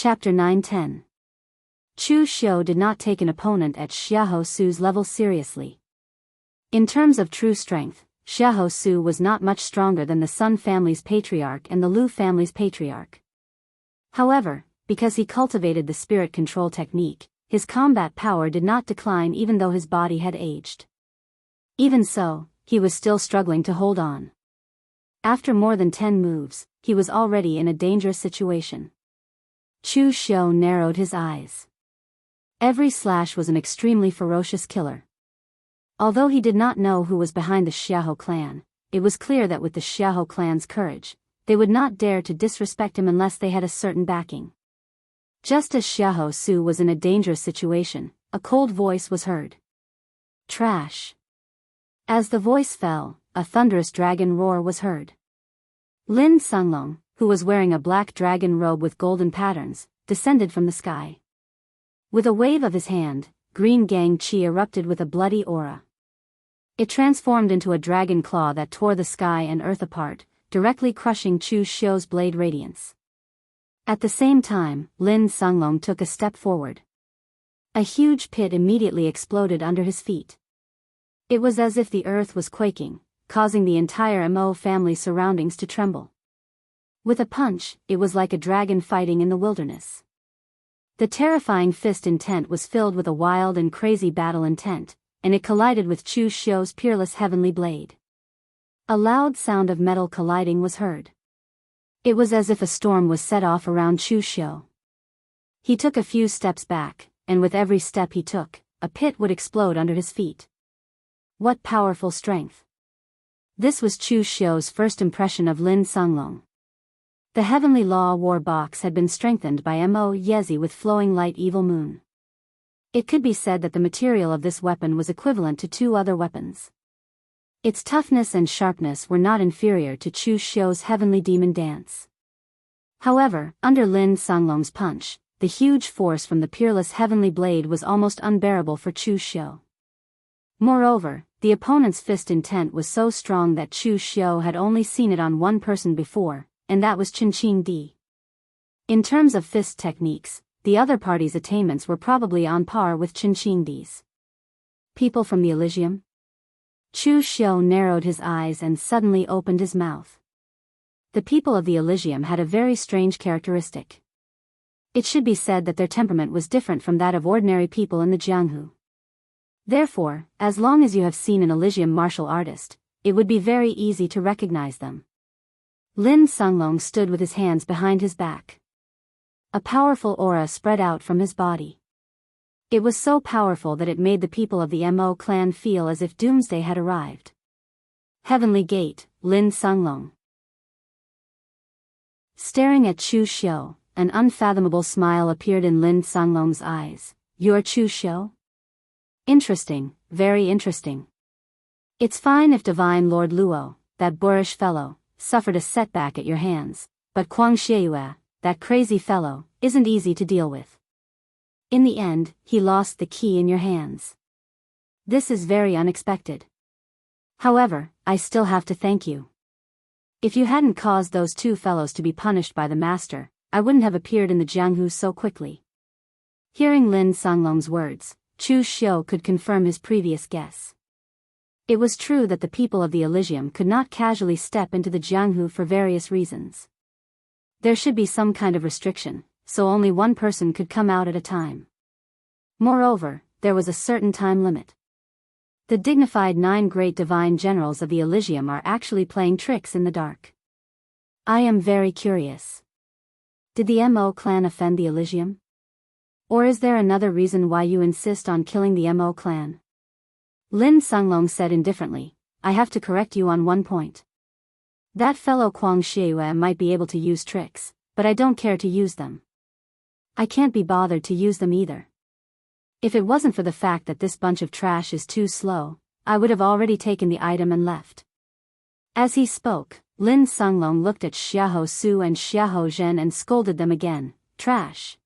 Chapter 9-10. Chu Xiu did not take an opponent at Xiahou Su's level seriously. In terms of true strength, Xiahou Su was not much stronger than the Sun family's patriarch and the Lu family's patriarch. However, because he cultivated the spirit control technique, his combat power did not decline even though his body had aged. Even so, he was still struggling to hold on. After more than 10 moves, he was already in a dangerous situation. Chu Xiu narrowed his eyes. Every slash was an extremely ferocious killer. Although he did not know who was behind the Xiahou clan, it was clear that with the Xiahou clan's courage, they would not dare to disrespect him unless they had a certain backing. Just as Xiahou Su was in a dangerous situation, a cold voice was heard. Trash. As the voice fell, a thunderous dragon roar was heard. Lin Sunglong, who was wearing a black dragon robe with golden patterns, descended from the sky. With a wave of his hand, green gang qi erupted with a bloody aura. It transformed into a dragon claw that tore the sky and earth apart, directly crushing Chu Xiu's blade radiance. At the same time, Lin Sunglong took a step forward. A huge pit immediately exploded under his feet. It was as if the earth was quaking, causing the entire Mo family surroundings to tremble. With a punch, it was like a dragon fighting in the wilderness. The terrifying fist intent was filled with a wild and crazy battle intent, and it collided with Chu Xiu's peerless heavenly blade. A loud sound of metal colliding was heard. It was as if a storm was set off around Chu Xiu. He took a few steps back, and with every step he took, a pit would explode under his feet. What powerful strength! This was Chu Xiu's first impression of Lin Sunglong. The Heavenly Law War Box had been strengthened by Mo Yezi with flowing light evil moon. It could be said that the material of this weapon was equivalent to 2 other weapons. Its toughness and sharpness were not inferior to Chu Xiu's Heavenly Demon Dance. However, under Lin Sunglong's punch, the huge force from the peerless Heavenly Blade was almost unbearable for Chu Xiu. Moreover, the opponent's fist intent was so strong that Chu Xiu had only seen it on one person before, and that was Qinqing Di. In terms of fist techniques, the other party's attainments were probably on par with Qinqing Di's. People from the Elysium? Chu Xiu narrowed his eyes and suddenly opened his mouth. The people of the Elysium had a very strange characteristic. It should be said that their temperament was different from that of ordinary people in the Jianghu. Therefore, as long as you have seen an Elysium martial artist, it would be very easy to recognize them. Lin Sunglong stood with his hands behind his back. A powerful aura spread out from his body. It was so powerful that it made the people of the Mo clan feel as if doomsday had arrived. Heavenly Gate, Lin Sunglong. Staring at Chu Xiu, an unfathomable smile appeared in Lin Sunglong's eyes. You're Chu Xiu? Interesting, very interesting. It's fine if Divine Lord Luo, that boorish fellow, suffered a setback at your hands, but Kuang Xieyue, that crazy fellow, isn't easy to deal with. In the end, he lost the key in your hands. This is very unexpected. However, I still have to thank you. If you hadn't caused those 2 fellows to be punished by the master, I wouldn't have appeared in the Jianghu so quickly. Hearing Lin Sunglong's words, Chu Xiu could confirm his previous guess. It was true that the people of the Elysium could not casually step into the Jianghu for various reasons. There should be some kind of restriction, so only one person could come out at a time. Moreover, there was a certain time limit. The dignified 9 great divine generals of the Elysium are actually playing tricks in the dark. I am very curious. Did the Mo clan offend the Elysium? Or is there another reason why you insist on killing the Mo clan? Lin Sunglong said indifferently, I have to correct you on one point. That fellow Kuang Xieyue might be able to use tricks, but I don't care to use them. I can't be bothered to use them either. If it wasn't for the fact that this bunch of trash is too slow, I would have already taken the item and left. As he spoke, Lin Sunglong looked at Xiahou Su and Xiahou Zhen and scolded them again, trash.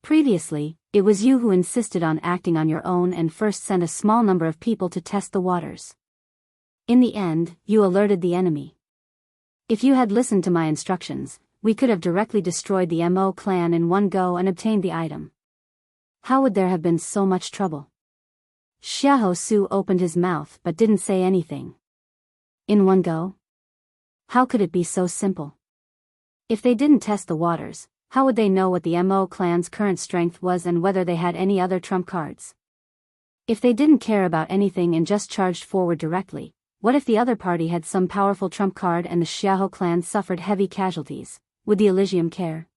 Previously, it was you who insisted on acting on your own and first sent a small number of people to test the waters. In the end, you alerted the enemy. If you had listened to my instructions, we could have directly destroyed the Mo clan in one go and obtained the item. How would there have been so much trouble? Xiahou Su opened his mouth but didn't say anything. In one go? How could it be so simple? If they didn't test the waters, how would they know what the Mo clan's current strength was and whether they had any other trump cards? If they didn't care about anything and just charged forward directly, what if the other party had some powerful trump card and the Xiahou clan suffered heavy casualties? Would the Elysium care?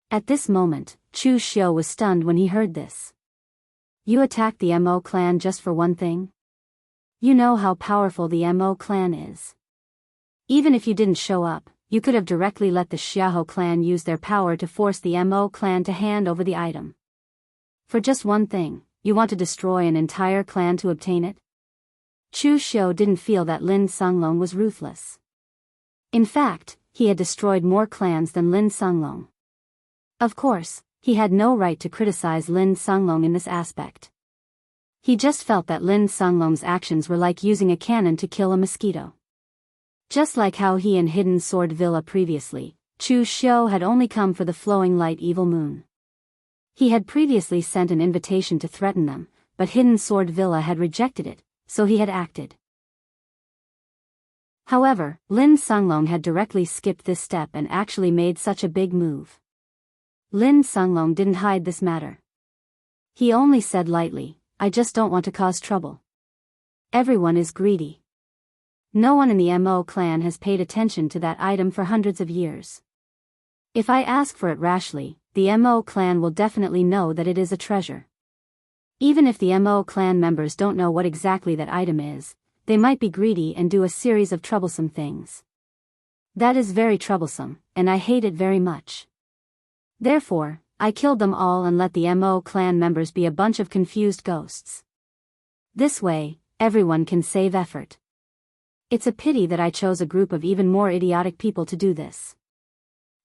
At this moment, Chu Xiu was stunned when he heard this. You attacked the Mo clan just for one thing? You know how powerful the Mo clan is. Even if you didn't show up, you could have directly let the Xiahou clan use their power to force the Mo clan to hand over the item. For just one thing, you want to destroy an entire clan to obtain it? Chu Xiu didn't feel that Lin Songlong was ruthless. In fact, he had destroyed more clans than Lin Songlong. Of course, he had no right to criticize Lin Songlong in this aspect. He just felt that Lin Songlong's actions were like using a cannon to kill a mosquito. Just like how he and Hidden Sword Villa previously, Chu Xiu had only come for the flowing light evil moon. He had previously sent an invitation to threaten them, but Hidden Sword Villa had rejected it, so he had acted. However, Lin Songlong had directly skipped this step and actually made such a big move. Lin Songlong didn't hide this matter. He only said lightly, I just don't want to cause trouble. Everyone is greedy. No one in the Mo clan has paid attention to that item for hundreds of years. If I ask for it rashly, the Mo clan will definitely know that it is a treasure. Even if the Mo clan members don't know what exactly that item is, they might be greedy and do a series of troublesome things. That is very troublesome, and I hate it very much. Therefore, I killed them all and let the Mo clan members be a bunch of confused ghosts. This way, everyone can save effort. It's a pity that I chose a group of even more idiotic people to do this.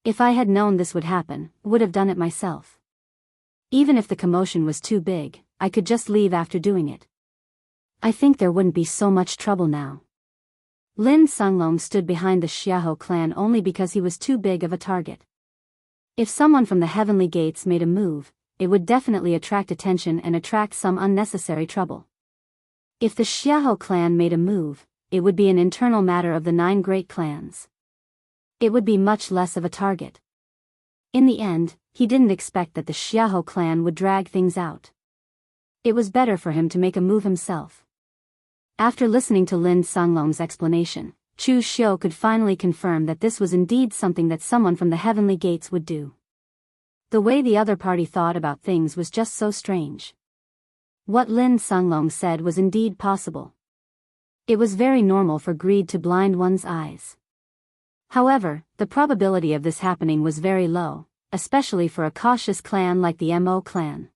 If I had known this would happen, I would have done it myself. Even if the commotion was too big, I could just leave after doing it. I think there wouldn't be so much trouble now. Lin Songlong stood behind the Xiahou clan only because he was too big of a target. If someone from the Heavenly Gates made a move, it would definitely attract attention and attract some unnecessary trouble. If the Xiahou clan made a move, it would be an internal matter of the 9 great clans. It would be much less of a target. In the end, he didn't expect that the Xiahou clan would drag things out. It was better for him to make a move himself. After listening to Lin Songlong's explanation, Chu Xiu could finally confirm that this was indeed something that someone from the Heavenly Gates would do. The way the other party thought about things was just so strange. What Lin Songlong said was indeed possible. It was very normal for greed to blind one's eyes. However, the probability of this happening was very low, especially for a cautious clan like the Mo clan.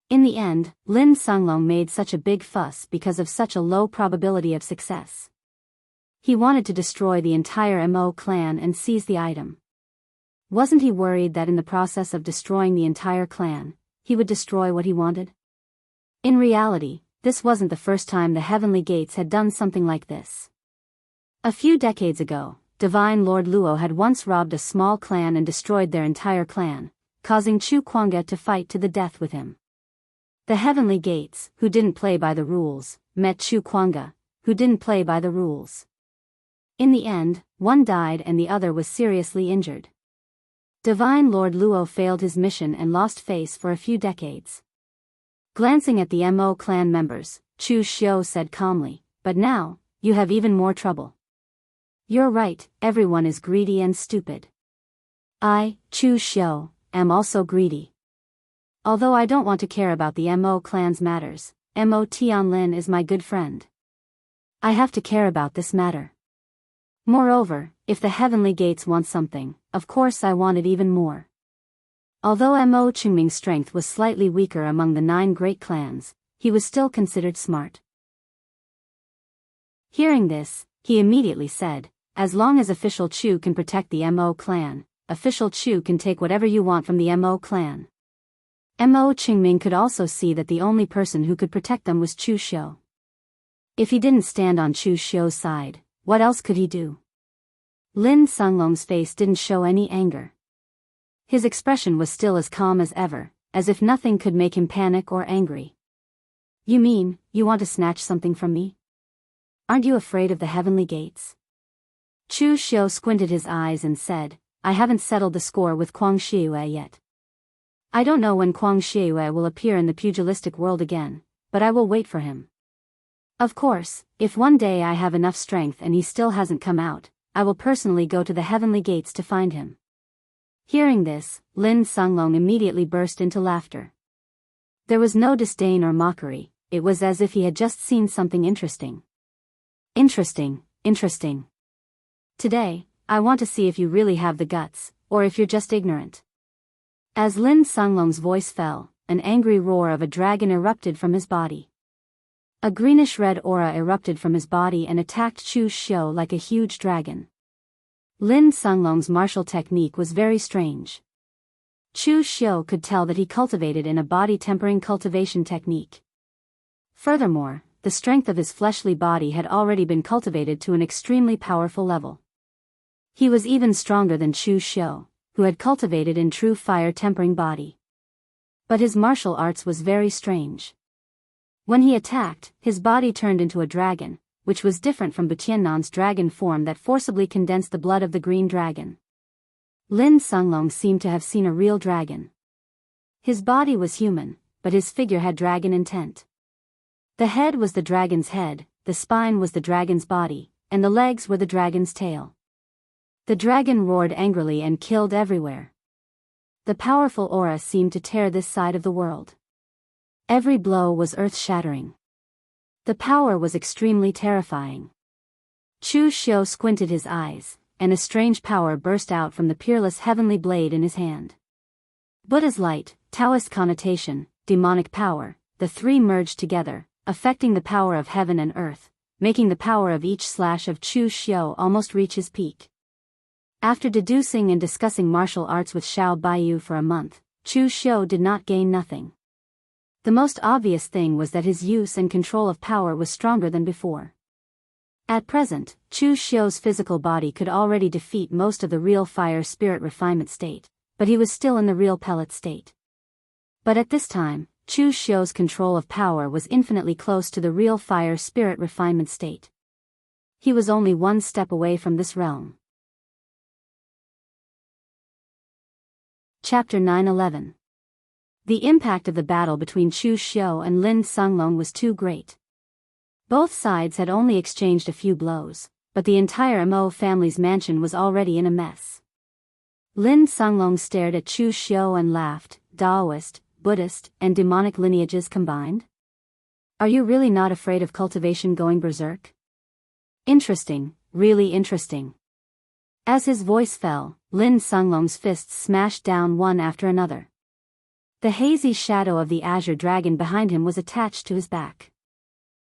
In the end, Lin Songlong made such a big fuss because of such a low probability of success. He wanted to destroy the entire Mo clan and seize the item. Wasn't he worried that in the process of destroying the entire clan, he would destroy what he wanted? In reality, this wasn't the first time the Heavenly Gates had done something like this. A few decades ago, Divine Lord Luo had once robbed a small clan and destroyed their entire clan, causing Chu Kuanga to fight to the death with him. The Heavenly Gates, who didn't play by the rules, met Chu Kuanga, who didn't play by the rules. In the end, one died and the other was seriously injured. Divine Lord Luo failed his mission and lost face for a few decades. Glancing at the Mo clan members, Chu Xiu said calmly, but now, you have even more trouble. You're right, everyone is greedy and stupid. I, Chu Xiu, am also greedy. Although I don't want to care about the Mo clan's matters, Mo Tianlin is my good friend. I have to care about this matter. Moreover, if the Heavenly Gates want something, of course I want it even more. Although Mo Qingming's strength was slightly weaker among the 9 great clans, he was still considered smart. Hearing this, he immediately said, as long as Official Chu can protect the Mo clan, Official Chu can take whatever you want from the Mo clan. Mo Qingming could also see that the only person who could protect them was Chu Xiu. If he didn't stand on Chu Xiu's side, what else could he do? Lin Sunglong's face didn't show any anger. His expression was still as calm as ever, as if nothing could make him panic or angry. You mean, you want to snatch something from me? Aren't you afraid of the heavenly gates? Chu Xiu squinted his eyes and said, I haven't settled the score with Kuang Shiyue yet. I don't know when Kuang Shiyue will appear in the pugilistic world again, but I will wait for him. Of course, if one day I have enough strength and he still hasn't come out, I will personally go to the heavenly gates to find him. Hearing this, Lin Sunglong immediately burst into laughter. There was no disdain or mockery, it was as if he had just seen something interesting. Interesting. Today, I want to see if you really have the guts, or if you're just ignorant. As Lin Sunglong's voice fell, an angry roar of a dragon erupted from his body. A greenish-red aura erupted from his body and attacked Chu Xiu like a huge dragon. Lin Sunglong's martial technique was very strange. Chu Xiu could tell that he cultivated in a body-tempering cultivation technique. Furthermore, the strength of his fleshly body had already been cultivated to an extremely powerful level. He was even stronger than Chu Xiu, who had cultivated in true fire-tempering body. But his martial arts was very strange. When he attacked, his body turned into a dragon, which was different from Butiannan's dragon form that forcibly condensed the blood of the green dragon. Lin Sunglong seemed to have seen a real dragon. His body was human, but his figure had dragon intent. The head was the dragon's head, the spine was the dragon's body, and the legs were the dragon's tail. The dragon roared angrily and killed everywhere. The powerful aura seemed to tear this side of the world. Every blow was earth-shattering. The power was extremely terrifying. Chu Xiu squinted his eyes, and a strange power burst out from the peerless heavenly blade in his hand. Buddha's light, Taoist connotation, demonic power, the three merged together, affecting the power of heaven and earth, making the power of each slash of Chu Xiu almost reach his peak. After deducing and discussing martial arts with Xiao Baiyu for a month, Chu Xiu did not gain nothing. The most obvious thing was that his use and control of power was stronger than before. At present, Chu Xiu's physical body could already defeat most of the real fire spirit refinement state, but he was still in the real pellet state. But at this time, Chu Xiu's control of power was infinitely close to the real fire spirit refinement state. He was only one step away from this realm. Chapter 9-11. The impact of the battle between Chu Xiu and Lin Sunglong was too great. Both sides had only exchanged a few blows, but the entire Mo family's mansion was already in a mess. Lin Sunglong stared at Chu Xiu and laughed. Daoist, Buddhist, and demonic lineages combined? Are you really not afraid of cultivation going berserk? Interesting, really interesting. As his voice fell, Lin Sunglong's fists smashed down one after another. The hazy shadow of the azure dragon behind him was attached to his back.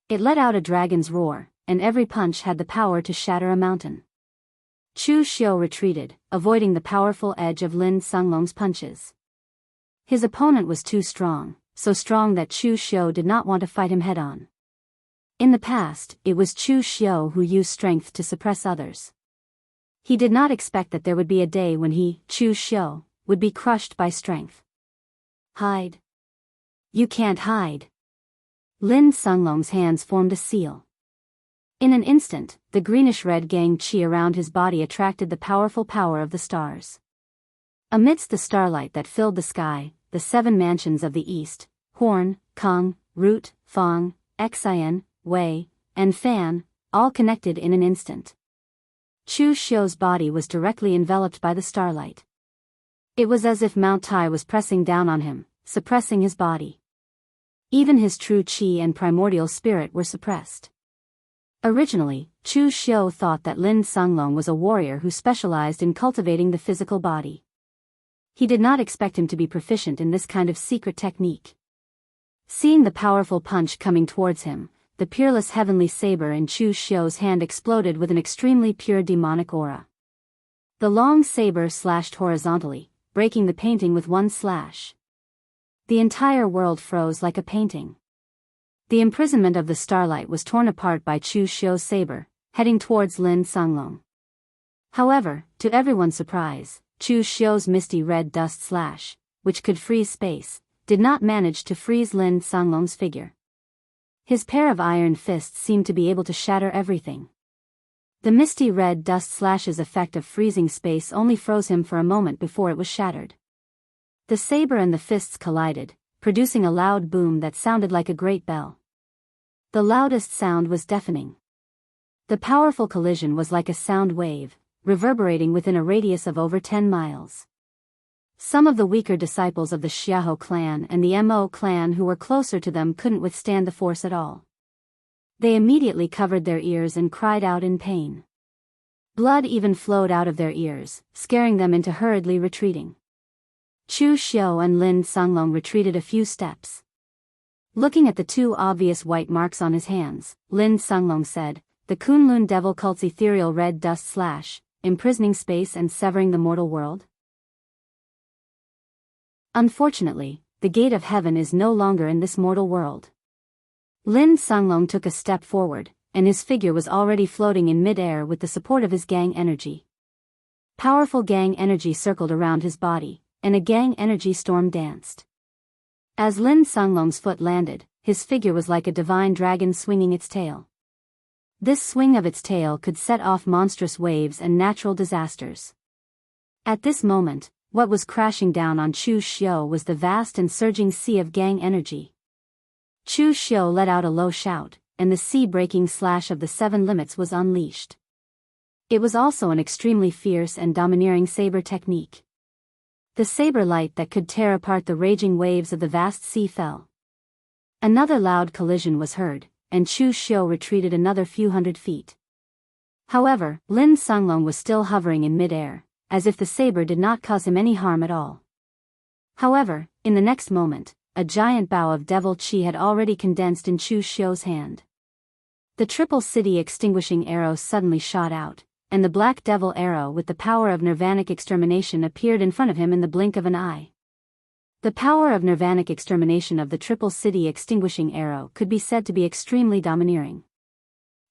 It let out a dragon's roar, and every punch had the power to shatter a mountain. Chu Xiu retreated, avoiding the powerful edge of Lin Sunglong's punches. His opponent was too strong, so strong that Chu Xiu did not want to fight him head-on. In the past, it was Chu Xiu who used strength to suppress others. He did not expect that there would be a day when he, Chu Xiu, would be crushed by strength. Hide. You can't hide. Lin Sunglong's hands formed a seal. In an instant, the greenish-red gang qi around his body attracted the powerful power of the stars. Amidst the starlight that filled the sky, the 7 mansions of the east, Horn, Kong, Root, Fong, Xian, Wei, and Fan, all connected in an instant. Chu Xiu's body was directly enveloped by the starlight. It was as if Mount Tai was pressing down on him, suppressing his body. Even his true qi and primordial spirit were suppressed. Originally, Chu Xiu thought that Lin Sunglong was a warrior who specialized in cultivating the physical body. He did not expect him to be proficient in this kind of secret technique. Seeing the powerful punch coming towards him, the peerless heavenly saber in Chu Xiu's hand exploded with an extremely pure demonic aura. The long saber slashed horizontally, breaking the painting with one slash. The entire world froze like a painting. The imprisonment of the starlight was torn apart by Chu Xiu's saber, heading towards Lin Sunglong. However, to everyone's surprise, Chu Xiu's misty red dust slash, which could freeze space, did not manage to freeze Lin Sanglong's figure. His pair of iron fists seemed to be able to shatter everything. The misty red dust slash's effect of freezing space only froze him for a moment before it was shattered. The saber and the fists collided, producing a loud boom that sounded like a great bell. The loudest sound was deafening. The powerful collision was like a sound wave, reverberating within a radius of over 10 miles. Some of the weaker disciples of the Xiahou clan and the Mo clan who were closer to them couldn't withstand the force at all. They immediately covered their ears and cried out in pain. Blood even flowed out of their ears, scaring them into hurriedly retreating. Chu Xiu and Lin Sanglong retreated a few steps. Looking at the two obvious white marks on his hands, Lin Sanglong said, "The Kunlun Devil Cult's ethereal red dust slash, imprisoning space and severing the mortal world?" Unfortunately, the gate of heaven is no longer in this mortal world. Lin Sanglong took a step forward, and his figure was already floating in mid-air with the support of his gang energy. Powerful gang energy circled around his body, and a gang energy storm danced. As Lin Sanglong's foot landed, his figure was like a divine dragon swinging its tail. This swing of its tail could set off monstrous waves and natural disasters. At this moment, what was crashing down on Chu Xiu was the vast and surging sea of gang energy. Chu Xiu let out a low shout, and the sea-breaking slash of the seven limits was unleashed. It was also an extremely fierce and domineering saber technique. The saber light that could tear apart the raging waves of the vast sea fell. Another loud collision was heard, and Chu Xiu retreated another few hundred feet. However, Lin Sanglong was still hovering in mid-air, as if the saber did not cause him any harm at all. However, in the next moment, a giant bow of devil chi had already condensed in Chu Xiu's hand. The triple city extinguishing arrow suddenly shot out, and the black devil arrow with the power of nirvanic extermination appeared in front of him in the blink of an eye. The power of nirvanic extermination of the triple city extinguishing arrow could be said to be extremely domineering.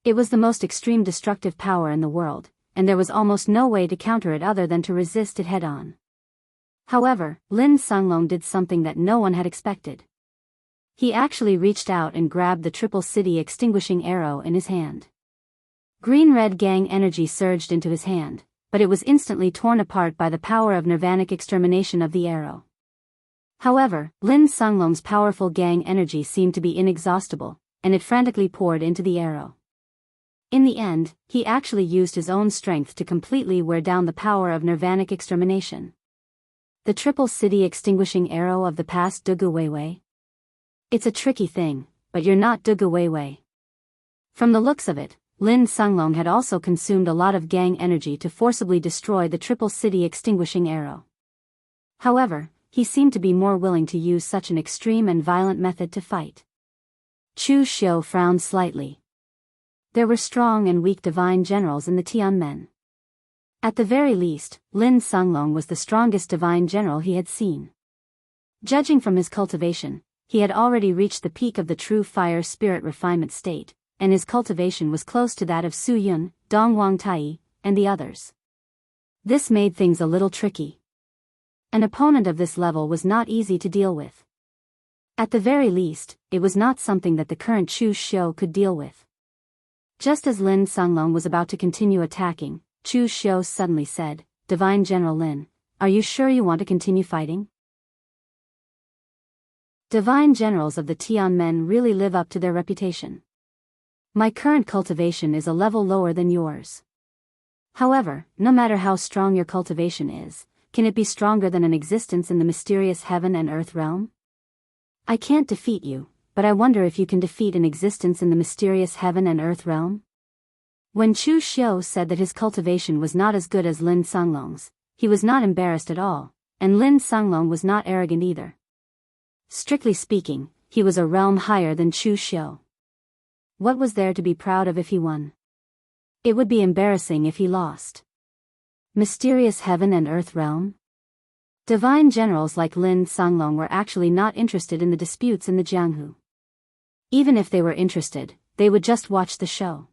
It was the most extreme destructive power in the world, and there was almost no way to counter it other than to resist it head-on. However, Lin Sanglong did something that no one had expected. He actually reached out and grabbed the triple city extinguishing arrow in his hand. Green-red gang energy surged into his hand, but it was instantly torn apart by the power of nirvanic extermination of the arrow. However, Lin Sanglong's powerful gang energy seemed to be inexhaustible, and it frantically poured into the arrow. In the end, he actually used his own strength to completely wear down the power of nirvanic extermination. The triple city extinguishing arrow of the past Dugu Weiwei? It's a tricky thing, but you're not Dugu Weiwei. From the looks of it, Lin Sanglong had also consumed a lot of gang energy to forcibly destroy the triple city extinguishing arrow. However, he seemed to be more willing to use such an extreme and violent method to fight. Chu Xiu frowned slightly. There were strong and weak divine generals in the Tianmen. At the very least, Lin Sanglong was the strongest divine general he had seen. Judging from his cultivation, he had already reached the peak of the true fire spirit refinement state, and his cultivation was close to that of Su Yun, Dong Wangtai, and the others. This made things a little tricky. An opponent of this level was not easy to deal with. At the very least, it was not something that the current Chu Xiu could deal with. Just as Lin Sanglong was about to continue attacking, Chu Xiu suddenly said, "Divine General Lin, are you sure you want to continue fighting?" Divine generals of the Tianmen really live up to their reputation. My current cultivation is a level lower than yours. However, no matter how strong your cultivation is, can it be stronger than an existence in the mysterious heaven and earth realm? I can't defeat you, but I wonder if you can defeat an existence in the mysterious heaven and earth realm? When Chu Xiu said that his cultivation was not as good as Lin Sanglong's, he was not embarrassed at all, and Lin Sanglong was not arrogant either. Strictly speaking, he was a realm higher than Chu Xiu. What was there to be proud of if he won? It would be embarrassing if he lost. Mysterious heaven and earth realm? Divine generals like Lin Sanglong were actually not interested in the disputes in the Jianghu. Even if they were interested, they would just watch the show.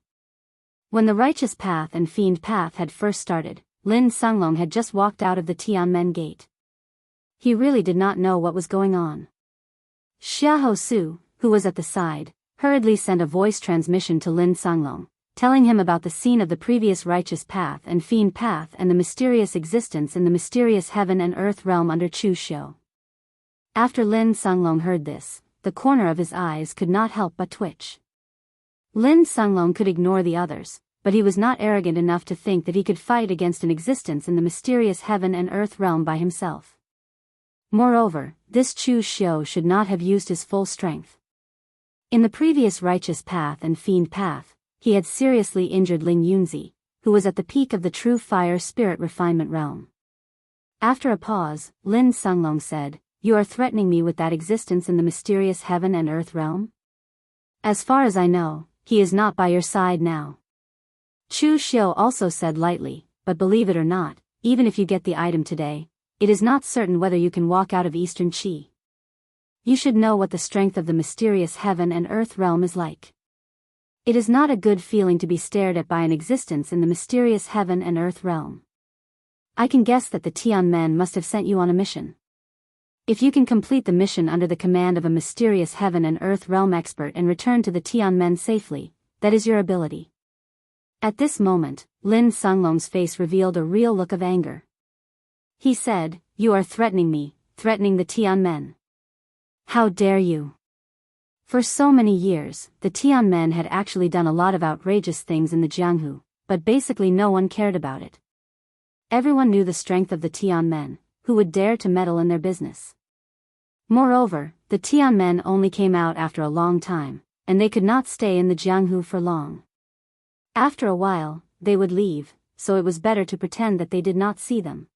When the righteous path and fiend path had first started, Lin Sunglong had just walked out of the Tianmen gate. He really did not know what was going on. Xiahou Su, who was at the side, hurriedly sent a voice transmission to Lin Sunglong, telling him about the scene of the previous righteous path and fiend path and the mysterious existence in the mysterious heaven and earth realm under Chu Xiu. After Lin Sunglong heard this, the corner of his eyes could not help but twitch. Lin Sunglong could ignore the others, but he was not arrogant enough to think that he could fight against an existence in the mysterious heaven and earth realm by himself. Moreover, this Chu Xiu should not have used his full strength. In the previous righteous path and fiend path, he had seriously injured Ling Yunzi, who was at the peak of the true fire spirit refinement realm. After a pause, Lin Sunglong said, "You are threatening me with that existence in the mysterious heaven and earth realm? As far as I know, he is not by your side now." Chu Xiu also said lightly, "But believe it or not, even if you get the item today, it is not certain whether you can walk out of Eastern Qi. You should know what the strength of the mysterious heaven and earth realm is like. It is not a good feeling to be stared at by an existence in the mysterious heaven and earth realm. I can guess that the Tianmen must have sent you on a mission. If you can complete the mission under the command of a mysterious heaven and earth realm expert and return to the Tianmen safely, that is your ability." At this moment, Lin Sunglong's face revealed a real look of anger. He said, "You are threatening me, threatening the Tianmen. How dare you?" For so many years, the Tianmen had actually done a lot of outrageous things in the Jianghu, but basically no one cared about it. Everyone knew the strength of the Tianmen, who would dare to meddle in their business. Moreover, the Tianmen only came out after a long time, and they could not stay in the Jianghu for long. After a while, they would leave, so it was better to pretend that they did not see them.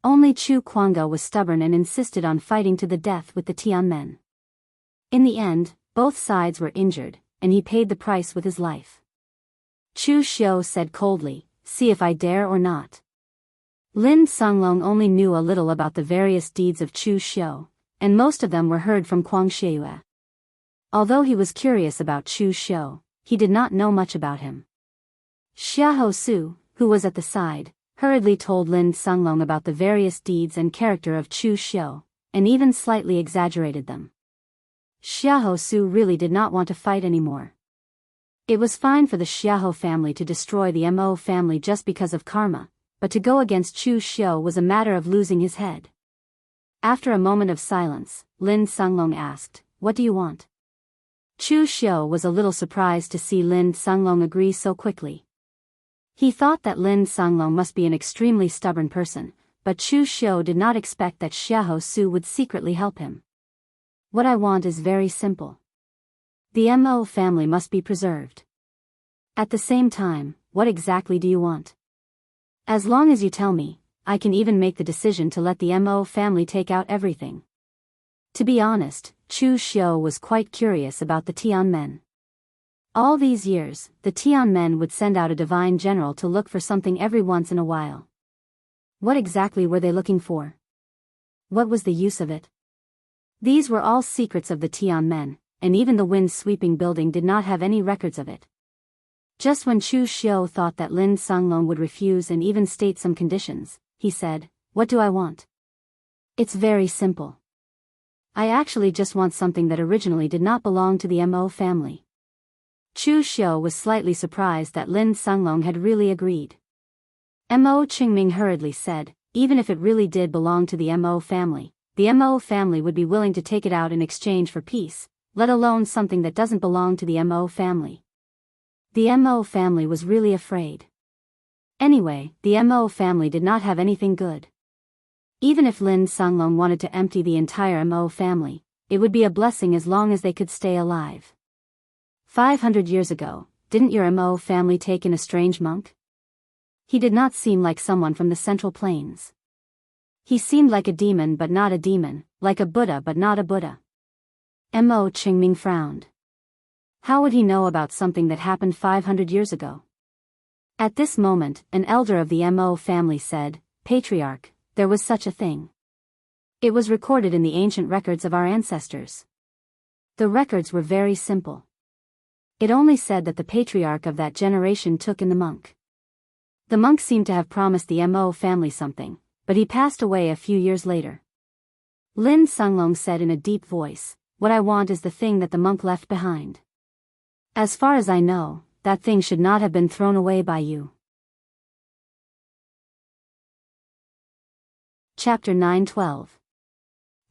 Only Chu Kuanga was stubborn and insisted on fighting to the death with the Tianmen. In the end, both sides were injured, and he paid the price with his life. Chu Xiu said coldly, "See if I dare or not." Lin Sunglong only knew a little about the various deeds of Chu Xiu, and most of them were heard from Kuang Xiuyue. Although he was curious about Chu Xiu, he did not know much about him. Xiahou Su, who was at the side, hurriedly told Lin Sunglong about the various deeds and character of Chu Xiu, and even slightly exaggerated them. Xiahou Su really did not want to fight anymore. It was fine for the Xiahou family to destroy the Mo family just because of karma, but to go against Chu Xiu was a matter of losing his head. After a moment of silence, Lin Sunglong asked, "What do you want?" Chu Xiu was a little surprised to see Lin Sunglong agree so quickly. He thought that Lin Sunglong must be an extremely stubborn person, but Chu Xiu did not expect that Xiahou Su would secretly help him. "What I want is very simple. The Mo family must be preserved. At the same time, what exactly do you want? As long as you tell me, I can even make the decision to let the Mo family take out everything." To be honest, Chu Xiu was quite curious about the Tianmen. All these years, the Tianmen would send out a divine general to look for something every once in a while. What exactly were they looking for? What was the use of it? These were all secrets of the Tianmen, and even the wind-sweeping building did not have any records of it. Just when Chu Xiu thought that Lin Sunglong would refuse and even state some conditions, he said, "What do I want? It's very simple. I actually just want something that originally did not belong to the Mo family." Chu Xiu was slightly surprised that Lin Sunglong had really agreed. Mo Qingming hurriedly said, "Even if it really did belong to the Mo family, the Mo family would be willing to take it out in exchange for peace, let alone something that doesn't belong to the Mo family." The Mo family was really afraid. Anyway, the Mo family did not have anything good. Even if Lin Sunglong wanted to empty the entire Mo family, it would be a blessing as long as they could stay alive. 500 years ago, didn't your Mo family take in a strange monk? He did not seem like someone from the Central Plains. He seemed like a demon but not a demon, like a Buddha but not a Buddha. Mo Qingming frowned. How would he know about something that happened 500 years ago? At this moment, an elder of the Mo family said, "Patriarch, there was such a thing. It was recorded in the ancient records of our ancestors." The records were very simple. It only said that the patriarch of that generation took in the monk. The monk seemed to have promised the Mo family something, but he passed away a few years later. Lin Sunglong said in a deep voice, "What I want is the thing that the monk left behind. As far as I know, that thing should not have been thrown away by you." Chapter 9:12.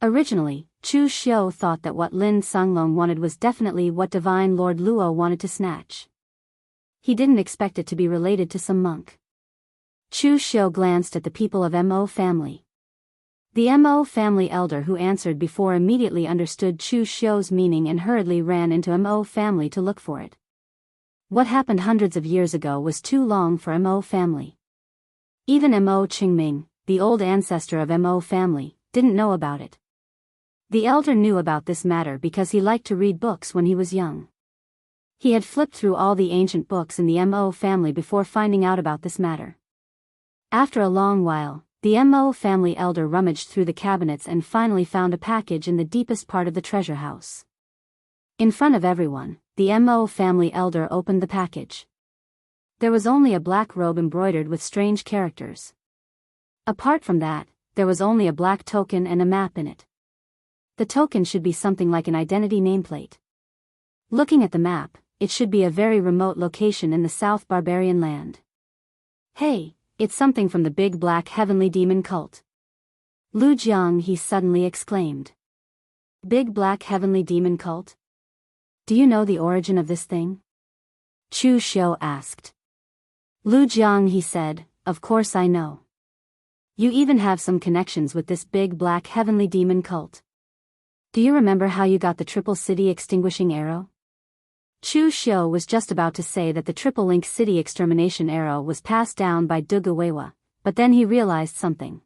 Originally, Chu Xiu thought that what Lin Sunglong wanted was definitely what Divine Lord Luo wanted to snatch. He didn't expect it to be related to some monk. Chu Xiu glanced at the people of Mo family. The Mo family elder who answered before immediately understood Chu Xiu's meaning and hurriedly ran into Mo family to look for it. What happened hundreds of years ago was too long for Mo family. Even Mo Qingming, the old ancestor of Mo family, didn't know about it. The elder knew about this matter because he liked to read books when he was young. He had flipped through all the ancient books in the Mo family before finding out about this matter. After a long while, the Mo family elder rummaged through the cabinets and finally found a package in the deepest part of the treasure house. In front of everyone, the Mo family elder opened the package. There was only a black robe embroidered with strange characters. Apart from that, there was only a black token and a map in it. The token should be something like an identity nameplate. Looking at the map, it should be a very remote location in the South Barbarian land. "Hey, it's something from the big black heavenly demon cult." Lu Jiang, he suddenly exclaimed. "Big black heavenly demon cult? Do you know the origin of this thing?" Chu Xiu asked. Lu Jiang, he said, "Of course I know. You even have some connections with this big black heavenly demon cult. Do you remember how you got the Triple City Extinguishing Arrow?" Chu Xiu was just about to say that the Triple Link City Extermination Arrow was passed down by Dugu Weiwa, but then he realized something.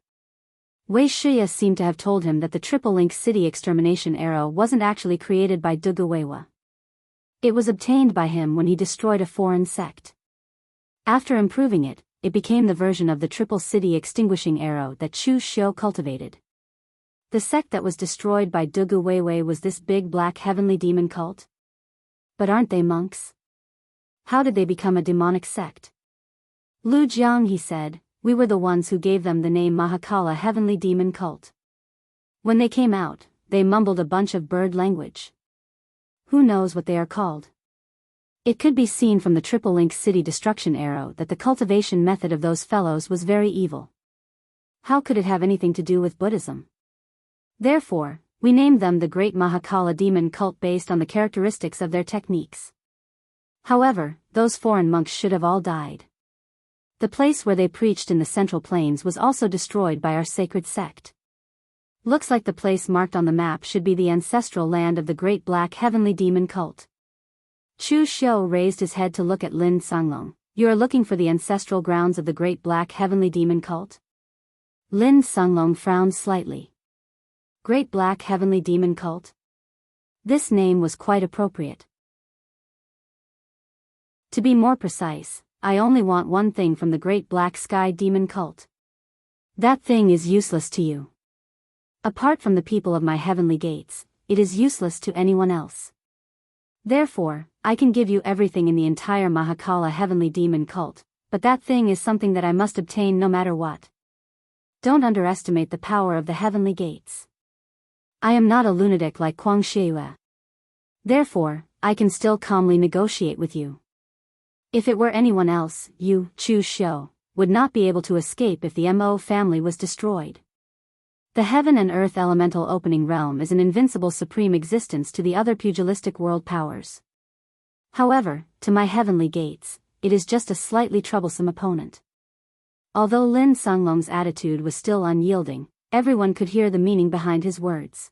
Wei Shiya seemed to have told him that the Triple Link City Extermination Arrow wasn't actually created by Dugu Weiwa. It was obtained by him when he destroyed a foreign sect. After improving it, it became the version of the Triple City Extinguishing Arrow that Chu Xiu cultivated. The sect that was destroyed by Dugu Weiwei was this big black heavenly demon cult? But aren't they monks? How did they become a demonic sect? Lu Jiang, he said, "We were the ones who gave them the name Mahakala Heavenly Demon Cult. When they came out, they mumbled a bunch of bird language. Who knows what they are called?" It could be seen from the Triple Link City Destruction Arrow that the cultivation method of those fellows was very evil. How could it have anything to do with Buddhism? Therefore, we named them the Great Mahakala Demon Cult based on the characteristics of their techniques. However, those foreign monks should have all died. The place where they preached in the Central Plains was also destroyed by our sacred sect. Looks like the place marked on the map should be the ancestral land of the Great Black Heavenly Demon Cult. Chu Xiu raised his head to look at Lin Sunglong. "You are looking for the ancestral grounds of the Great Black Heavenly Demon Cult?" Lin Sunglong frowned slightly. Great Black Heavenly Demon Cult? This name was quite appropriate. To be more precise, I only want one thing from the Great Black Sky Demon Cult. That thing is useless to you. Apart from the people of my heavenly gates, it is useless to anyone else. Therefore, I can give you everything in the entire Mahakala Heavenly Demon Cult, but that thing is something that I must obtain no matter what. Don't underestimate the power of the heavenly gates. I am not a lunatic like Kuang Shiyue. Therefore, I can still calmly negotiate with you. If it were anyone else, you, Chu Xiu, would not be able to escape if the Mo family was destroyed. The heaven and earth elemental opening realm is an invincible supreme existence to the other pugilistic world powers. However, to my heavenly gates, it is just a slightly troublesome opponent. Although Lin Sunglong's attitude was still unyielding, everyone could hear the meaning behind his words.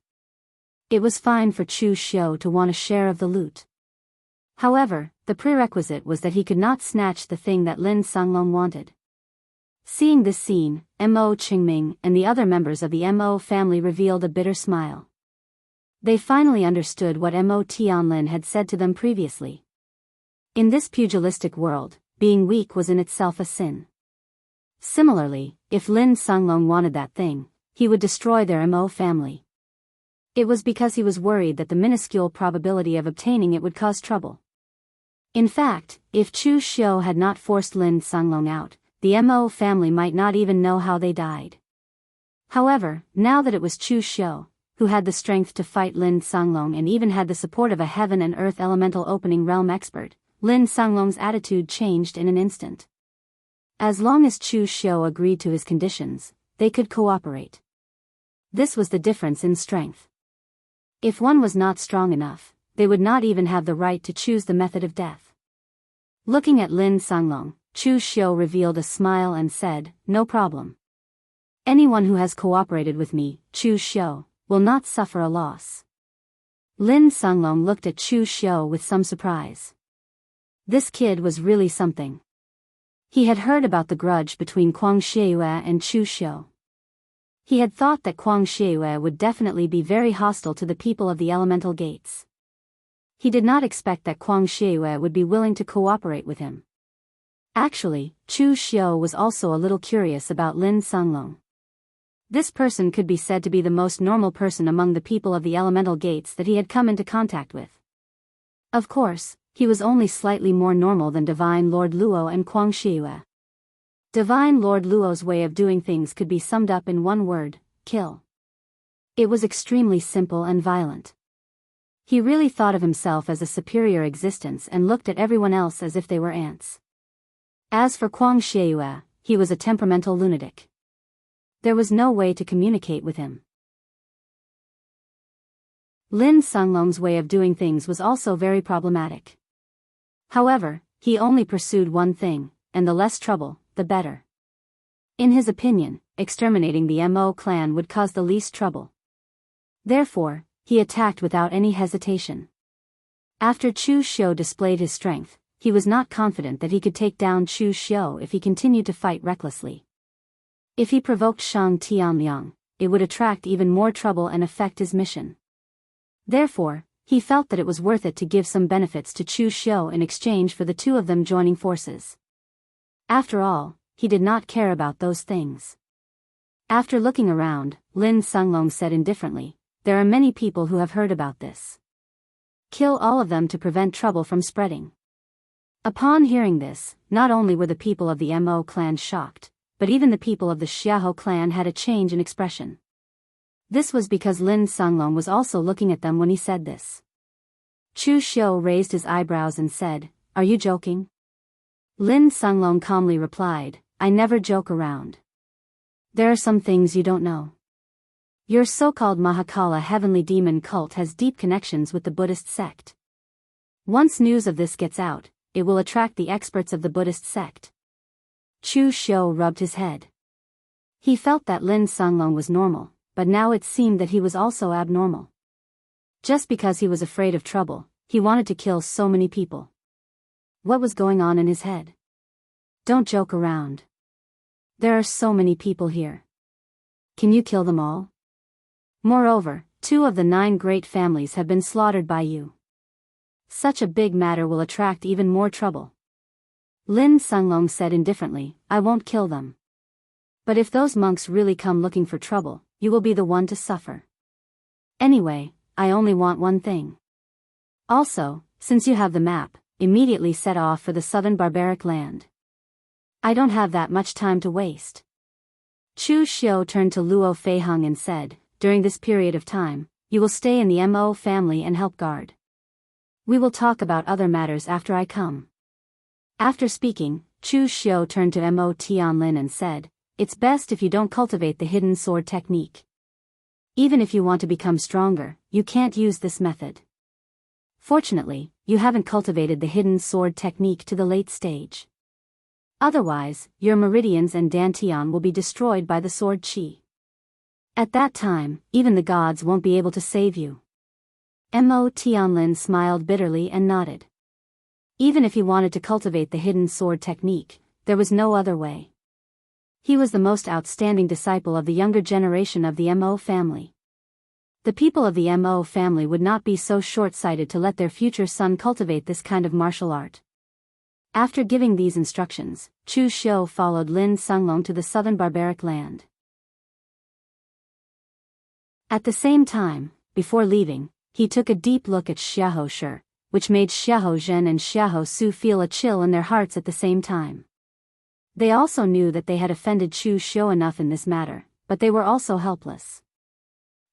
It was fine for Chu Xiu to want a share of the loot. However, the prerequisite was that he could not snatch the thing that Lin Sunglong wanted. Seeing this scene, Mo Qingming and the other members of the Mo family revealed a bitter smile. They finally understood what Mo Tianlin had said to them previously. In this pugilistic world, being weak was in itself a sin. Similarly, if Lin Sunglong wanted that thing, he would destroy their Mo family. It was because he was worried that the minuscule probability of obtaining it would cause trouble. In fact, if Chu Xiu had not forced Lin Sanglong out, the Mo family might not even know how they died. However, now that it was Chu Xiu, who had the strength to fight Lin Sanglong and even had the support of a heaven and earth elemental opening realm expert, Lin Sanglong's attitude changed in an instant. As long as Chu Xiu agreed to his conditions, they could cooperate. This was the difference in strength. If one was not strong enough, they would not even have the right to choose the method of death. Looking at Lin Sanglong, Chu Xiu revealed a smile and said, "No problem. Anyone who has cooperated with me, Chu Xiu, will not suffer a loss." Lin Sanglong looked at Chu Xiu with some surprise. This kid was really something. He had heard about the grudge between Kuang Shiyue and Chu Xiu. He had thought that Kuang Shiyue would definitely be very hostile to the people of the elemental gates. He did not expect that Kuang Shiyue would be willing to cooperate with him. Actually, Chu Xiu was also a little curious about Lin Sanglong. This person could be said to be the most normal person among the people of the elemental gates that he had come into contact with. Of course, he was only slightly more normal than Divine Lord Luo and Kuang Shiyue. Divine Lord Luo's way of doing things could be summed up in one word: kill. It was extremely simple and violent. He really thought of himself as a superior existence and looked at everyone else as if they were ants. As for Kuang Shiyue, he was a temperamental lunatic. There was no way to communicate with him. Lin Sanglong's way of doing things was also very problematic. However, he only pursued one thing, and the less trouble, the better. In his opinion, exterminating the Mo clan would cause the least trouble. Therefore, he attacked without any hesitation. After Chu Xiu displayed his strength, he was not confident that he could take down Chu Xiu if he continued to fight recklessly. If he provoked Shang Tianliang, it would attract even more trouble and affect his mission. Therefore, he felt that it was worth it to give some benefits to Chu Xiu in exchange for the two of them joining forces. After all, he did not care about those things. After looking around, Lin Sanglong said indifferently, "There are many people who have heard about this. Kill all of them to prevent trouble from spreading." Upon hearing this, not only were the people of the Mo clan shocked, but even the people of the Xiahou clan had a change in expression. This was because Lin Sanglong was also looking at them when he said this. Chu Xiu raised his eyebrows and said, "Are you joking?" Lin Sanglong calmly replied, "I never joke around. There are some things you don't know. Your so-called Mahakala heavenly demon cult has deep connections with the Buddhist sect. Once news of this gets out, it will attract the experts of the Buddhist sect." Chu Xiu rubbed his head. He felt that Lin Sanglong was normal, but now it seemed that he was also abnormal. Just because he was afraid of trouble, he wanted to kill so many people. What was going on in his head? Don't joke around. There are so many people here. Can you kill them all? Moreover, 2 of the 9 great families have been slaughtered by you. Such a big matter will attract even more trouble. Lin Sanglong said indifferently, "I won't kill them. But if those monks really come looking for trouble, you will be the one to suffer. Anyway, I only want one thing. Also, since you have the map, immediately set off for the southern barbaric land. I don't have that much time to waste." Chu Xiu turned to Luo Feiheng and said, "During this period of time, you will stay in the Mo family and help guard. We will talk about other matters after I come." After speaking, Chu Xiu turned to Mo Tianlin and said, "It's best if you don't cultivate the hidden sword technique. Even if you want to become stronger, you can't use this method. Fortunately, you haven't cultivated the hidden sword technique to the late stage. Otherwise, your meridians and dantian will be destroyed by the sword qi. At that time, even the gods won't be able to save you." Mo Tianlin smiled bitterly and nodded. Even if he wanted to cultivate the hidden sword technique, there was no other way. He was the most outstanding disciple of the younger generation of the Mo family. The people of the Mo family would not be so short-sighted to let their future son cultivate this kind of martial art. After giving these instructions, Chu Xiu followed Lin Sanglong to the southern barbaric land. At the same time, before leaving, he took a deep look at Xiahou Shi, which made Xiahou Zhen and Xiahou Su feel a chill in their hearts at the same time. They also knew that they had offended Chu Xiu enough in this matter, but they were also helpless.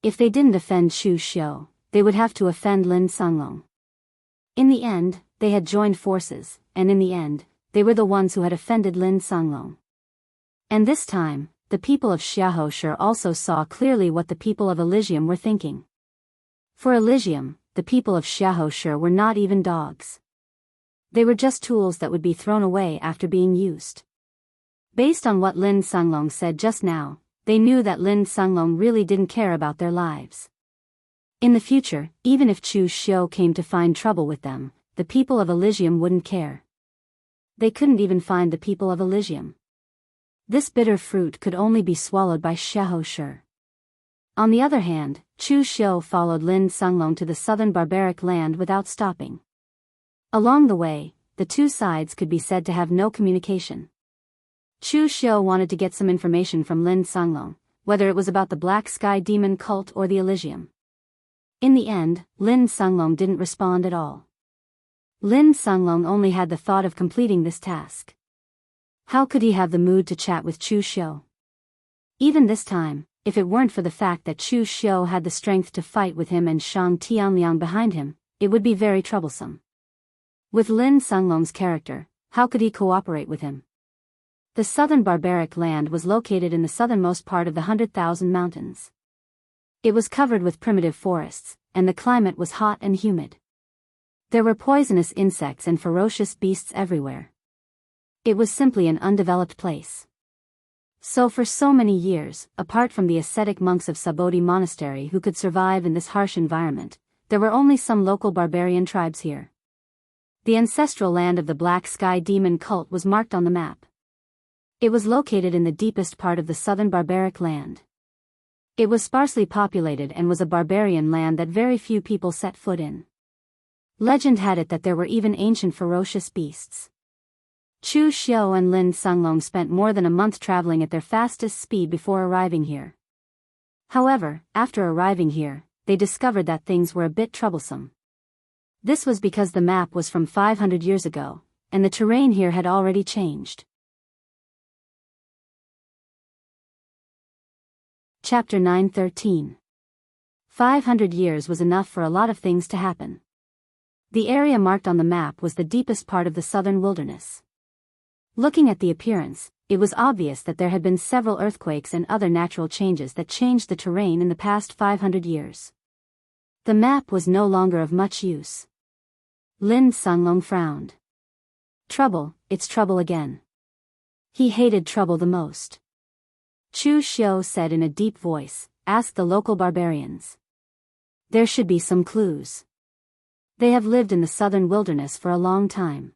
If they didn't offend Chu Xiu, they would have to offend Lin Songlong. In the end, they had joined forces, and in the end, they were the ones who had offended Lin Songlong. And this time, the people of Xiaoshi also saw clearly what the people of Elysium were thinking. For Elysium, the people of Xiaoshi were not even dogs. They were just tools that would be thrown away after being used. Based on what Lin Songlong said just now, they knew that Lin Songlong really didn't care about their lives. In the future, even if Chu Xiu came to find trouble with them, the people of Elysium wouldn't care. They couldn't even find the people of Elysium. This bitter fruit could only be swallowed by Xiaoshi. On the other hand, Chu Xiu followed Lin Songlong to the southern barbaric land without stopping. Along the way, the two sides could be said to have no communication. Chu Xiu wanted to get some information from Lin Songlong, whether it was about the Black Sky Demon cult or the Elysium. In the end, Lin Songlong didn't respond at all. Lin Songlong only had the thought of completing this task. How could he have the mood to chat with Chu Xiu? Even this time, if it weren't for the fact that Chu Xiu had the strength to fight with him and Shang Tianliang behind him, it would be very troublesome. With Lin Songlong's character, how could he cooperate with him? The southern barbaric land was located in the southernmost part of the 100,000 mountains. It was covered with primitive forests, and the climate was hot and humid. There were poisonous insects and ferocious beasts everywhere. It was simply an undeveloped place. So for so many years, apart from the ascetic monks of Sabodhi Monastery who could survive in this harsh environment, there were only some local barbarian tribes here. The ancestral land of the Black Sky Demon cult was marked on the map. It was located in the deepest part of the southern barbaric land. It was sparsely populated and was a barbarian land that very few people set foot in. Legend had it that there were even ancient ferocious beasts. Chu Xiu and Lin Songlong spent more than a month traveling at their fastest speed before arriving here. However, after arriving here, they discovered that things were a bit troublesome. This was because the map was from 500 years ago, and the terrain here had already changed. Chapter 9:13. 500 years was enough for a lot of things to happen. The area marked on the map was the deepest part of the southern wilderness. Looking at the appearance, it was obvious that there had been several earthquakes and other natural changes that changed the terrain in the past 500 years. The map was no longer of much use. Lin Songlong frowned. Trouble, it's trouble again. He hated trouble the most. Chu Xiu said in a deep voice, "Ask the local barbarians. There should be some clues. They have lived in the southern wilderness for a long time.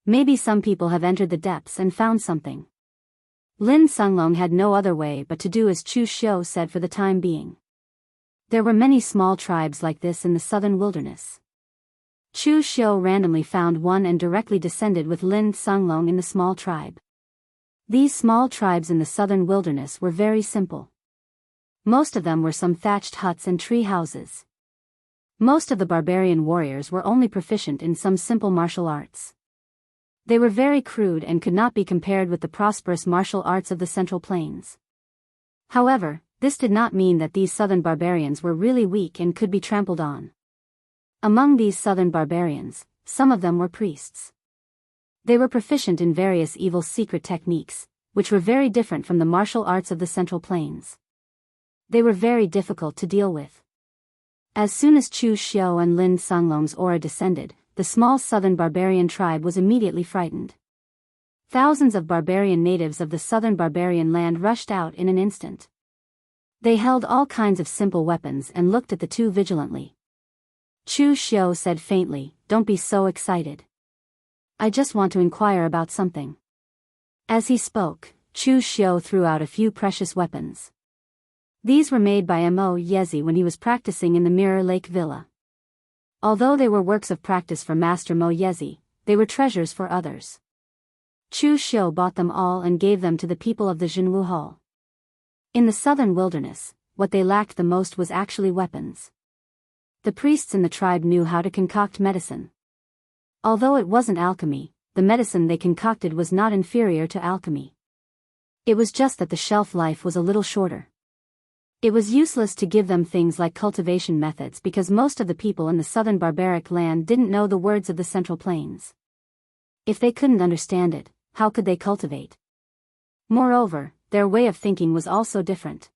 Maybe some people have entered the depths and found something." Lin Songlong had no other way but to do as Chu Xiu said for the time being. There were many small tribes like this in the southern wilderness. Chu Xiu randomly found one and directly descended with Lin Songlong in the small tribe. These small tribes in the southern wilderness were very simple. Most of them were some thatched huts and tree houses. Most of the barbarian warriors were only proficient in some simple martial arts. They were very crude and could not be compared with the prosperous martial arts of the Central Plains. However, this did not mean that these southern barbarians were really weak and could be trampled on. Among these southern barbarians, some of them were priests. They were proficient in various evil secret techniques, which were very different from the martial arts of the Central Plains. They were very difficult to deal with. As soon as Chu Xiu and Lin Songlong's aura descended, the small southern barbarian tribe was immediately frightened. Thousands of barbarian natives of the southern barbarian land rushed out in an instant. They held all kinds of simple weapons and looked at the two vigilantly. Chu Xiu said faintly, "Don't be so excited. I just want to inquire about something." As he spoke, Chu Xiu threw out a few precious weapons. These were made by Mo Yezi when he was practicing in the Mirror Lake Villa. Although they were works of practice for Master Mo Yezi, they were treasures for others. Chu Xiu bought them all and gave them to the people of the Jianghu Hall. In the southern wilderness, what they lacked the most was actually weapons. The priests in the tribe knew how to concoct medicine. Although it wasn't alchemy, the medicine they concocted was not inferior to alchemy. It was just that the shelf life was a little shorter. It was useless to give them things like cultivation methods because most of the people in the southern barbaric land didn't know the words of the Central Plains. If they couldn't understand it, how could they cultivate? Moreover, their way of thinking was also different.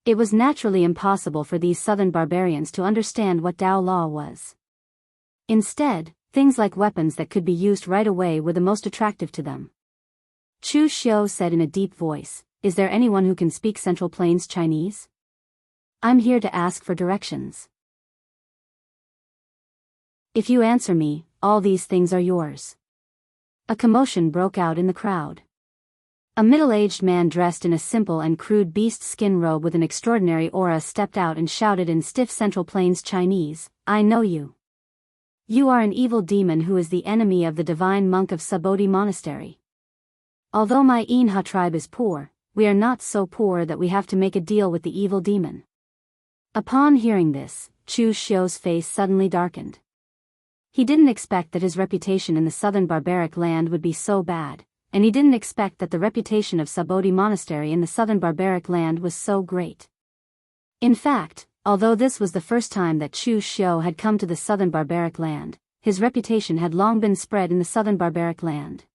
It was naturally impossible for these southern barbarians to understand what Tao law was. Instead, things like weapons that could be used right away were the most attractive to them. Chu Xiu said in a deep voice, "Is there anyone who can speak Central Plains Chinese? I'm here to ask for directions. If you answer me, all these things are yours." A commotion broke out in the crowd. A middle-aged man dressed in a simple and crude beast skin robe with an extraordinary aura stepped out and shouted in stiff Central Plains Chinese, "I know you. You are an evil demon who is the enemy of the divine monk of Sabodhi Monastery. Although my Inha tribe is poor, we are not so poor that we have to make a deal with the evil demon." Upon hearing this, Chu Xiu's face suddenly darkened. He didn't expect that his reputation in the southern barbaric land would be so bad, and he didn't expect that the reputation of Sabodhi Monastery in the southern barbaric land was so great. In fact, although this was the first time that Chu Xiu had come to the southern barbaric land, his reputation had long been spread in the southern barbaric land.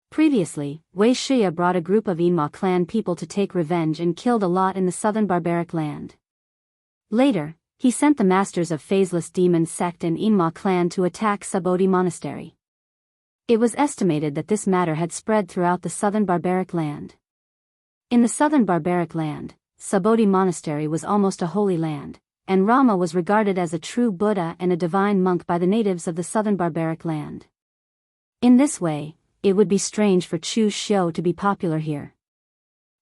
Previously, Wei Shia brought a group of Yinma clan people to take revenge and killed a lot in the southern barbaric land. Later, he sent the masters of Phaseless Demon sect and Yinma clan to attack Sabodhi Monastery. It was estimated that this matter had spread throughout the southern barbaric land. In the southern barbaric land, Sabodhi Monastery was almost a holy land, and Rama was regarded as a true Buddha and a divine monk by the natives of the southern barbaric land. In this way, it would be strange for Chu Xiu to be popular here.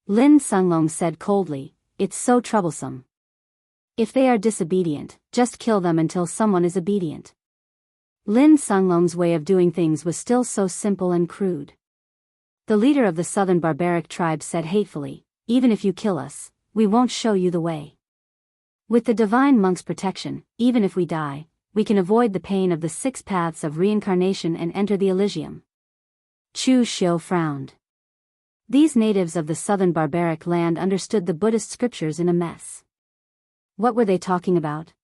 Lin Sunglong said coldly, "It's so troublesome. If they are disobedient, just kill them until someone is obedient." Lin Sunglong's way of doing things was still so simple and crude. The leader of the southern barbaric tribe said hatefully, "Even if you kill us, we won't show you the way. With the divine monk's protection, even if we die, we can avoid the pain of the 6 paths of reincarnation and enter the Elysium." Chu Xiu frowned. These natives of the southern barbaric land understood the Buddhist scriptures in a mess. What were they talking about?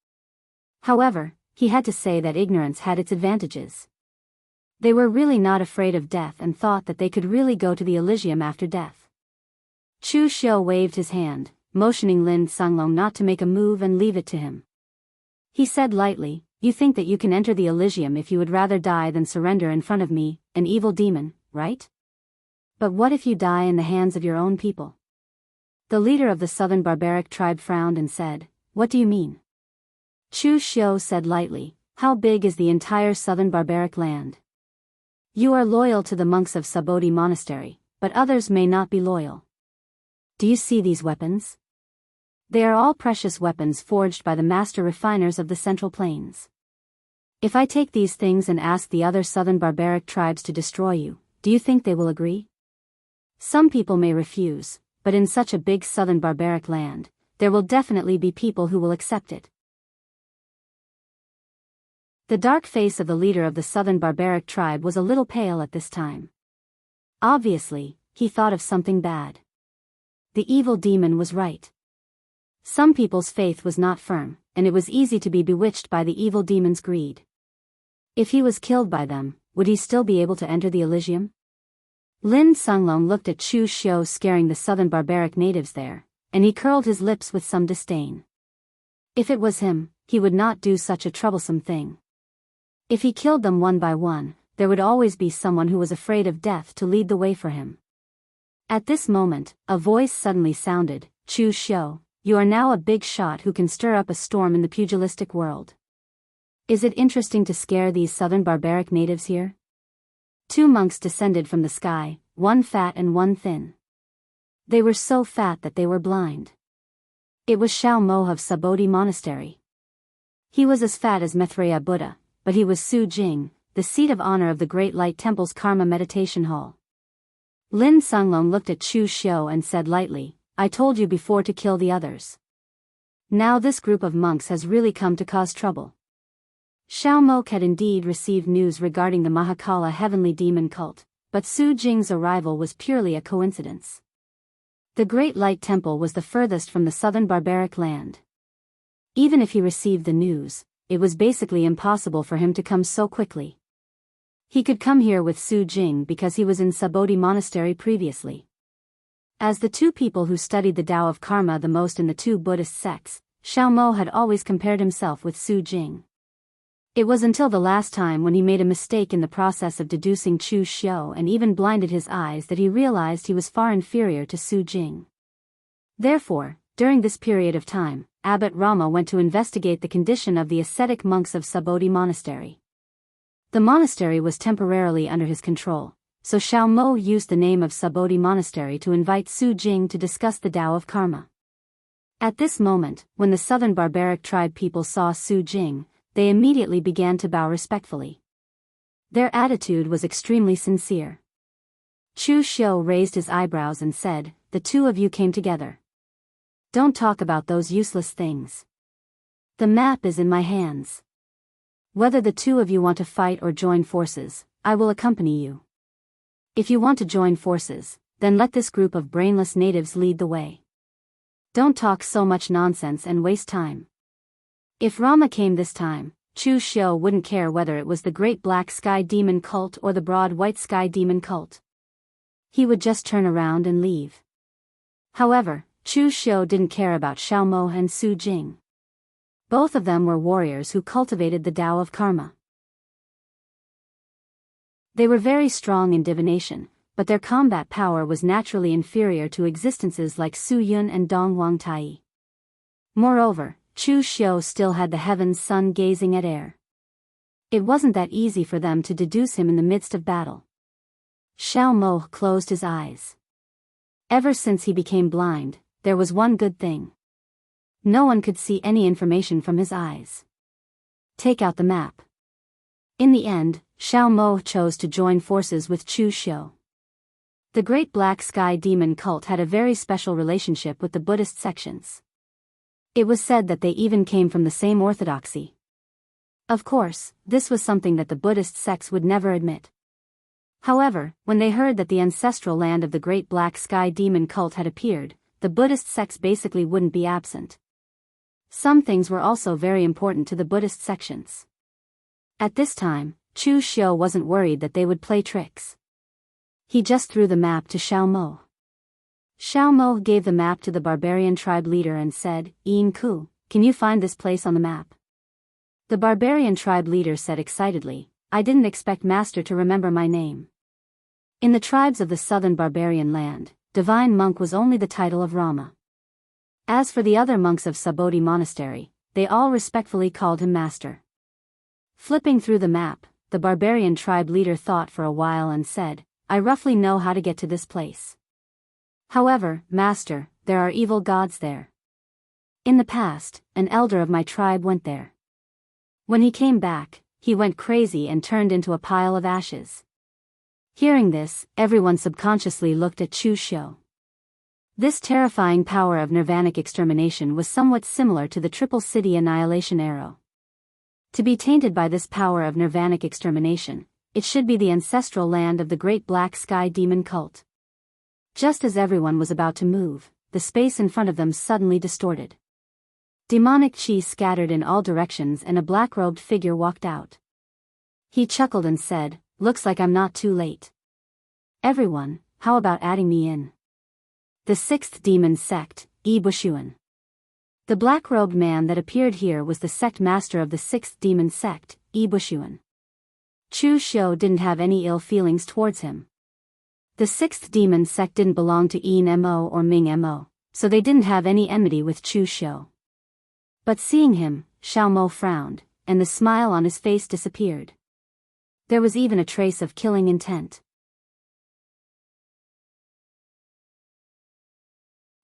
However, he had to say that ignorance had its advantages. They were really not afraid of death and thought that they could really go to the Elysium after death. Chu Xiu waved his hand, motioning Lin Sunglong not to make a move and leave it to him. He said lightly, "You think that you can enter the Elysium if you would rather die than surrender in front of me, an evil demon, right? But what if you die in the hands of your own people?" The leader of the southern barbaric tribe frowned and said, "What do you mean?" Chu Xiu said lightly, "How big is the entire southern barbaric land? You are loyal to the monks of Sabodhi Monastery, but others may not be loyal. Do you see these weapons? They are all precious weapons forged by the master refiners of the Central Plains. If I take these things and ask the other southern barbaric tribes to destroy you, do you think they will agree? Some people may refuse, but in such a big southern barbaric land, there will definitely be people who will accept it." The dark face of the leader of the southern barbaric tribe was a little pale at this time. Obviously, he thought of something bad. The evil demon was right. Some people's faith was not firm, and it was easy to be bewitched by the evil demon's greed. If he was killed by them, would he still be able to enter the Elysium? Lin Sunglong looked at Chu Xiu scaring the southern barbaric natives there, and he curled his lips with some disdain. If it was him, he would not do such a troublesome thing. If he killed them one by one, there would always be someone who was afraid of death to lead the way for him. At this moment, a voice suddenly sounded, "Chu Xiu, you are now a big shot who can stir up a storm in the pugilistic world. Is it interesting to scare these southern barbaric natives here?" 2 monks descended from the sky, one fat and one thin. They were so fat that they were blind. It was Xiao Mo of Sabodhi Monastery. He was as fat as Maitreya Buddha, but he was Su Jing, the seat of honor of the Great Light Temple's Karma Meditation Hall. Lin Sunglong looked at Chu Xiu and said lightly, "I told you before to kill the others. Now this group of monks has really come to cause trouble. Xiao Mo had indeed received news regarding the Mahakala heavenly demon cult, but Su Jing's arrival was purely a coincidence. The Great Light Temple was the furthest from the southern barbaric land. Even if he received the news, it was basically impossible for him to come so quickly. He could come here with Su Jing because he was in Sabodhi Monastery previously. As the two people who studied the Tao of Karma the most in the two Buddhist sects, Xiao Mo had always compared himself with Su Jing. It was until the last time when he made a mistake in the process of deducing Chu Xiu and even blinded his eyes that he realized he was far inferior to Su Jing. Therefore, during this period of time, Abbot Rama went to investigate the condition of the ascetic monks of Sabodhi Monastery. The monastery was temporarily under his control, so Xiao Mo used the name of Sabodhi Monastery to invite Su Jing to discuss the Tao of Karma. At this moment, when the southern barbaric tribe people saw Su Jing, they immediately began to bow respectfully. Their attitude was extremely sincere. Chu Xiu raised his eyebrows and said, "The two of you came together. Don't talk about those useless things. The map is in my hands. Whether the two of you want to fight or join forces, I will accompany you. If you want to join forces, then let this group of brainless natives lead the way. Don't talk so much nonsense and waste time." If Rama came this time, Chu Xiu wouldn't care whether it was the Great Black Sky Demon Cult or the Broad White Sky Demon Cult. He would just turn around and leave. However, Chu Xiu didn't care about Xiao Mo and Su Jing. Both of them were warriors who cultivated the Tao of Karma. They were very strong in divination, but their combat power was naturally inferior to existences like Su Yun and Dong Wang Tai. Moreover, Chu Xiu still had the heavens sun gazing at air. It wasn't that easy for them to deduce him in the midst of battle. Xiao Mo closed his eyes. Ever since he became blind, there was one good thing. No one could see any information from his eyes. Take out the map. In the end, Xiao Mo chose to join forces with Chu Xiu. The Great Black Sky Demon Cult had a very special relationship with the Buddhist sections. It was said that they even came from the same orthodoxy. Of course, this was something that the Buddhist sects would never admit. However, when they heard that the ancestral land of the Great Black Sky Demon Cult had appeared, the Buddhist sects basically wouldn't be absent. Some things were also very important to the Buddhist sections. At this time, Chu Xiu wasn't worried that they would play tricks. He just threw the map to Xiao Mo. Xiao Mo gave the map to the barbarian tribe leader and said, "Yin Ku, can you find this place on the map?" The barbarian tribe leader said excitedly, "I didn't expect Master to remember my name." In the tribes of the southern barbarian land, Divine Monk was only the title of Rama. As for the other monks of Sabodhi Monastery, they all respectfully called him Master. Flipping through the map, the barbarian tribe leader thought for a while and said, "I roughly know how to get to this place. However, Master, there are evil gods there. In the past, an elder of my tribe went there. When he came back, he went crazy and turned into a pile of ashes." Hearing this, everyone subconsciously looked at Chu Xiu. This terrifying power of nirvanic extermination was somewhat similar to the Triple City Annihilation arrow. To be tainted by this power of nirvanic extermination, it should be the ancestral land of the Great Black Sky Demon Cult. Just as everyone was about to move, the space in front of them suddenly distorted. Demonic chi scattered in all directions and a black-robed figure walked out. He chuckled and said, "Looks like I'm not too late. Everyone, how about adding me in? The sixth demon sect, Yi Bushuan." The black-robed man that appeared here was the sect master of the sixth demon sect, Yi Bushuan. Chu Xiu didn't have any ill feelings towards him. The sixth demon sect didn't belong to Yin Mo or Ming Mo, so they didn't have any enmity with Chu Xiu. But seeing him, Xiao Mo frowned, and the smile on his face disappeared. There was even a trace of killing intent.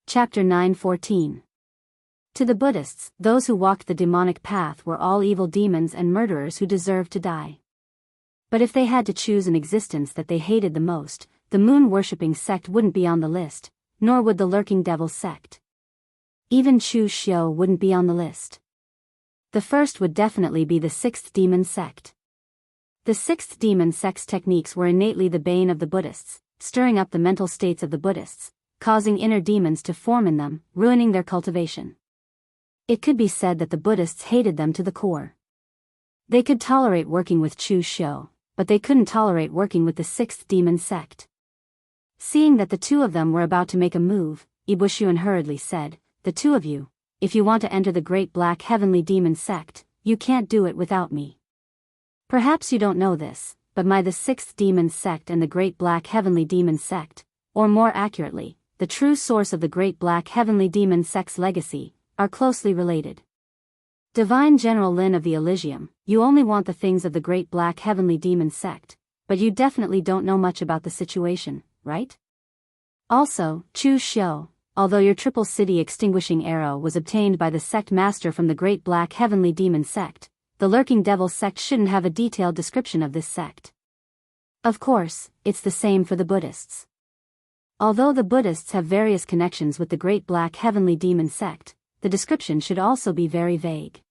Chapter 9:14. To the Buddhists, those who walked the demonic path were all evil demons and murderers who deserved to die. But if they had to choose an existence that they hated the most, the moon-worshipping sect wouldn't be on the list, nor would the lurking devil sect. Even Chu Xiu wouldn't be on the list. The first would definitely be the Sixth Demon Sect. The Sixth Demon Sect's techniques were innately the bane of the Buddhists, stirring up the mental states of the Buddhists, causing inner demons to form in them, ruining their cultivation. It could be said that the Buddhists hated them to the core. They could tolerate working with Chu Xiu, but they couldn't tolerate working with the Sixth Demon Sect. Seeing that the two of them were about to make a move, Wuxia hurriedly said, "The two of you, if you want to enter the Great Black Heavenly Demon Sect, you can't do it without me. Perhaps you don't know this, but the Sixth Demon Sect and the Great Black Heavenly Demon Sect, or more accurately, the true source of the Great Black Heavenly Demon Sect's legacy, are closely related. Divine General Lin of the Elysium, you only want the things of the Great Black Heavenly Demon Sect, but you definitely don't know much about the situation, right? Also, Chu Xiu, although your Triple City Extinguishing Arrow was obtained by the sect master from the Great Black Heavenly Demon Sect, the Lurking Devil Sect shouldn't have a detailed description of this sect. Of course, it's the same for the Buddhists. Although the Buddhists have various connections with the Great Black Heavenly Demon Sect, the description should also be very vague."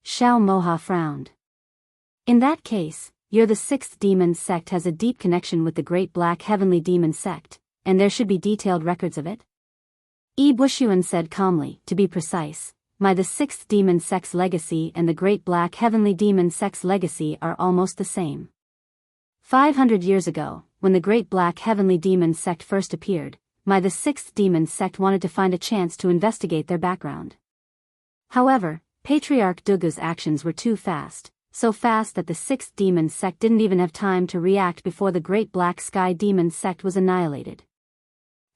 Xiao Moha frowned. "In that case, the Sixth Demon Sect has a deep connection with the Great Black Heavenly Demon Sect, and there should be detailed records of it?" Wuxia said calmly, "To be precise, the Sixth Demon Sect's legacy and the Great Black Heavenly Demon Sect's legacy are almost the same. 500 years ago, when the Great Black Heavenly Demon Sect first appeared, the Sixth Demon Sect wanted to find a chance to investigate their background. However, Patriarch Dugu's actions were too fast, so fast that the Sixth Demon Sect didn't even have time to react before the Great Black Sky Demon Sect was annihilated.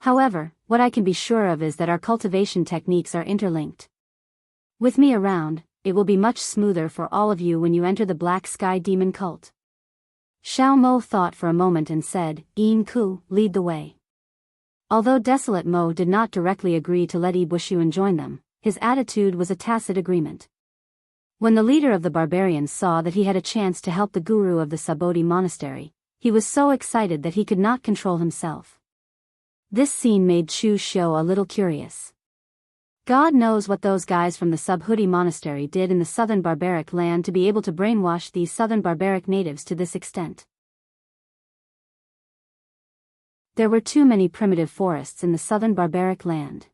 However, what I can be sure of is that our cultivation techniques are interlinked. With me around, it will be much smoother for all of you when you enter the Black Sky Demon cult." Xiao Mo thought for a moment and said, "Yin Ku, lead the way." Although Desolate Mo did not directly agree to let Wuxia join them, his attitude was a tacit agreement. When the leader of the barbarians saw that he had a chance to help the guru of the Subodhi monastery, he was so excited that he could not control himself. This scene made Chu Xiu a little curious. God knows what those guys from the Subodhi monastery did in the southern barbaric land to be able to brainwash these southern barbaric natives to this extent. There were too many primitive forests in the southern barbaric land.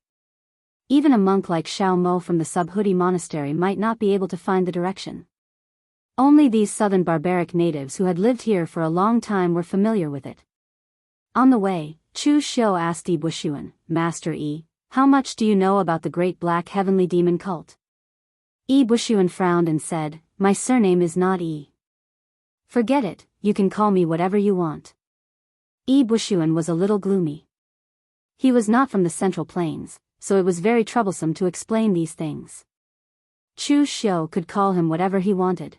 Even a monk like Xiao Mo from the Subodhi monastery might not be able to find the direction. Only these southern barbaric natives who had lived here for a long time were familiar with it. On the way, Chu Xiu asked Wuxia, "Master Yi, how much do you know about the Great Black Heavenly Demon cult?" Wuxia frowned and said, "My surname is not Yi." "Forget it, you can call me whatever you want." Wuxia was a little gloomy. He was not from the Central Plains, so it was very troublesome to explain these things. Chu Xiu could call him whatever he wanted.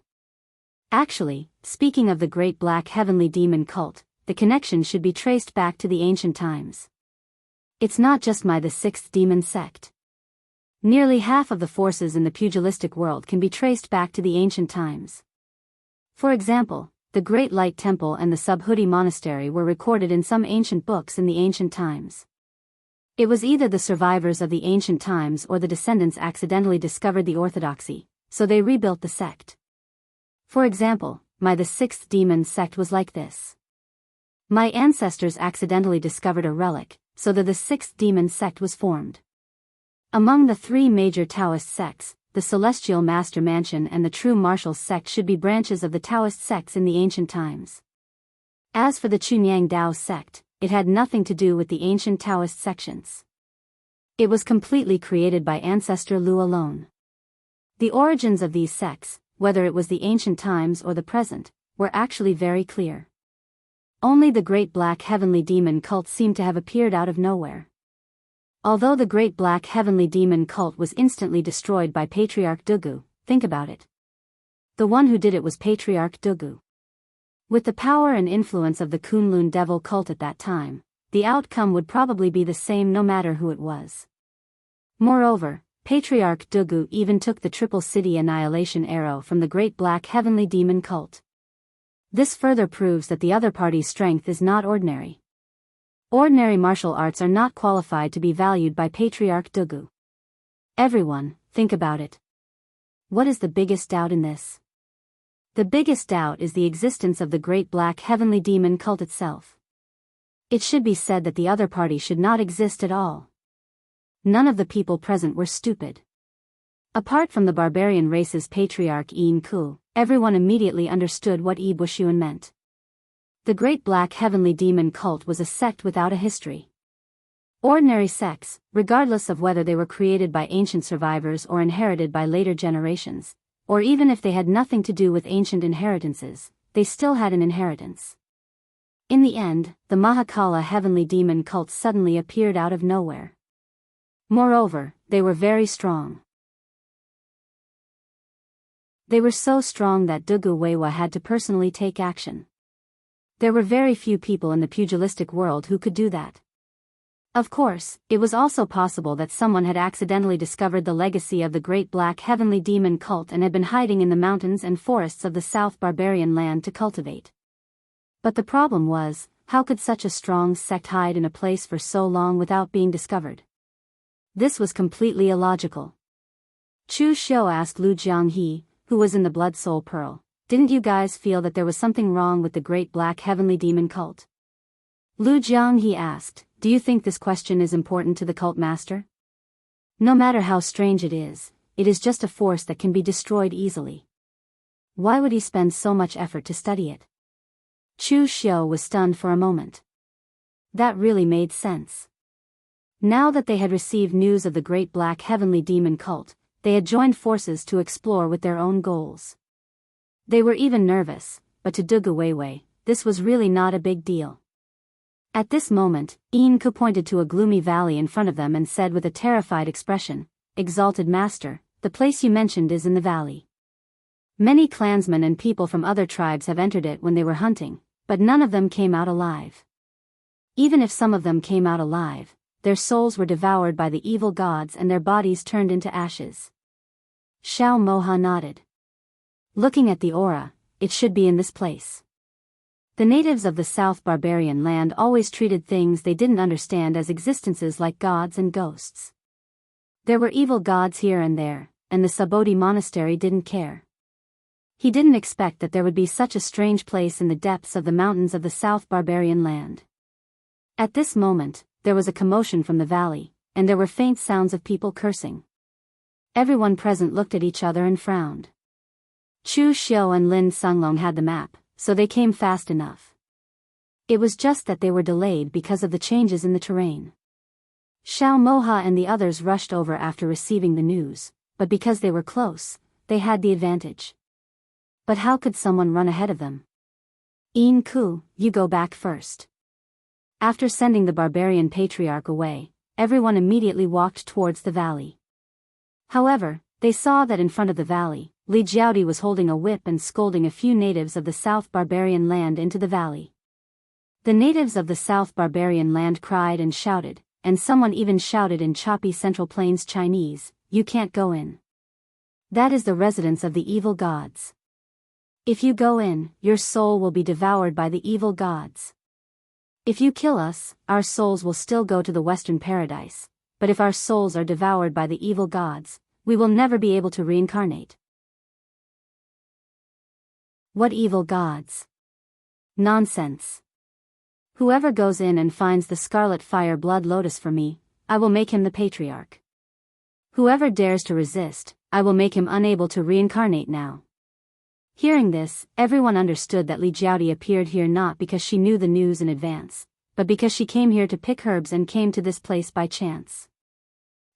Actually, speaking of the Great Black Heavenly Demon cult, the connection should be traced back to the ancient times. It's not just the Sixth Demon Sect. Nearly half of the forces in the pugilistic world can be traced back to the ancient times. For example, the Great Light Temple and the Subodhi Monastery were recorded in some ancient books in the ancient times. It was either the survivors of the ancient times or the descendants accidentally discovered the orthodoxy, so they rebuilt the sect. For example, the Sixth Demon Sect was like this. My ancestors accidentally discovered a relic, so that the Sixth Demon Sect was formed. Among the three major Taoist sects, the Celestial Master Mansion and the True Martial Sect should be branches of the Taoist sects in the ancient times. As for the Chunyang Dao sect, it had nothing to do with the ancient Taoist sections. It was completely created by Ancestor Lu alone. The origins of these sects, whether it was the ancient times or the present, were actually very clear. Only the Great Black Heavenly Demon cult seemed to have appeared out of nowhere. Although the Great Black Heavenly Demon cult was instantly destroyed by Patriarch Dugu, think about it. The one who did it was Patriarch Dugu. With the power and influence of the Kunlun Devil cult at that time, the outcome would probably be the same no matter who it was. Moreover, Patriarch Dugu even took the Triple City Annihilation Arrow from the Great Black Heavenly Demon cult. This further proves that the other party's strength is not ordinary. Ordinary martial arts are not qualified to be valued by Patriarch Dugu. Everyone, think about it. What is the biggest doubt in this? The biggest doubt is the existence of the great black heavenly demon cult itself. It should be said that the other party should not exist at all. None of the people present were stupid. Apart from the barbarian race's patriarch Yin Ku, everyone immediately understood what Yi Bushuan meant. The great black heavenly demon cult was a sect without a history. Ordinary sects, regardless of whether they were created by ancient survivors or inherited by later generations, or even if they had nothing to do with ancient inheritances, they still had an inheritance. In the end, the Mahakala heavenly demon cult suddenly appeared out of nowhere. Moreover, they were very strong. They were so strong that Dugu Weiwa had to personally take action. There were very few people in the pugilistic world who could do that. Of course, it was also possible that someone had accidentally discovered the legacy of the great black heavenly demon cult and had been hiding in the mountains and forests of the South Barbarian land to cultivate. But the problem was, how could such a strong sect hide in a place for so long without being discovered? This was completely illogical. Chu Xiu asked Lu Jianghe, who was in the Blood Soul Pearl, "Didn't you guys feel that there was something wrong with the great black heavenly demon cult?" Lu Jianghe asked, "Do you think this question is important to the cult master?" No matter how strange it is just a force that can be destroyed easily. Why would he spend so much effort to study it? Chu Xiu was stunned for a moment. That really made sense. Now that they had received news of the great black heavenly demon cult, they had joined forces to explore with their own goals. They were even nervous, but to Dugu Weiwei, this was really not a big deal. At this moment, Yin Ku pointed to a gloomy valley in front of them and said with a terrified expression, "Exalted Master, the place you mentioned is in the valley. Many clansmen and people from other tribes have entered it when they were hunting, but none of them came out alive. Even if some of them came out alive, their souls were devoured by the evil gods and their bodies turned into ashes." Xiao Moha nodded. Looking at the aura, it should be in this place. The natives of the South Barbarian land always treated things they didn't understand as existences like gods and ghosts. There were evil gods here and there, and the Sabodhi monastery didn't care. He didn't expect that there would be such a strange place in the depths of the mountains of the South Barbarian land. At this moment, there was a commotion from the valley, and there were faint sounds of people cursing. Everyone present looked at each other and frowned. Chu Xiu and Lin Sunglong had the map, so they came fast enough. It was just that they were delayed because of the changes in the terrain. Xiao Moha and the others rushed over after receiving the news, but because they were close, they had the advantage. But how could someone run ahead of them? Yin Ku, you go back first. After sending the barbarian patriarch away, everyone immediately walked towards the valley. However, they saw that in front of the valley, Li Jiaodi was holding a whip and scolding a few natives of the South Barbarian land into the valley. The natives of the South Barbarian land cried and shouted, and someone even shouted in choppy Central Plains Chinese, "You can't go in. That is the residence of the evil gods. If you go in, your soul will be devoured by the evil gods. If you kill us, our souls will still go to the Western Paradise, but if our souls are devoured by the evil gods, we will never be able to reincarnate." What evil gods? Nonsense. Whoever goes in and finds the scarlet fire blood lotus for me, I will make him the patriarch. Whoever dares to resist, I will make him unable to reincarnate now. Hearing this, everyone understood that Li Jiaodi appeared here not because she knew the news in advance, but because she came here to pick herbs and came to this place by chance.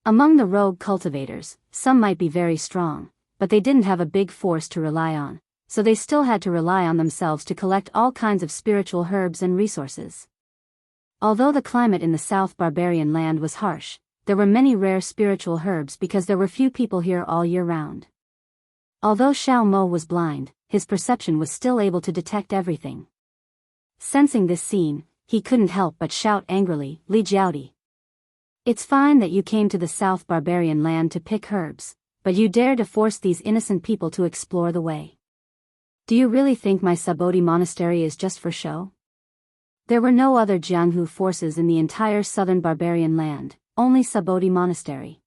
Among the rogue cultivators, some might be very strong, but they didn't have a big force to rely on, so they still had to rely on themselves to collect all kinds of spiritual herbs and resources. Although the climate in the South Barbarian land was harsh, there were many rare spiritual herbs because there were few people here all year round. Although Xiao Mo was blind, his perception was still able to detect everything. Sensing this scene, he couldn't help but shout angrily, "Li Jiaodi! It's fine that you came to the South Barbarian land to pick herbs, but you dare to force these innocent people to explore the way. Do you really think my Sabodhi monastery is just for show?" There were no other Jianghu forces in the entire southern barbarian land, only Sabodhi monastery.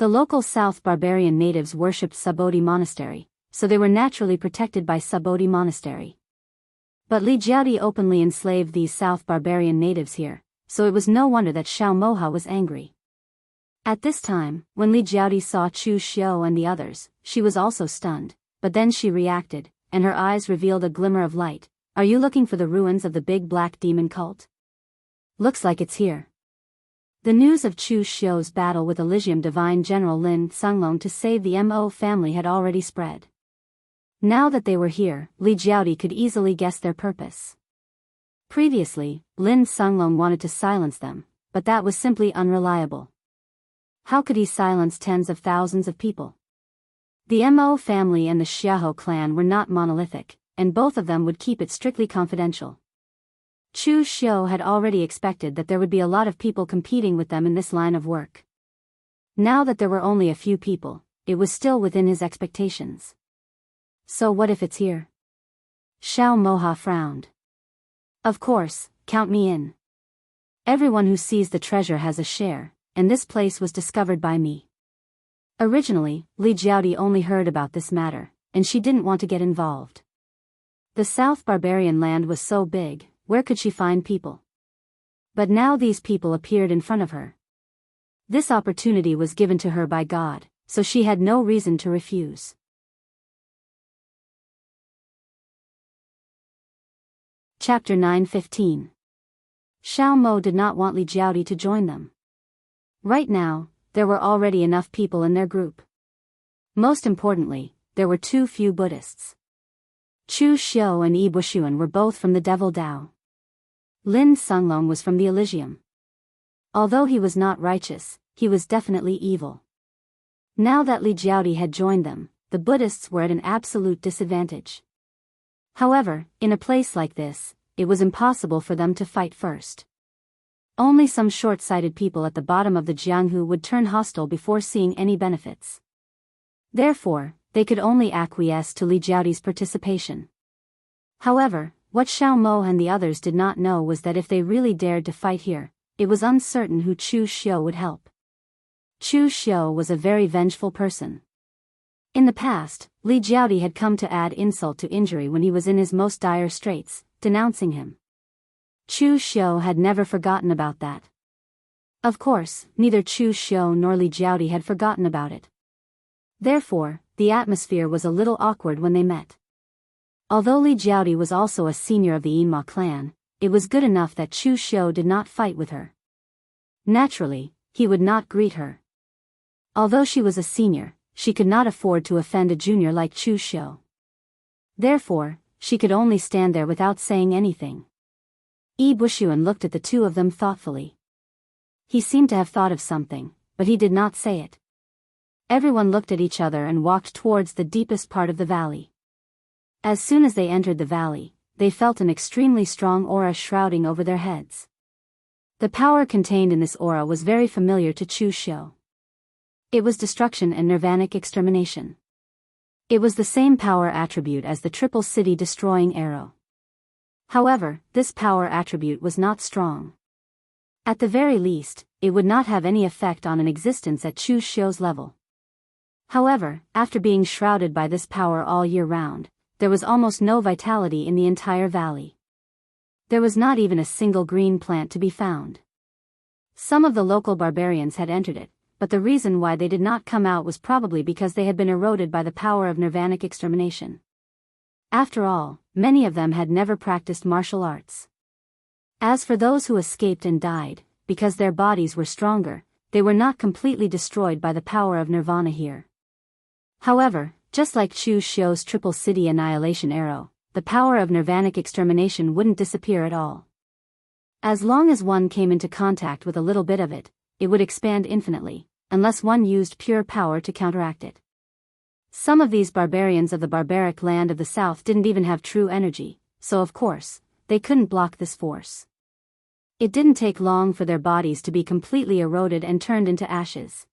The local South barbarian natives worshipped Subodhi Monastery, so they were naturally protected by Subodhi Monastery. But Li Jiaodi openly enslaved these South barbarian natives here, so it was no wonder that Xiao Moha was angry. At this time, when Li Jiaodi saw Chu Xiu and the others, she was also stunned, but then she reacted, and her eyes revealed a glimmer of light. Are you looking for the ruins of the big black demon cult? Looks like it's here. The news of Chu Xiu's battle with Elysium Divine General Lin Sunglong to save the Mo family had already spread. Now that they were here, Li Jiaodi could easily guess their purpose. Previously, Lin Sunglong wanted to silence them, but that was simply unreliable. How could he silence tens of thousands of people? The Mo family and the Xiahou clan were not monolithic, and both of them would keep it strictly confidential. Chu Xiu had already expected that there would be a lot of people competing with them in this line of work. Now that there were only a few people, it was still within his expectations. So what if it's here? Xiao Moha frowned. Of course, count me in. Everyone who sees the treasure has a share, and this place was discovered by me. Originally, Li Jiaodi only heard about this matter, and she didn't want to get involved. The South barbarian land was so big, where could she find people? But now these people appeared in front of her. This opportunity was given to her by God, so she had no reason to refuse. Chapter 9:15. Xiao Mo did not want Li Jiaodi to join them. Right now, there were already enough people in their group. Most importantly, there were too few Buddhists. Chu Xiu and Yi Bushuan were both from the Devil Dao. Lin Sunglong was from the Elysium. Although he was not righteous, he was definitely evil. Now that Li Jiaodi had joined them, the Buddhists were at an absolute disadvantage. However, in a place like this, it was impossible for them to fight first. Only some short-sighted people at the bottom of the Jianghu would turn hostile before seeing any benefits. Therefore, they could only acquiesce to Li Jiaodi's participation. However, what Xiao Mo and the others did not know was that if they really dared to fight here, it was uncertain who Chu Xiu would help. Chu Xiu was a very vengeful person. In the past, Li Jiaodi had come to add insult to injury when he was in his most dire straits, denouncing him. Chu Xiu had never forgotten about that. Of course, neither Chu Xiu nor Li Jiaodi had forgotten about it. Therefore, the atmosphere was a little awkward when they met. Although Li Jiaodi was also a senior of the Yinma clan, it was good enough that Chu Xiu did not fight with her. Naturally, he would not greet her. Although she was a senior, she could not afford to offend a junior like Chu Xiu. Therefore, she could only stand there without saying anything. Yi Bushuan looked at the two of them thoughtfully. He seemed to have thought of something, but he did not say it. Everyone looked at each other and walked towards the deepest part of the valley. As soon as they entered the valley, they felt an extremely strong aura shrouding over their heads. The power contained in this aura was very familiar to Chu Xiu. It was destruction and nirvanic extermination. It was the same power attribute as the triple city destroying arrow. However, this power attribute was not strong. At the very least, it would not have any effect on an existence at Chu Xiu's level. However, after being shrouded by this power all year round, there was almost no vitality in the entire valley. There was not even a single green plant to be found. Some of the local barbarians had entered it, but the reason why they did not come out was probably because they had been eroded by the power of nirvanic extermination. After all, many of them had never practiced martial arts. As for those who escaped and died, because their bodies were stronger, they were not completely destroyed by the power of nirvana here. However, just like Chu Xiu's triple city annihilation arrow, the power of nirvanic extermination wouldn't disappear at all. As long as one came into contact with a little bit of it, it would expand infinitely, unless one used pure power to counteract it. Some of these barbarians of the barbaric land of the south didn't even have true energy, so of course, they couldn't block this force. It didn't take long for their bodies to be completely eroded and turned into ashes.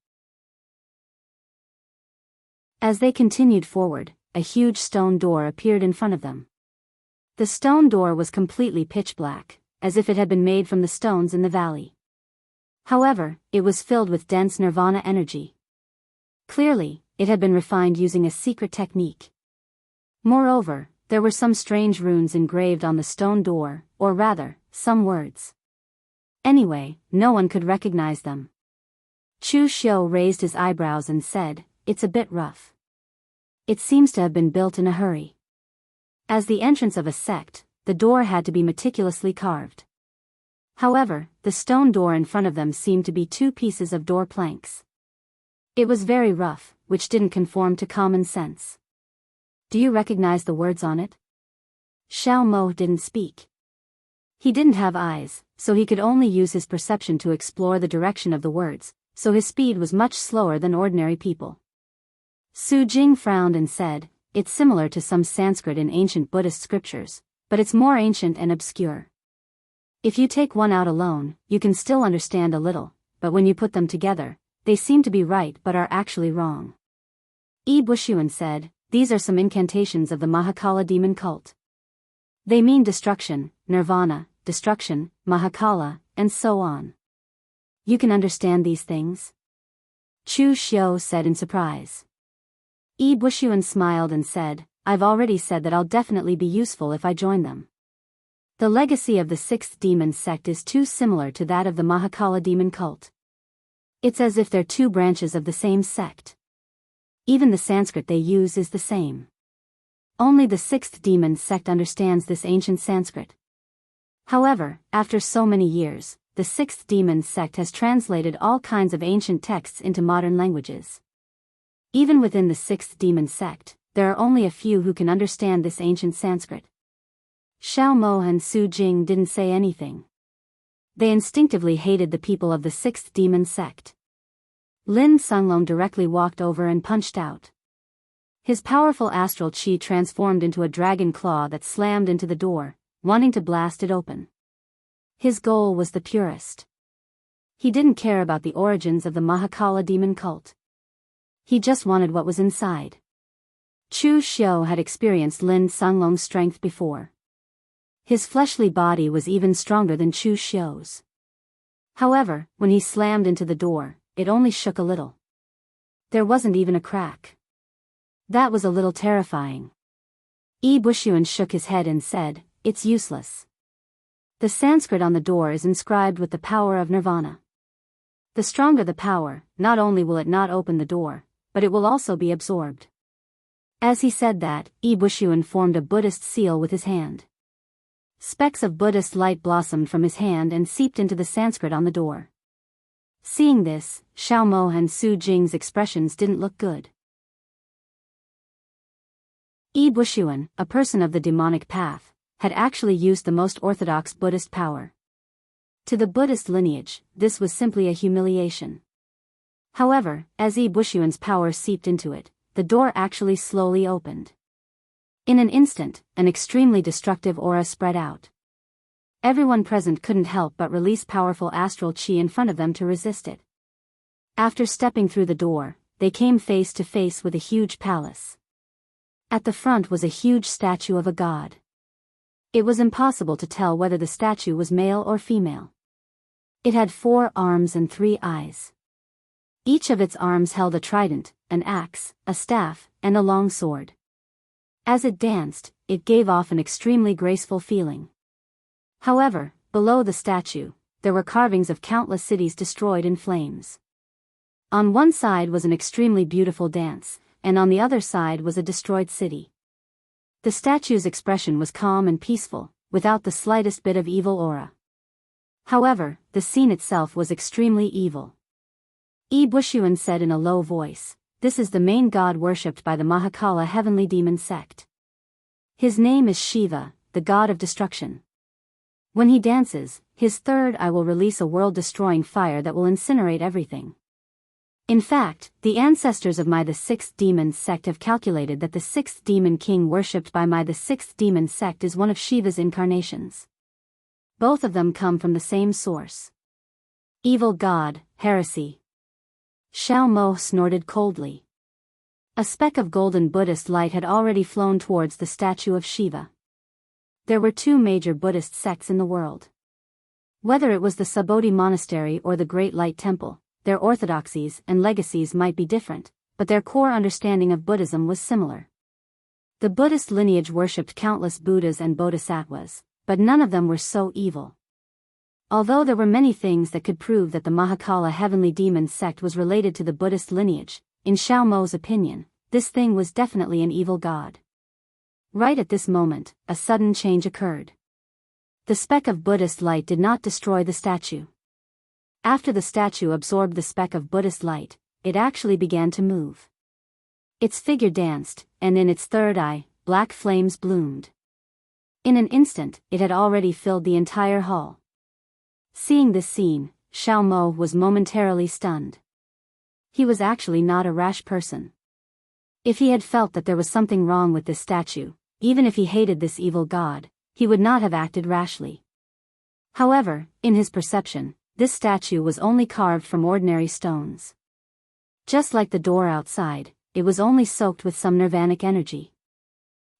As they continued forward, a huge stone door appeared in front of them. The stone door was completely pitch black, as if it had been made from the stones in the valley. However, it was filled with dense nirvana energy. Clearly, it had been refined using a secret technique. Moreover, there were some strange runes engraved on the stone door, or rather, some words. Anyway, no one could recognize them. Chu Xiu raised his eyebrows and said, "It's a bit rough. It seems to have been built in a hurry." As the entrance of a sect, the door had to be meticulously carved. However, the stone door in front of them seemed to be two pieces of door planks. It was very rough, which didn't conform to common sense. "Do you recognize the words on it?" Xiao Mo didn't speak. He didn't have eyes, so he could only use his perception to explore the direction of the words, so his speed was much slower than ordinary people. Su Jing frowned and said, "It's similar to some Sanskrit in ancient Buddhist scriptures, but it's more ancient and obscure. If you take one out alone, you can still understand a little, but when you put them together, they seem to be right but are actually wrong." Yi Bushuan said, "These are some incantations of the Mahakala demon cult. They mean destruction, nirvana, destruction, Mahakala, and so on. You can understand these things?" Chu Xiu said in surprise. Yi Bushuan smiled and said, "I've already said that I'll definitely be useful if I join them. The legacy of the sixth demon sect is too similar to that of the Mahakala demon cult. It's as if they're two branches of the same sect. Even the Sanskrit they use is the same. Only the sixth demon sect understands this ancient Sanskrit. However, after so many years, the sixth demon sect has translated all kinds of ancient texts into modern languages. Even within the sixth demon sect, there are only a few who can understand this ancient Sanskrit." Xiao Mo and Su Jing didn't say anything. They instinctively hated the people of the sixth demon sect. Lin Sunglong directly walked over and punched out. His powerful astral chi transformed into a dragon claw that slammed into the door, wanting to blast it open. His goal was the purest. He didn't care about the origins of the Mahakala demon cult. He just wanted what was inside. Chu Xiu had experienced Lin Sunglong's strength before. His fleshly body was even stronger than Chu Xiu's. However, when he slammed into the door, it only shook a little. There wasn't even a crack. That was a little terrifying. Yi Bushuan shook his head and said, "It's useless. The Sanskrit on the door is inscribed with the power of nirvana. The stronger the power, not only will it not open the door, but it will also be absorbed." As he said that, Yi Bushuan formed a Buddhist seal with his hand. Specks of Buddhist light blossomed from his hand and seeped into the Sanskrit on the door. Seeing this, Xiao Mo and Su Jing's expressions didn't look good. Yi Bushuan, a person of the demonic path, had actually used the most orthodox Buddhist power. To the Buddhist lineage, this was simply a humiliation. However, as Yi Bushuan's power seeped into it, the door actually slowly opened. In an instant, an extremely destructive aura spread out. Everyone present couldn't help but release powerful astral chi in front of them to resist it. After stepping through the door, they came face to face with a huge palace. At the front was a huge statue of a god. It was impossible to tell whether the statue was male or female. It had 4 arms and 3 eyes. Each of its arms held a trident, an axe, a staff, and a long sword. As it danced, it gave off an extremely graceful feeling. However, below the statue, there were carvings of countless cities destroyed in flames. On one side was an extremely beautiful dance, and on the other side was a destroyed city. The statue's expression was calm and peaceful, without the slightest bit of evil aura. However, the scene itself was extremely evil. Yi Bushuan said in a low voice, "This is the main god worshipped by the Mahakala heavenly demon sect. His name is Shiva, the god of destruction. When he dances, his third eye will release a world-destroying fire that will incinerate everything. In fact, the ancestors of the sixth demon sect have calculated that the sixth demon king worshipped by the sixth demon sect is one of Shiva's incarnations. Both of them come from the same source. Evil god, heresy." Xiao Mo snorted coldly. A speck of golden Buddhist light had already flown towards the statue of Shiva. There were 2 major Buddhist sects in the world. Whether it was the Subodhi Monastery or the Great Light Temple, their orthodoxies and legacies might be different, but their core understanding of Buddhism was similar. The Buddhist lineage worshipped countless Buddhas and Bodhisattvas, but none of them were so evil. Although there were many things that could prove that the Mahakala heavenly demon sect was related to the Buddhist lineage, in Xiao Mo's opinion, this thing was definitely an evil god. Right at this moment, a sudden change occurred. The speck of Buddhist light did not destroy the statue. After the statue absorbed the speck of Buddhist light, it actually began to move. Its figure danced, and in its third eye, black flames bloomed. In an instant, it had already filled the entire hall. Seeing this scene, Xiao Mo was momentarily stunned. He was actually not a rash person. If he had felt that there was something wrong with this statue, even if he hated this evil god, he would not have acted rashly. However, in his perception, this statue was only carved from ordinary stones. Just like the door outside, it was only soaked with some nirvanic energy.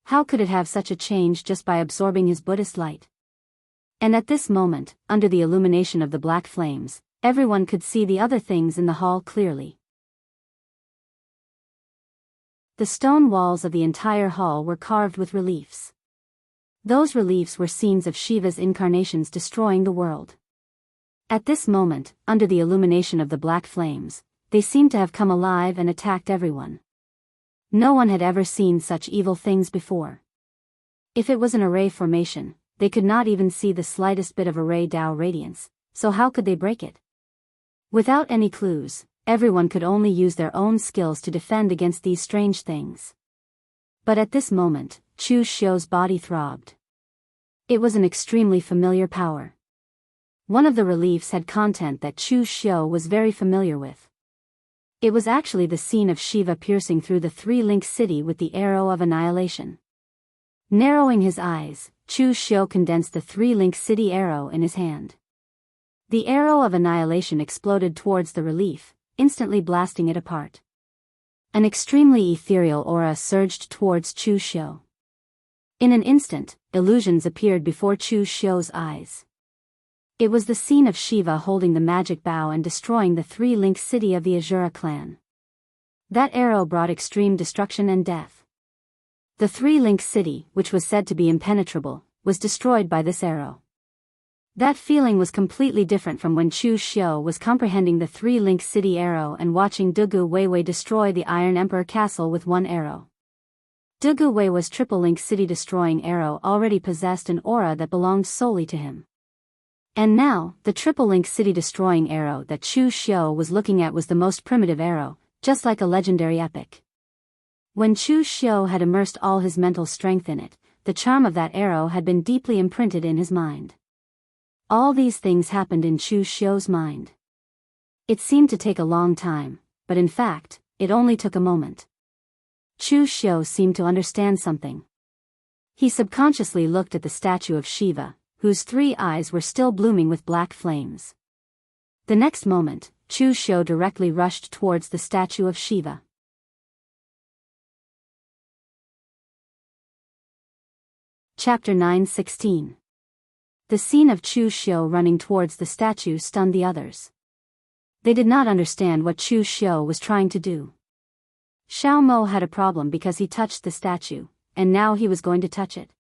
How could it have such a change just by absorbing his Buddhist light? And at this moment, under the illumination of the black flames, everyone could see the other things in the hall clearly. The stone walls of the entire hall were carved with reliefs. Those reliefs were scenes of Shiva's incarnations destroying the world. At this moment, under the illumination of the black flames, they seemed to have come alive and attacked everyone. No one had ever seen such evil things before. If it was an array formation, they could not even see the slightest bit of array Tao radiance, so how could they break it? Without any clues, everyone could only use their own skills to defend against these strange things. But at this moment, Chu Xiu's body throbbed. It was an extremely familiar power. One of the reliefs had content that Chu Xiu was very familiar with. It was actually the scene of Shiva piercing through the three-link city with the arrow of annihilation. Narrowing his eyes, Chu Xiu condensed the three-link city arrow in his hand. The arrow of annihilation exploded towards the relief, instantly blasting it apart. An extremely ethereal aura surged towards Chu Xiu. In an instant, illusions appeared before Chu Xiu's eyes. It was the scene of Shiva holding the magic bow and destroying the three-link city of the Azura clan. That arrow brought extreme destruction and death. The three-link city, which was said to be impenetrable, was destroyed by this arrow. That feeling was completely different from when Chu Xiu was comprehending the three-link city arrow and watching Dugu Weiwei destroy the Iron Emperor castle with one arrow. Dugu Weiwei's triple-link city destroying arrow already possessed an aura that belonged solely to him. And now, the triple-link city destroying arrow that Chu Xiu was looking at was the most primitive arrow, just like a legendary epic. When Chu Xiu had immersed all his mental strength in it, the charm of that arrow had been deeply imprinted in his mind. All these things happened in Chu Xiu's mind. It seemed to take a long time, but in fact, it only took a moment. Chu Xiu seemed to understand something. He subconsciously looked at the statue of Shiva, whose three eyes were still blooming with black flames. The next moment, Chu Xiu directly rushed towards the statue of Shiva. Chapter 9:16. The scene of Chu Xiu running towards the statue stunned the others. They did not understand what Chu Xiu was trying to do. Xiao Mo had a problem because he touched the statue, and now he was going to touch it.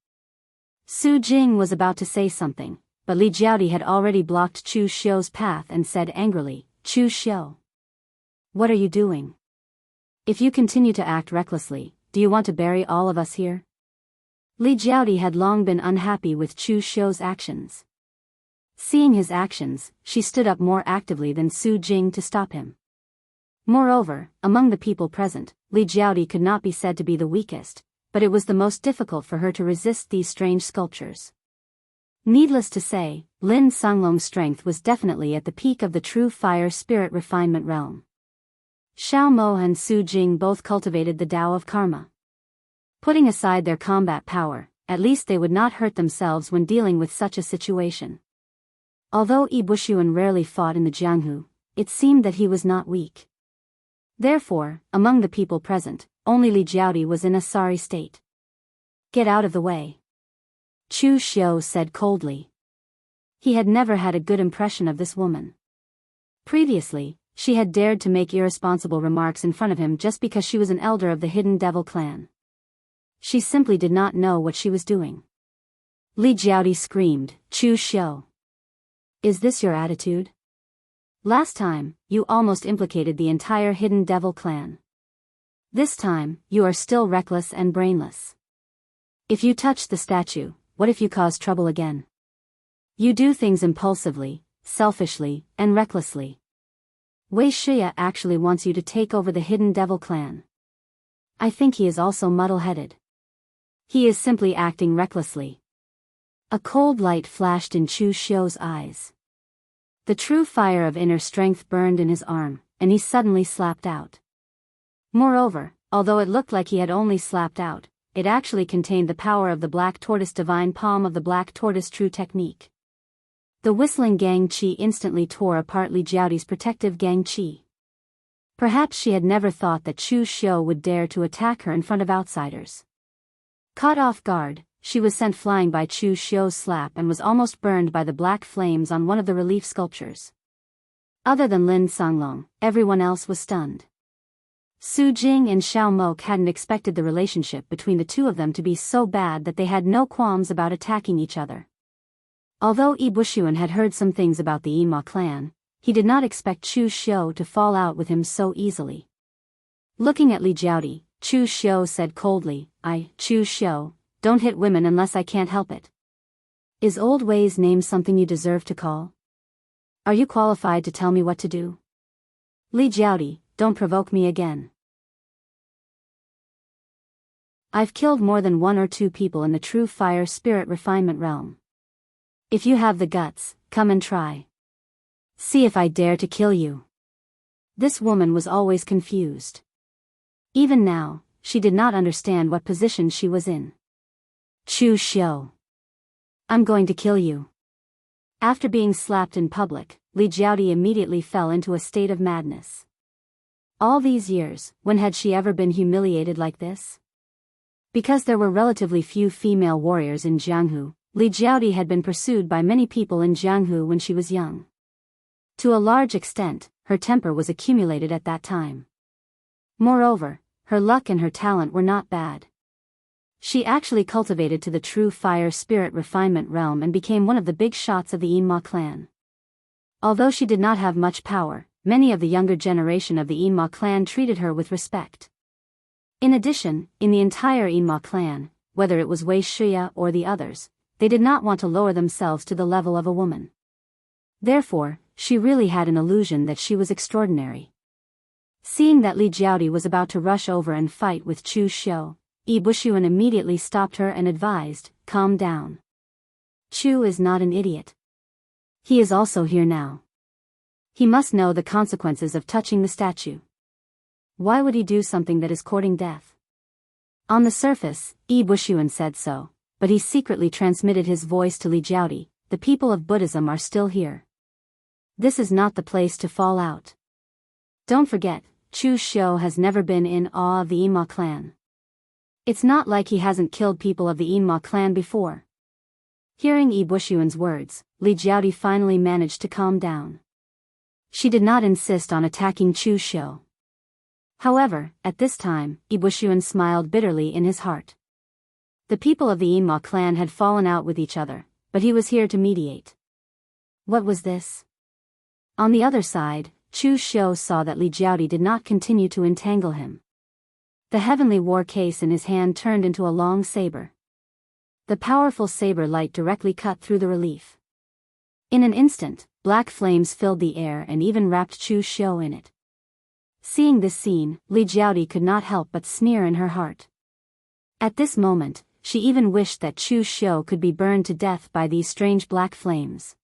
Su Jing was about to say something, but Li Jiaodi had already blocked Chu Xiu's path and said angrily, "Chu Xiu, what are you doing? If you continue to act recklessly, do you want to bury all of us here?" Li Jiaodi had long been unhappy with Chu Xiu's actions. Seeing his actions, she stood up more actively than Su Jing to stop him. Moreover, among the people present, Li Jiaodi could not be said to be the weakest, but it was the most difficult for her to resist these strange sculptures. Needless to say, Lin Songlong's strength was definitely at the peak of the true fire spirit refinement realm. Xiao Mo and Su Jing both cultivated the Tao of Karma. Putting aside their combat power, at least they would not hurt themselves when dealing with such a situation. Although Yi Bushuan rarely fought in the Jianghu, it seemed that he was not weak. Therefore, among the people present, only Li Jiaodi was in a sorry state. "Get out of the way," Chu Xiu said coldly. He had never had a good impression of this woman. Previously, She had dared to make irresponsible remarks in front of him just because she was an elder of the Hidden Devil clan. She simply did not know what she was doing. Li Jiaodi screamed, "Chu Xiu! Is this your attitude? Last time, you almost implicated the entire Hidden Devil clan. This time, you are still reckless and brainless. If you touch the statue, what if you cause trouble again? You do things impulsively, selfishly, and recklessly. Wuxia actually wants you to take over the Hidden Devil clan. I think he is also muddle-headed. He is simply acting recklessly." A cold light flashed in Chu Xiu's eyes. The true fire of inner strength burned in his arm, and he suddenly slapped out. Moreover, although it looked like he had only slapped out, it actually contained the power of the Black Tortoise Divine Palm of the Black Tortoise True Technique. The whistling Gang Qi instantly tore apart Li Jiaodi's protective Gang Qi. Perhaps she had never thought that Chu Xiu would dare to attack her in front of outsiders. Caught off guard, she was sent flying by Chu Xiu's slap and was almost burned by the black flames on one of the relief sculptures. Other than Lin Songlong, everyone else was stunned. Su Jing and Xiao Mok hadn't expected the relationship between the two of them to be so bad that they had no qualms about attacking each other. Although Yi Bushuan had heard some things about the Yinma clan, he did not expect Chu Xiu to fall out with him so easily. Looking at Li Jiaodi, Chu Xiu said coldly, Chu Xiu, don't hit women unless I can't help it. Is old Wei's name something you deserve to call? Are you qualified to tell me what to do? Li Jiaodi, don't provoke me again. I've killed more than 1 or 2 people in the true fire spirit refinement realm. If you have the guts, come and try. See if I dare to kill you. This woman was always confused. Even now, she did not understand what position she was in. Chu Xiu. I'm going to kill you. After being slapped in public, Li Jiaodi immediately fell into a state of madness. All these years, when had she ever been humiliated like this? Because there were relatively few female warriors in Jianghu, Li Jiaodi had been pursued by many people in Jianghu when she was young. To a large extent, her temper was accumulated at that time. Moreover, her luck and her talent were not bad. She actually cultivated to the true fire spirit refinement realm and became one of the big shots of the Yinma clan. Although she did not have much power, many of the younger generation of the Yinma clan treated her with respect. In addition, in the entire Yinma clan, whether it was Wuxia or the others, they did not want to lower themselves to the level of a woman. Therefore, she really had an illusion that she was extraordinary. Seeing that Li Jiaodi was about to rush over and fight with Chu Xiu, Yi Bushuan immediately stopped her and advised, calm down. Chu is not an idiot. He is also here now. He must know the consequences of touching the statue. Why would he do something that is courting death? On the surface, Yi Bushuan said so, but he secretly transmitted his voice to Li Jiaodi, the people of Buddhism are still here. This is not the place to fall out. Don't forget, Chu Xiu has never been in awe of the Yinma clan. It's not like he hasn't killed people of the Yinma clan before. Hearing Yi Bushuan's words, Li Jiaodi finally managed to calm down. She did not insist on attacking Chu Xiu. However, at this time, Yi Bushuan smiled bitterly in his heart. The people of the Yinma clan had fallen out with each other, but he was here to mediate. What was this? On the other side, Chu Xiu saw that Li Jiaodi did not continue to entangle him. The heavenly war case in his hand turned into a long saber. The powerful saber light directly cut through the relief. In an instant, black flames filled the air and even wrapped Chu Xiu in it. Seeing this scene, Li Jiaodi could not help but sneer in her heart. At this moment, she even wished that Chu Xiu could be burned to death by these strange black flames.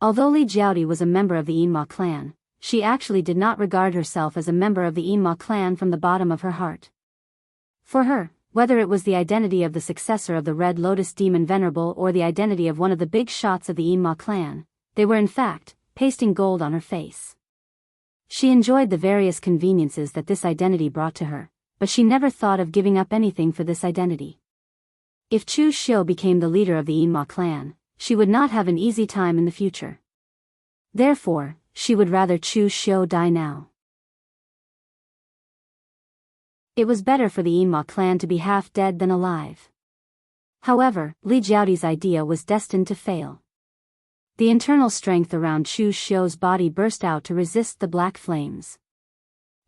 Although Li Jiaodi was a member of the Yinma clan, she actually did not regard herself as a member of the Yinma clan from the bottom of her heart. For her, whether it was the identity of the successor of the Red Lotus Demon Venerable or the identity of one of the big shots of the Yinma clan, they were in fact, pasting gold on her face. She enjoyed the various conveniences that this identity brought to her, but she never thought of giving up anything for this identity. If Chu Xiu became the leader of the Yinma clan, she would not have an easy time in the future. Therefore, she would rather Chu Xiu die now. It was better for the Yinhua clan to be half dead than alive. However, Li Jiaodi's idea was destined to fail. The internal strength around Chu Xiu's body burst out to resist the black flames.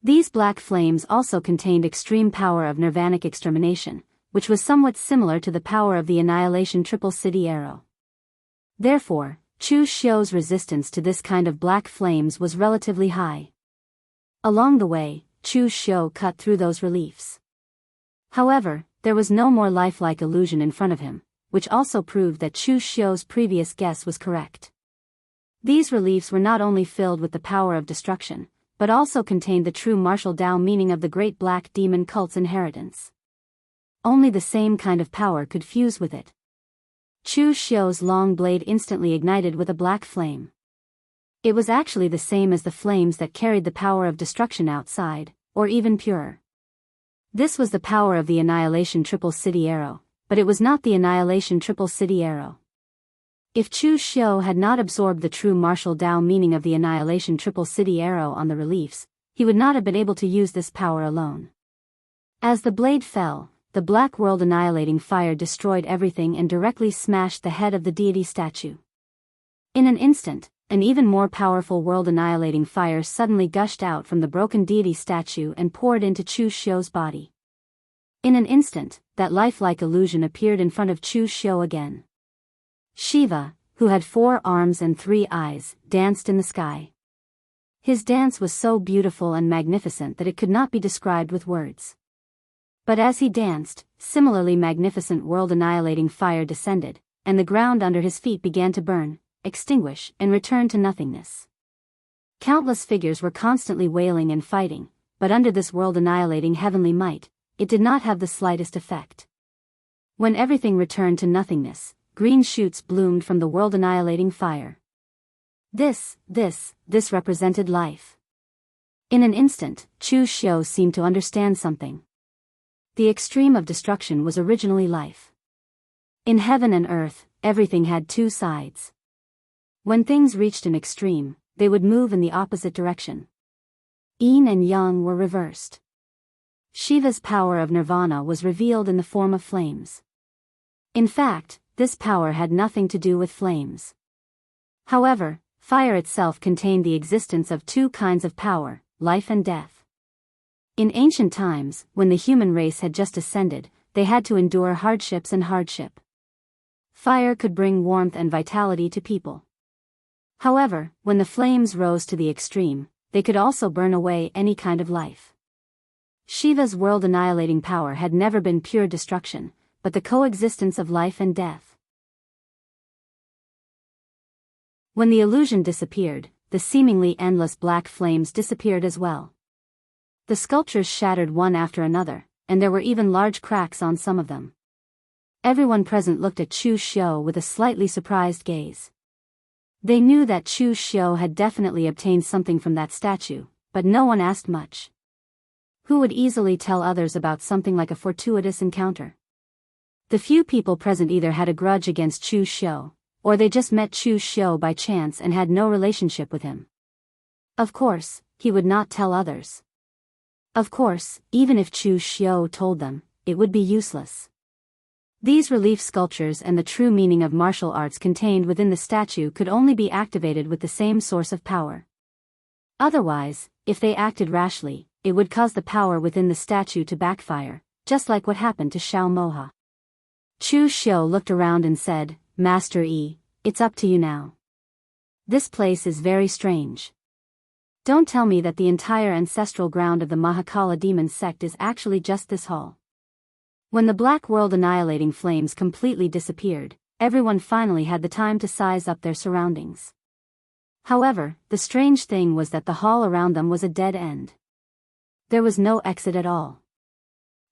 These black flames also contained extreme power of nirvanic extermination, which was somewhat similar to the power of the Annihilation Triple City Arrow. Therefore, Chu Xiu's resistance to this kind of black flames was relatively high. Along the way, Chu Xiu cut through those reliefs. However, there was no more lifelike illusion in front of him, which also proved that Chu Xiu's previous guess was correct. These reliefs were not only filled with the power of destruction, but also contained the true martial Dao meaning of the great black demon cult's inheritance. Only the same kind of power could fuse with it. Chu Xiu's long blade instantly ignited with a black flame. It was actually the same as the flames that carried the power of destruction outside, or even purer. This was the power of the Annihilation Triple City Arrow, but it was not the Annihilation Triple City Arrow. If Chu Xiu had not absorbed the true martial Dao meaning of the Annihilation Triple City Arrow on the reliefs, he would not have been able to use this power alone. As the blade fell, the black world annihilating fire destroyed everything and directly smashed the head of the deity statue. In an instant, an even more powerful world-annihilating fire suddenly gushed out from the broken deity statue and poured into Chu Xiu's body. In an instant, that lifelike illusion appeared in front of Chu Xiu again. Shiva, who had 4 arms and 3 eyes, danced in the sky. His dance was so beautiful and magnificent that it could not be described with words. But as he danced, similarly magnificent world-annihilating fire descended, and the ground under his feet began to burn, extinguish, and return to nothingness. Countless figures were constantly wailing and fighting, but under this world-annihilating heavenly might, it did not have the slightest effect. When everything returned to nothingness, green shoots bloomed from the world-annihilating fire. This represented life. In an instant, Chu Xiu seemed to understand something. The extreme of destruction was originally life. In heaven and earth, everything had 2 sides. When things reached an extreme, they would move in the opposite direction. Yin and Yang were reversed. Shiva's power of nirvana was revealed in the form of flames. In fact, this power had nothing to do with flames. However, fire itself contained the existence of 2 kinds of power, life and death. In ancient times, when the human race had just ascended, they had to endure hardships and hardship. Fire could bring warmth and vitality to people. However, when the flames rose to the extreme, they could also burn away any kind of life. Shiva's world-annihilating power had never been pure destruction, but the coexistence of life and death. When the illusion disappeared, the seemingly endless black flames disappeared as well. The sculptures shattered one after another, and there were even large cracks on some of them. Everyone present looked at Chu Xiu with a slightly surprised gaze. They knew that Chu Xiu had definitely obtained something from that statue, but no one asked much. Who would easily tell others about something like a fortuitous encounter? The few people present either had a grudge against Chu Xiu, or they just met Chu Xiu by chance and had no relationship with him. Of course, he would not tell others. Of course, even if Chu Xiu told them, it would be useless. These relief sculptures and the true meaning of martial arts contained within the statue could only be activated with the same source of power. Otherwise, if they acted rashly, it would cause the power within the statue to backfire, just like what happened to Xiao Moha. Chu Xiu looked around and said, "Master Yi, it's up to you now. This place is very strange. Don't tell me that the entire ancestral ground of the Mahakala demon sect is actually just this hall." When the black world annihilating flames completely disappeared, everyone finally had the time to size up their surroundings. However, the strange thing was that the hall around them was a dead end. There was no exit at all.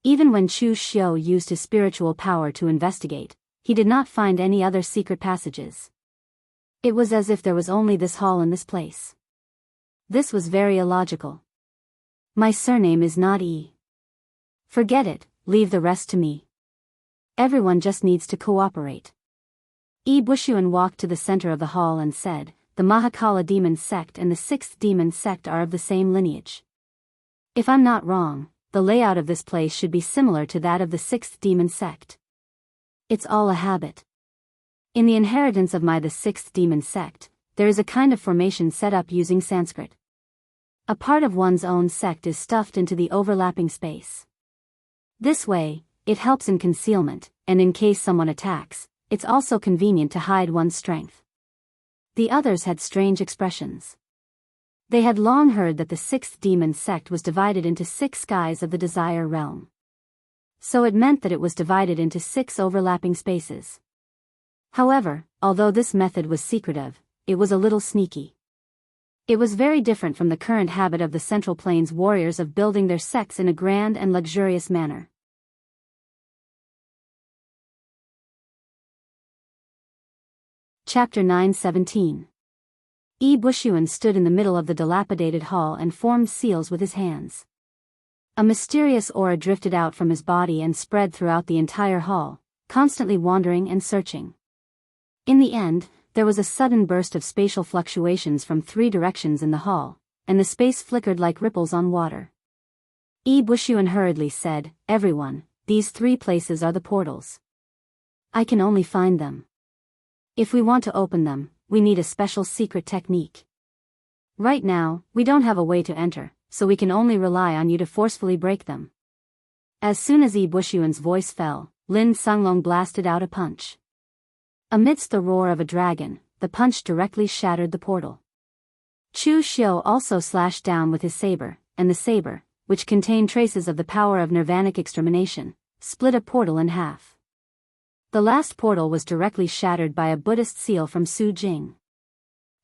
Even when Chu Xiu used his spiritual power to investigate, he did not find any other secret passages. It was as if there was only this hall in this place. This was very illogical. My surname is not Yi. Forget it, leave the rest to me. Everyone just needs to cooperate. Yi Bushuan walked to the center of the hall and said, the Mahakala demon sect and the 6th demon sect are of the same lineage. If I'm not wrong, the layout of this place should be similar to that of the 6th demon sect. It's all a habit. In the inheritance of the 6th demon sect, there is a kind of formation set up using Sanskrit. A part of one's own sect is stuffed into the overlapping space. This way, it helps in concealment, and in case someone attacks, it's also convenient to hide one's strength. The others had strange expressions. They had long heard that the 6th demon sect was divided into 6 skies of the desire realm. So it meant that it was divided into 6 overlapping spaces. However, although this method was secretive, it was a little sneaky. It was very different from the current habit of the Central Plains warriors of building their sects in a grand and luxurious manner. Chapter 9:17. Yi Bushuan stood in the middle of the dilapidated hall and formed seals with his hands. A mysterious aura drifted out from his body and spread throughout the entire hall, constantly wandering and searching. In the end, there was a sudden burst of spatial fluctuations from 3 directions in the hall, and the space flickered like ripples on water. Yi Bushuan hurriedly said, "Everyone, these 3 places are the portals. I can only find them. If we want to open them, we need a special secret technique. Right now, we don't have a way to enter, so we can only rely on you to forcefully break them." As soon as Yi Bushuan's voice fell, Lin Sunglong blasted out a punch. Amidst the roar of a dragon, the punch directly shattered the portal. Chu Xiu also slashed down with his saber, and the saber, which contained traces of the power of nirvanic extermination, split a portal in half. The last portal was directly shattered by a Buddhist seal from Su Jing.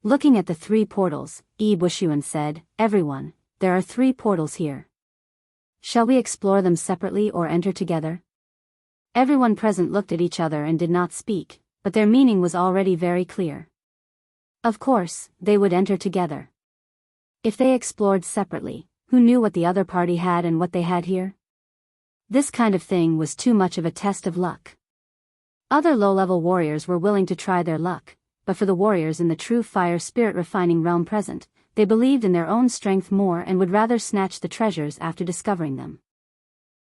Looking at the 3 portals, Yi Bushuan said, "Everyone, there are 3 portals here. Shall we explore them separately or enter together?" Everyone present looked at each other and did not speak, but their meaning was already very clear. Of course, they would enter together. If they explored separately, who knew what the other party had and what they had here? This kind of thing was too much of a test of luck. Other low-level warriors were willing to try their luck, but for the warriors in the true fire spirit refining realm present, they believed in their own strength more and would rather snatch the treasures after discovering them.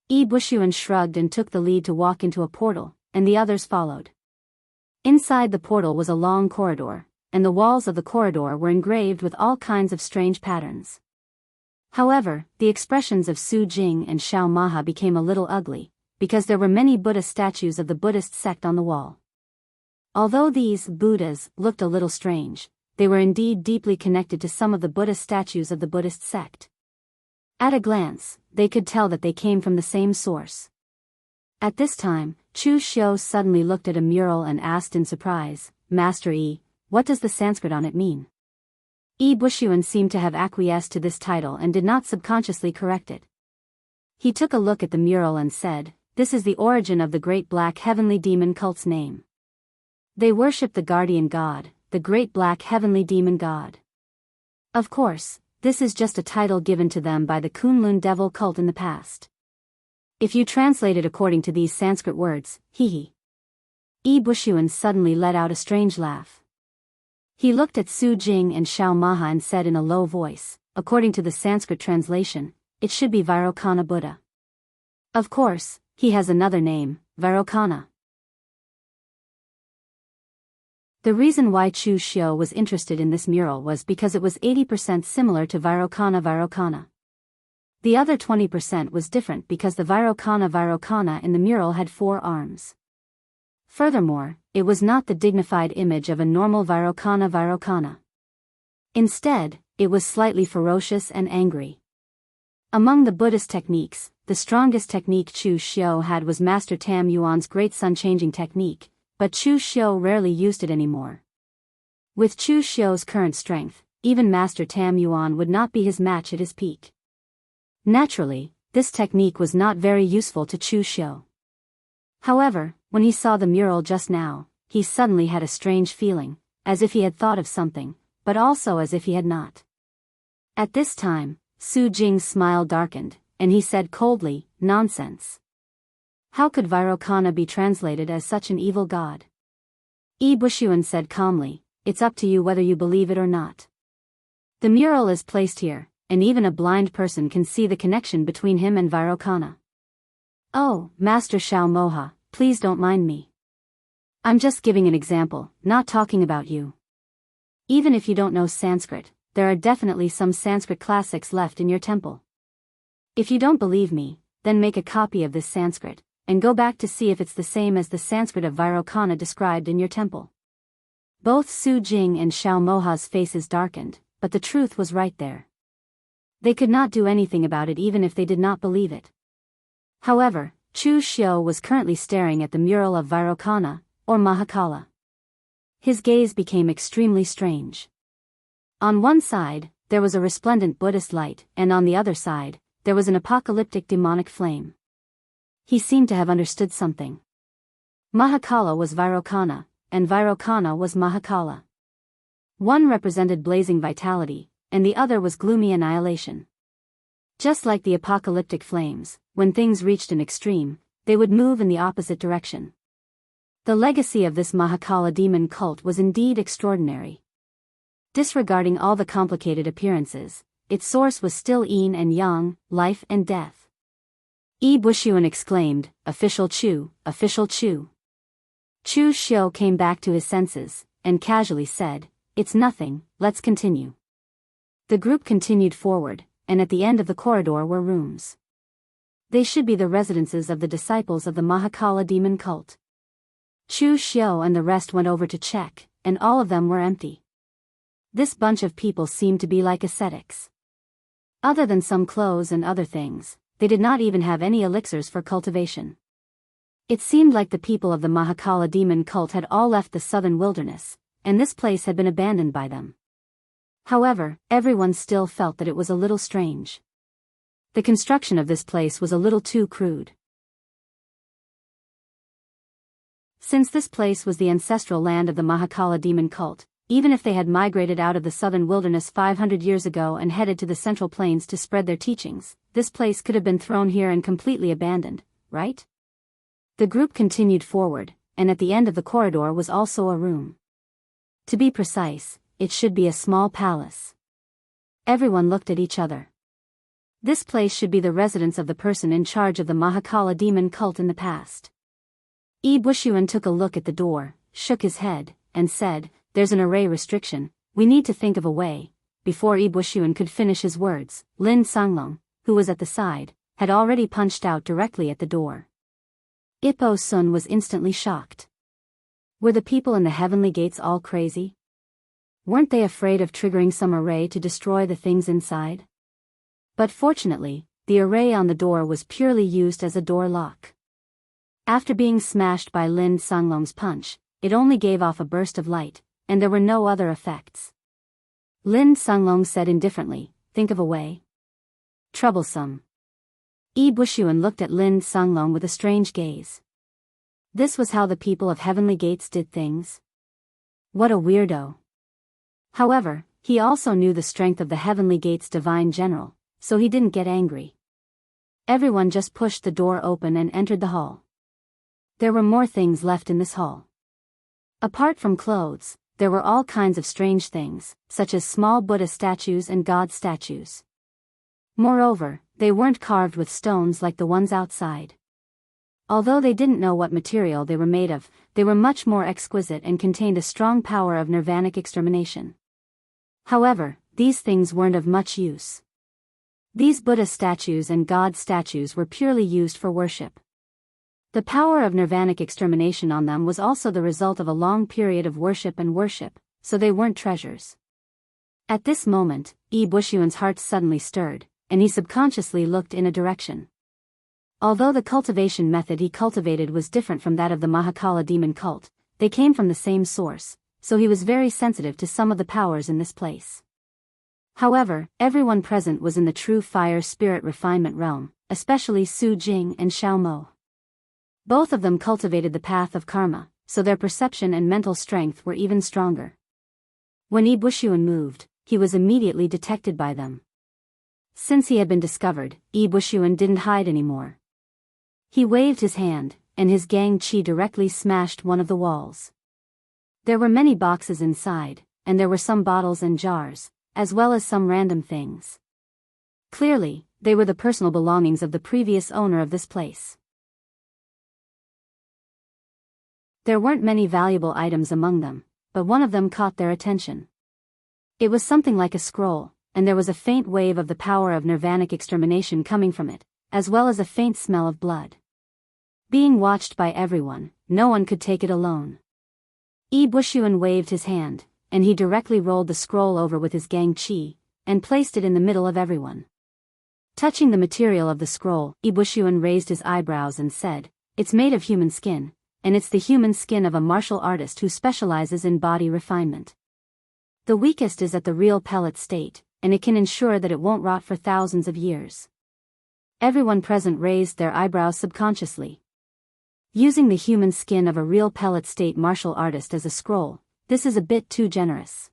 Yi Bushuan shrugged and took the lead to walk into a portal, and the others followed. Inside the portal was a long corridor, and the walls of the corridor were engraved with all kinds of strange patterns. However, the expressions of Su Jing and Xiao Maha became a little ugly, because there were many Buddha statues of the Buddhist sect on the wall. Although these Buddhas looked a little strange, they were indeed deeply connected to some of the Buddha statues of the Buddhist sect. At a glance, they could tell that they came from the same source. At this time, Chu Xiu suddenly looked at a mural and asked in surprise, "Master Yi, what does the Sanskrit on it mean?" Yi Bushuan seemed to have acquiesced to this title and did not subconsciously correct it. He took a look at the mural and said, "This is the origin of the great black heavenly demon cult's name. They worship the guardian god, the great black heavenly demon god. Of course, this is just a title given to them by the Kunlun devil cult in the past. If you translate it according to these Sanskrit words, hee." Yi Bushuan suddenly let out a strange laugh. He looked at Su Jing and Xiao Maha and said in a low voice, "According to the Sanskrit translation, it should be Vairocana Buddha. Of course, he has another name, Vairocana." The reason why Chu Xiu was interested in this mural was because it was 80% similar to Vairocana. The other 20% was different because the Vairocana in the mural had 4 arms. Furthermore, it was not the dignified image of a normal Vairocana. Instead, it was slightly ferocious and angry. Among the Buddhist techniques, the strongest technique Chu Xiu had was Master Tam Yuan's Great Sun-Changing technique, but Chu Xiu rarely used it anymore. With Chu Xiu's current strength, even Master Tam Yuan would not be his match at his peak. Naturally, this technique was not very useful to Chu Xiu. However, when he saw the mural just now, he suddenly had a strange feeling, as if he had thought of something, but also as if he had not. At this time, Su Jing's smile darkened, and he said coldly, "Nonsense. How could Vairocana be translated as such an evil god?" Yi Bushuan said calmly, it's up to you whether you believe it or not. The mural is placed here, and even a blind person can see the connection between him and Vairocana. Oh, Master Xiao Moha, please don't mind me. I'm just giving an example, not talking about you. Even if you don't know Sanskrit, there are definitely some Sanskrit classics left in your temple. If you don't believe me, then make a copy of this Sanskrit, and go back to see if it's the same as the Sanskrit of Vairocana described in your temple. Both Su Jing and Xiao Moha's faces darkened, but the truth was right there. They could not do anything about it even if they did not believe it. However, Chu Xiu was currently staring at the mural of Vairocana, or Mahakala. His gaze became extremely strange. On one side, there was a resplendent Buddhist light, and on the other side, there was an apocalyptic demonic flame. He seemed to have understood something. Mahakala was Vairocana, and Vairocana was Mahakala. One represented blazing vitality, and the other was gloomy annihilation. Just like the apocalyptic flames, when things reached an extreme, they would move in the opposite direction. The legacy of this Mahakala demon cult was indeed extraordinary. Disregarding all the complicated appearances, its source was still yin and yang, life and death. Yi Bushuan exclaimed, "Official Chu, official Chu." Chu Xiu came back to his senses, and casually said, "It's nothing, let's continue." The group continued forward, and at the end of the corridor were rooms. They should be the residences of the disciples of the Mahakala demon cult. Chu Xiu and the rest went over to check, and all of them were empty. This bunch of people seemed to be like ascetics. Other than some clothes and other things, they did not even have any elixirs for cultivation. It seemed like the people of the Mahakala demon cult had all left the southern wilderness, and this place had been abandoned by them. However, everyone still felt that it was a little strange. The construction of this place was a little too crude. Since this place was the ancestral land of the Mahakala demon cult, even if they had migrated out of the southern wilderness 500 years ago and headed to the central plains to spread their teachings, this place could have been thrown here and completely abandoned, right? The group continued forward, and at the end of the corridor was also a room. To be precise, it should be a small palace. Everyone looked at each other. This place should be the residence of the person in charge of the Mahakala demon cult in the past. Yi Bushuan took a look at the door, shook his head, and said, "There's an array restriction, we need to think of a way." Before Yi Bushuan could finish his words, Lin Sanglong, who was at the side, had already punched out directly at the door. Ippo Sun was instantly shocked. Were the people in the heavenly gates all crazy? Weren't they afraid of triggering some array to destroy the things inside? But fortunately, the array on the door was purely used as a door lock. After being smashed by Lin Sanglong's punch, it only gave off a burst of light, and there were no other effects. Lin Sanglong said indifferently, "Think of a way." Troublesome. Yi Bushuan looked at Lin Sanglong with a strange gaze. This was how the people of Heavenly Gates did things? What a weirdo. However, he also knew the strength of the Heavenly Gates divine general, so he didn't get angry. Everyone just pushed the door open and entered the hall. There were more things left in this hall. Apart from clothes, there were all kinds of strange things, such as small Buddha statues and god statues. Moreover, they weren't carved with stones like the ones outside. Although they didn't know what material they were made of, they were much more exquisite and contained a strong power of nirvanic extermination. However, these things weren't of much use. These Buddha statues and god statues were purely used for worship. The power of nirvanic extermination on them was also the result of a long period of worship, so they weren't treasures. At this moment, Yi Bushuan's heart suddenly stirred, and he subconsciously looked in a direction. Although the cultivation method he cultivated was different from that of the Mahakala demon cult, they came from the same source, so he was very sensitive to some of the powers in this place. However, everyone present was in the true fire spirit refinement realm, especially Su Jing and Xiao Mo. Both of them cultivated the path of karma, so their perception and mental strength were even stronger. When Yi Bushuan moved, he was immediately detected by them. Since he had been discovered, Yi Bushuan didn't hide anymore. He waved his hand, and his gang chi directly smashed one of the walls. There were many boxes inside, and there were some bottles and jars, as well as some random things. Clearly, they were the personal belongings of the previous owner of this place. There weren't many valuable items among them, but one of them caught their attention. It was something like a scroll, and there was a faint wave of the power of nirvanic extermination coming from it, as well as a faint smell of blood. Being watched by everyone, no one could take it alone. Wuxia waved his hand, and he directly rolled the scroll over with his gang chi, and placed it in the middle of everyone. Touching the material of the scroll, Wuxia raised his eyebrows and said, "It's made of human skin, and it's the human skin of a martial artist who specializes in body refinement. The weakest is at the real pellet state, and it can ensure that it won't rot for thousands of years." Everyone present raised their eyebrows subconsciously. Using the human skin of a real pellet state martial artist as a scroll, this is a bit too generous.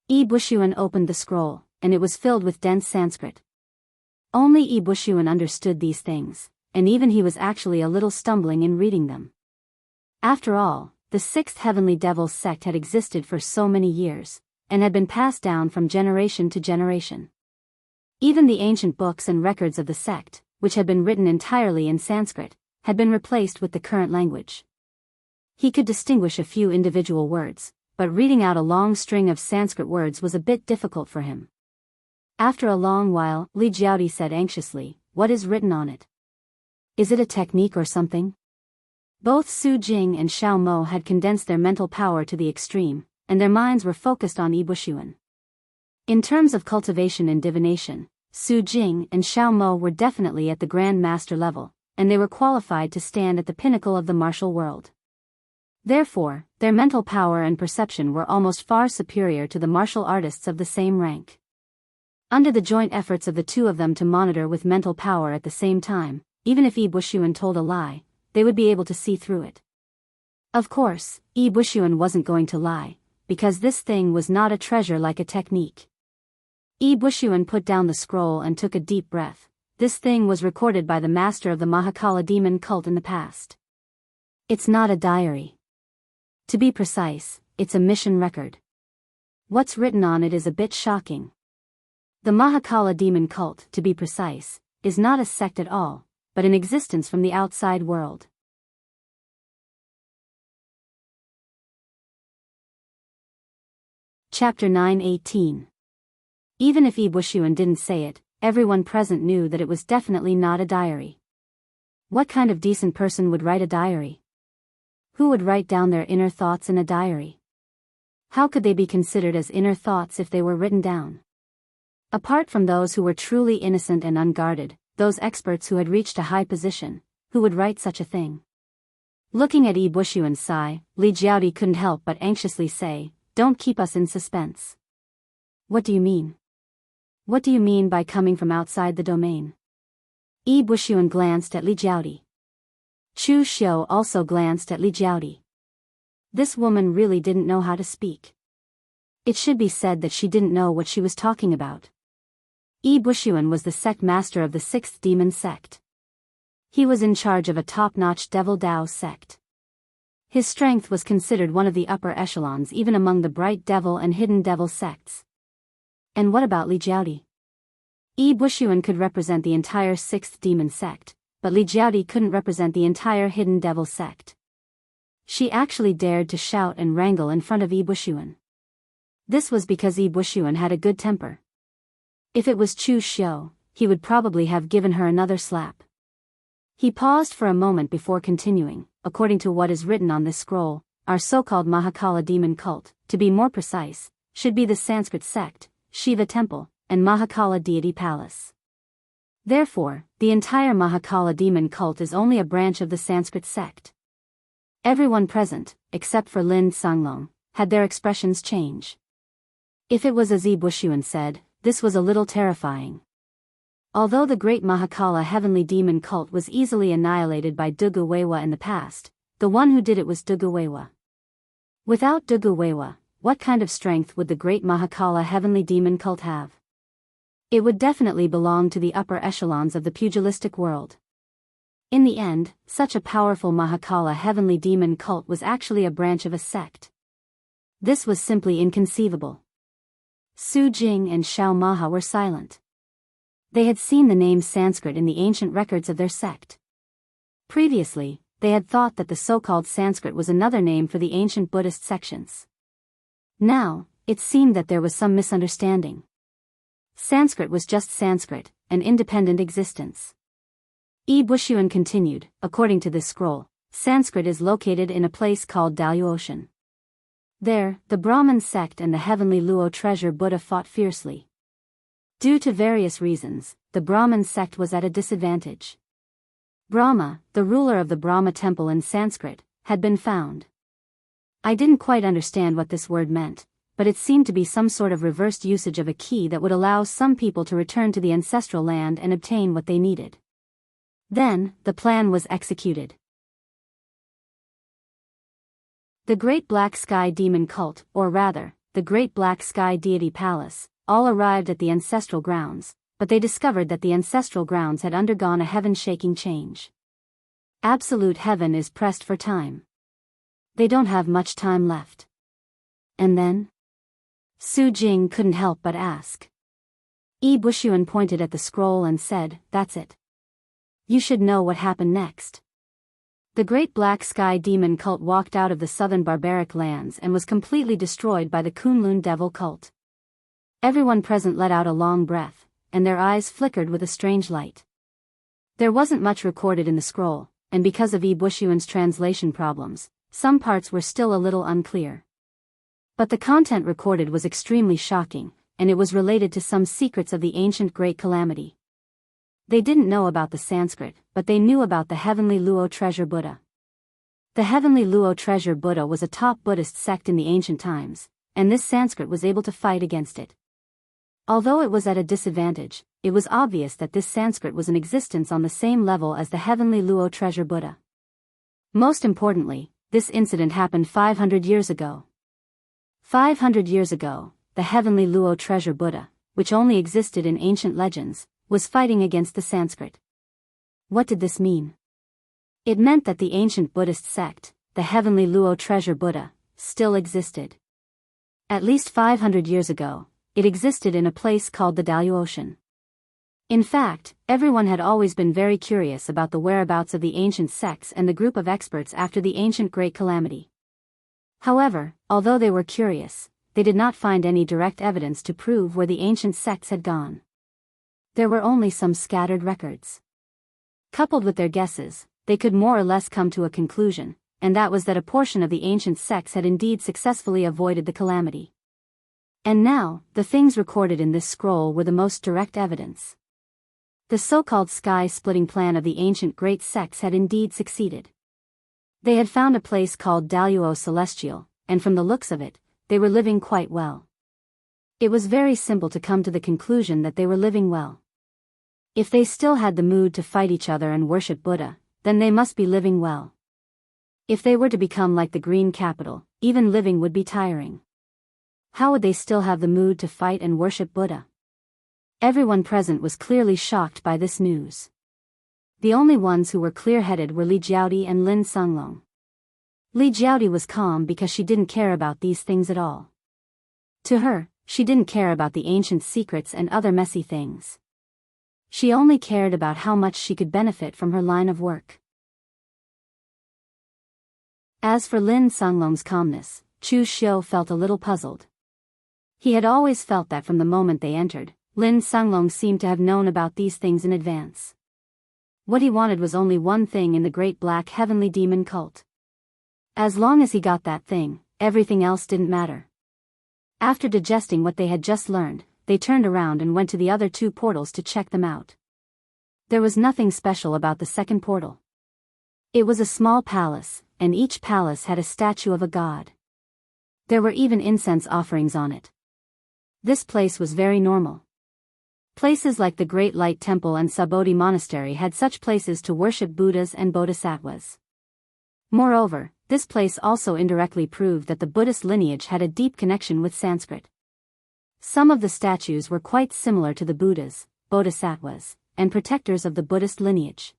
Wuxia opened the scroll, and it was filled with dense Sanskrit. Only Wuxia understood these things, and even he was actually a little stumbling in reading them. After all, the sixth heavenly devil's sect had existed for so many years, and had been passed down from generation to generation. Even the ancient books and records of the sect, which had been written entirely in Sanskrit, had been replaced with the current language. He could distinguish a few individual words, but reading out a long string of Sanskrit words was a bit difficult for him. After a long while, Li Jiaodi said anxiously, "What is written on it? Is it a technique or something?" Both Su Jing and Xiao Mo had condensed their mental power to the extreme, and their minds were focused on Wuxia. In terms of cultivation and divination, Su Jing and Xiao Mo were definitely at the Grand Master level, and they were qualified to stand at the pinnacle of the martial world. Therefore, their mental power and perception were almost far superior to the martial artists of the same rank. Under the joint efforts of the two of them to monitor with mental power at the same time, even if Wuxia told a lie, they would be able to see through it. Of course, Wuxia wasn't going to lie, because this thing was not a treasure like a technique. Wuxia put down the scroll and took a deep breath. This thing was recorded by the master of the Mahakala demon cult in the past. It's not a diary. To be precise, it's a mission record. What's written on it is a bit shocking. The Mahakala demon cult, to be precise, is not a sect at all, but an existence from the outside world. Chapter 9:18. Even if Wuxia didn't say it, everyone present knew that it was definitely not a diary. What kind of decent person would write a diary? Who would write down their inner thoughts in a diary? How could they be considered as inner thoughts if they were written down? Apart from those who were truly innocent and unguarded, those experts who had reached a high position, who would write such a thing? Looking at Wuxia's sigh, Li Jiaodi couldn't help but anxiously say, "Don't keep us in suspense." "What do you mean? What do you mean by coming from outside the domain?" Wuxia glanced at Li Jiaodi. Chu Xiu also glanced at Li Jiaodi. This woman really didn't know how to speak. It should be said that she didn't know what she was talking about. Wuxia was the sect master of the sixth demon sect. He was in charge of a top-notch Devil Dao sect. His strength was considered one of the upper echelons even among the Bright Devil and Hidden Devil sects. And what about Li Jiaodi? Wuxia could represent the entire sixth demon sect, but Li Jiaodi couldn't represent the entire Hidden Devil sect. She actually dared to shout and wrangle in front of Wuxia. This was because Wuxia had a good temper. If it was Chu Xiu, he would probably have given her another slap. He paused for a moment before continuing. According to what is written on this scroll, our so-called Mahakala demon cult, to be more precise, should be the Sanskrit sect, Shiva temple, and Mahakala deity palace. Therefore, the entire Mahakala demon cult is only a branch of the Sanskrit sect. Everyone present, except for Lin Sanglong, had their expressions change. If it was as Wuxia said, this was a little terrifying. Although the great Mahakala heavenly demon cult was easily annihilated by Dugu Weiwa in the past, the one who did it was Dugu Weiwa. Without Dugu Weiwa, what kind of strength would the great Mahakala heavenly demon cult have? It would definitely belong to the upper echelons of the pugilistic world. In the end, such a powerful Mahakala heavenly demon cult was actually a branch of a sect. This was simply inconceivable. Su Jing and Xiao Maha were silent. They had seen the name Sanskrit in the ancient records of their sect. Previously, they had thought that the so-called Sanskrit was another name for the ancient Buddhist sections. Now, it seemed that there was some misunderstanding. Sanskrit was just Sanskrit, an independent existence. Bushuan continued, according to this scroll, Sanskrit is located in a place called Daoist. There, the Brahmin sect and the heavenly Luo treasure Buddha fought fiercely. Due to various reasons, the Brahmin sect was at a disadvantage. Brahma, the ruler of the Brahma temple in Sanskrit, had been found. I didn't quite understand what this word meant, but it seemed to be some sort of reversed usage of a key that would allow some people to return to the ancestral land and obtain what they needed. Then, the plan was executed. The Great Black Sky Demon Cult, or rather, the Great Black Sky Deity Palace, all arrived at the ancestral grounds, but they discovered that the ancestral grounds had undergone a heaven-shaking change. Absolute heaven is pressed for time. They don't have much time left. And then? Su Jing couldn't help but ask. Bushuan pointed at the scroll and said, "That's it. You should know what happened next." The Great Black Sky Demon Cult walked out of the southern barbaric lands and was completely destroyed by the Kunlun Devil Cult. Everyone present let out a long breath, and their eyes flickered with a strange light. There wasn't much recorded in the scroll, and because of Bushuan's translation problems, some parts were still a little unclear. But the content recorded was extremely shocking, and it was related to some secrets of the ancient Great Calamity. They didn't know about the Sanskrit, but they knew about the heavenly Luo treasure Buddha. The heavenly Luo treasure Buddha was a top Buddhist sect in the ancient times, and this Sanskrit was able to fight against it. Although it was at a disadvantage, it was obvious that this Sanskrit was in existence on the same level as the heavenly Luo treasure Buddha. Most importantly, this incident happened 500 years ago. 500 years ago, the heavenly Luo treasure Buddha, which only existed in ancient legends, was fighting against the Sanskrit. What did this mean? It meant that the ancient Buddhist sect, the heavenly Luo treasure Buddha, still existed. At least 500 years ago, it existed in a place called the Daoist. In fact, everyone had always been very curious about the whereabouts of the ancient sects and the group of experts after the ancient Great Calamity. However, although they were curious, they did not find any direct evidence to prove where the ancient sects had gone. There were only some scattered records. Coupled with their guesses, they could more or less come to a conclusion, and that was that a portion of the ancient sects had indeed successfully avoided the calamity. And now, the things recorded in this scroll were the most direct evidence. The so-called sky-splitting plan of the ancient great sects had indeed succeeded. They had found a place called Daluo Celestial, and from the looks of it, they were living quite well. It was very simple to come to the conclusion that they were living well. If they still had the mood to fight each other and worship Buddha, then they must be living well. If they were to become like the Green Capital, even living would be tiring. How would they still have the mood to fight and worship Buddha? Everyone present was clearly shocked by this news. The only ones who were clear-headed were Li Jiaodi and Lin Sunglong. Li Jiaodi was calm because she didn't care about these things at all. To her, she didn't care about the ancient secrets and other messy things. She only cared about how much she could benefit from her line of work. As for Lin Sunglong's calmness, Chu Xiu felt a little puzzled. He had always felt that from the moment they entered, Lin Sunglong seemed to have known about these things in advance. What he wanted was only one thing in the great black heavenly demon cult. As long as he got that thing, everything else didn't matter. After digesting what they had just learned, they turned around and went to the other two portals to check them out. There was nothing special about the second portal. It was a small palace, and each palace had a statue of a god. There were even incense offerings on it. This place was very normal. Places like the Great Light Temple and Sabodhi Monastery had such places to worship Buddhas and Bodhisattvas. Moreover, this place also indirectly proved that the Buddhist lineage had a deep connection with Sanskrit. Some of the statues were quite similar to the Buddhas, Bodhisattvas, and protectors of the Buddhist lineage.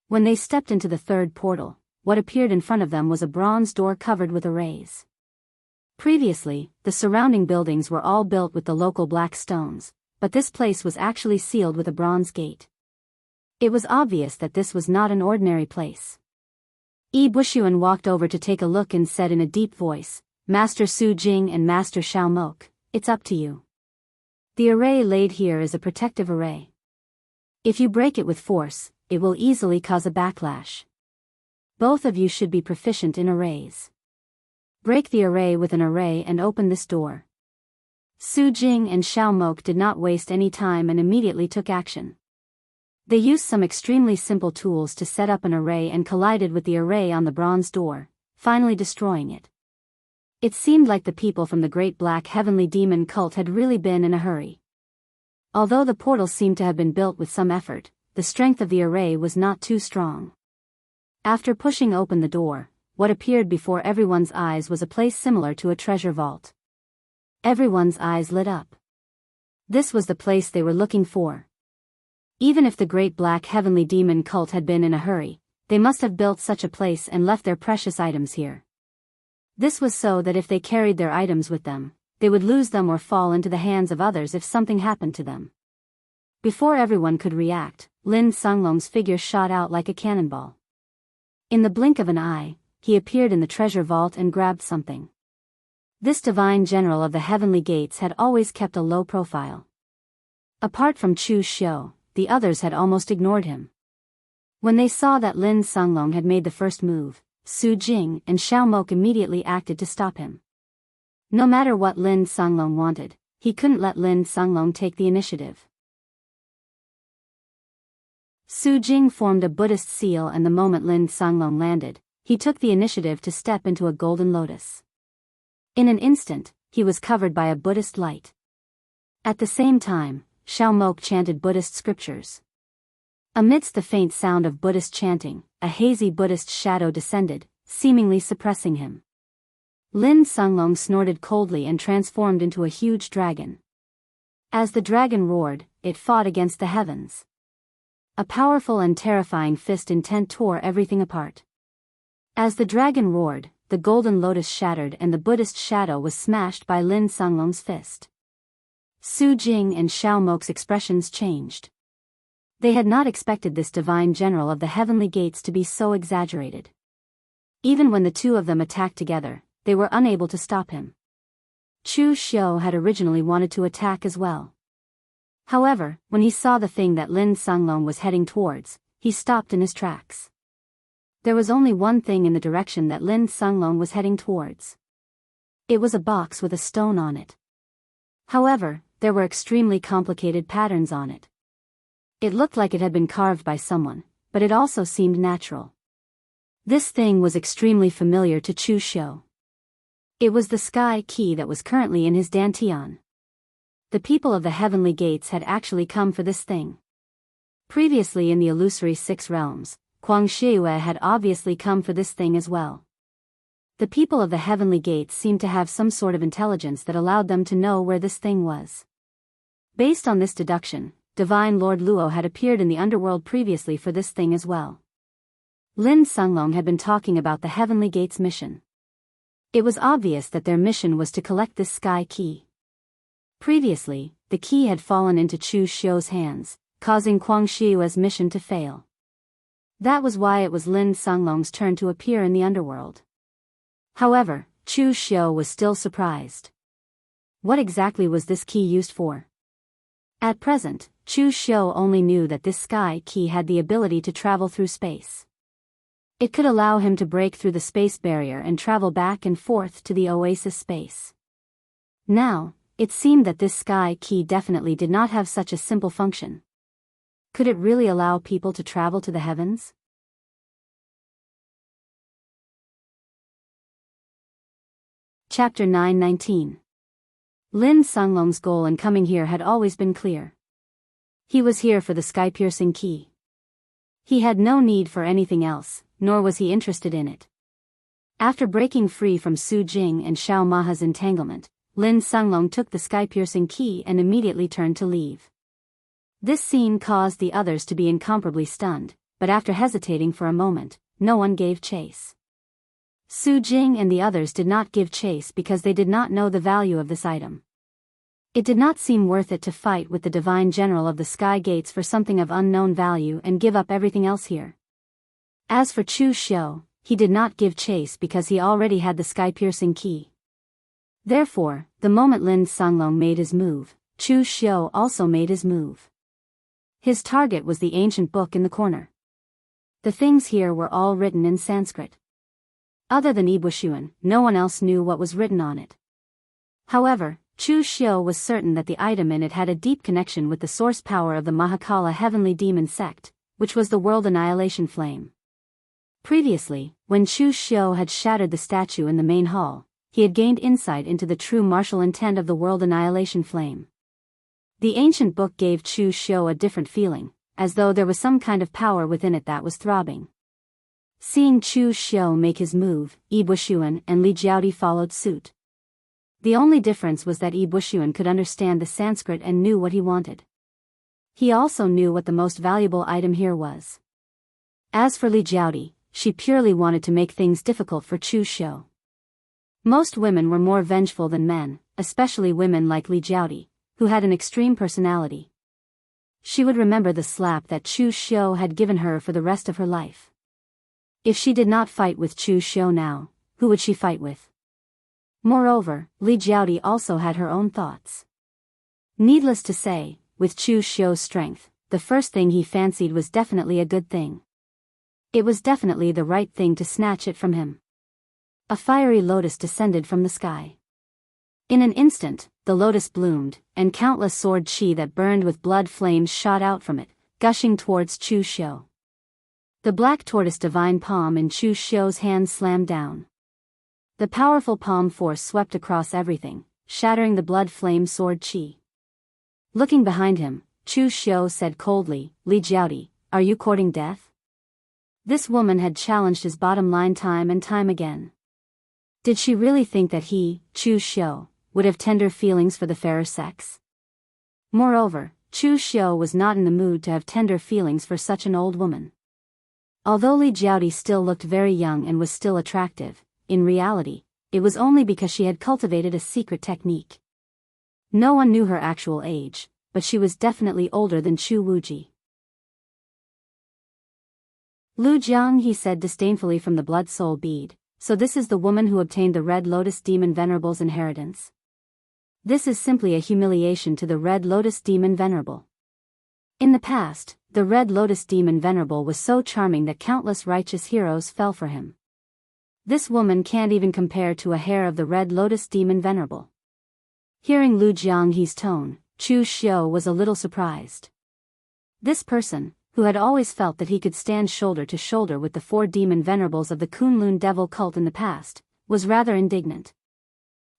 When they stepped into the third portal, what appeared in front of them was a bronze door covered with arrays. Previously, the surrounding buildings were all built with the local black stones, but this place was actually sealed with a bronze gate. It was obvious that this was not an ordinary place. Yi Bushuan walked over to take a look and said in a deep voice, "Master Su Jing and Master Xiao Mok, it's up to you. The array laid here is a protective array. If you break it with force, it will easily cause a backlash. Both of you should be proficient in arrays. Break the array with an array and open this door." Su Jing and Xiao Mok did not waste any time and immediately took action. They used some extremely simple tools to set up an array and collided with the array on the bronze door, finally destroying it. It seemed like the people from the Great Black Heavenly Demon cult had really been in a hurry. Although the portal seemed to have been built with some effort, the strength of the array was not too strong. After pushing open the door, what appeared before everyone's eyes was a place similar to a treasure vault. Everyone's eyes lit up. This was the place they were looking for. Even if the Great Black Heavenly Demon cult had been in a hurry, they must have built such a place and left their precious items here. This was so that if they carried their items with them, they would lose them or fall into the hands of others if something happened to them. Before everyone could react, Lin Sunglong's figure shot out like a cannonball. In the blink of an eye, he appeared in the treasure vault and grabbed something. This divine general of the heavenly gates had always kept a low profile. Apart from Chu Xiu, the others had almost ignored him. When they saw that Lin Sunglong had made the first move, Su Jing and Xiao Mok immediately acted to stop him. No matter what Lin Sunglong wanted, he couldn't let Lin Sunglong take the initiative. Su Jing formed a Buddhist seal, and the moment Lin Sunglong landed, he took the initiative to step into a golden lotus. In an instant, he was covered by a Buddhist light. At the same time, Xiao Mok chanted Buddhist scriptures. Amidst the faint sound of Buddhist chanting, a hazy Buddhist shadow descended, seemingly suppressing him. Lin Sunglong snorted coldly and transformed into a huge dragon. As the dragon roared, it fought against the heavens. A powerful and terrifying fist intent tore everything apart. As the dragon roared, the golden lotus shattered and the Buddhist shadow was smashed by Lin Sunglong's fist. Su Jing and Xiao Mok's expressions changed. They had not expected this divine general of the heavenly gates to be so exaggerated. Even when the two of them attacked together, they were unable to stop him. Chu Xiu had originally wanted to attack as well. However, when he saw the thing that Lin Sunglong was heading towards, he stopped in his tracks. There was only one thing in the direction that Lin Sunglong was heading towards. It was a box with a stone on it. However, there were extremely complicated patterns on it. It looked like it had been carved by someone, but it also seemed natural. This thing was extremely familiar to Chu Xiu. It was the sky key that was currently in his dantian. The people of the heavenly gates had actually come for this thing. Previously in the illusory six realms, Kuang Shiyue had obviously come for this thing as well. The people of the heavenly gates seemed to have some sort of intelligence that allowed them to know where this thing was. Based on this deduction, Divine Lord Luo had appeared in the underworld previously for this thing as well. Lin Sunglong had been talking about the heavenly gates mission. It was obvious that their mission was to collect this sky key. Previously, the key had fallen into Chu Xiu's hands, causing Kuang Shiyue's mission to fail. That was why it was Lin Sunglong's turn to appear in the underworld. However, Chu Xiu was still surprised. What exactly was this key used for? At present, Chu Xiu only knew that this sky key had the ability to travel through space. It could allow him to break through the space barrier and travel back and forth to the oasis space. Now, it seemed that this sky key definitely did not have such a simple function. Could it really allow people to travel to the heavens? Chapter 9:19. Lin Sunglong's goal in coming here had always been clear. He was here for the sky-piercing key. He had no need for anything else, nor was he interested in it. After breaking free from Su Jing and Xiao Maha's entanglement, Lin Sunglong took the sky-piercing key and immediately turned to leave. This scene caused the others to be incomparably stunned, but after hesitating for a moment, no one gave chase. Su Jing and the others did not give chase because they did not know the value of this item. It did not seem worth it to fight with the divine general of the sky gates for something of unknown value and give up everything else here. As for Chu Xiu, he did not give chase because he already had the sky-piercing key. Therefore, the moment Lin Songlong made his move, Chu Xiu also made his move. His target was the ancient book in the corner. The things here were all written in Sanskrit. Other than Ibushuan, no one else knew what was written on it. However, Chu Xiu was certain that the item in it had a deep connection with the source power of the Mahakala heavenly demon sect, which was the world annihilation flame. Previously, when Chu Xiu had shattered the statue in the main hall, he had gained insight into the true martial intent of the world annihilation flame. The ancient book gave Chu Xiu a different feeling, as though there was some kind of power within it that was throbbing. Seeing Chu Xiu make his move, Yi Bushuan and Li Jiaodi followed suit. The only difference was that Yi Bushuan could understand the Sanskrit and knew what he wanted. He also knew what the most valuable item here was. As for Li Jiaodi, she purely wanted to make things difficult for Chu Xiu. Most women were more vengeful than men, especially women like Li Jiaodi, who had an extreme personality. She would remember the slap that Chu Xiu had given her for the rest of her life. If she did not fight with Chu Xiu now, who would she fight with? Moreover, Li Jiaodi also had her own thoughts. Needless to say, with Chu Xiu's strength, the first thing he fancied was definitely a good thing. It was definitely the right thing to snatch it from him. A fiery lotus descended from the sky. In an instant, the lotus bloomed, and countless sword chi that burned with blood flames shot out from it, gushing towards Chu Xiu. The black tortoise divine palm in Chu Xiu's hand slammed down. The powerful palm force swept across everything, shattering the blood flame sword chi. Looking behind him, Chu Xiu said coldly, "Li Jiaodi, are you courting death?" This woman had challenged his bottom line time and time again. Did she really think that he, Chu Xiu, would have tender feelings for the fairer sex? Moreover, Chu Xiu was not in the mood to have tender feelings for such an old woman. Although Li Jiaodi still looked very young and was still attractive, in reality, it was only because she had cultivated a secret technique. No one knew her actual age, but she was definitely older than Chu Wuji. "Lu Jiang," he said disdainfully from the blood soul bead, "so this is the woman who obtained the Red Lotus Demon Venerable's inheritance. This is simply a humiliation to the Red Lotus Demon Venerable." In the past, the Red Lotus Demon Venerable was so charming that countless righteous heroes fell for him. This woman can't even compare to a hair of the Red Lotus Demon Venerable. Hearing Lu Jianghe's tone, Chu Xiu was a little surprised. This person, who had always felt that he could stand shoulder to shoulder with the 4 demon venerables of the Kunlun devil cult in the past, was rather indignant.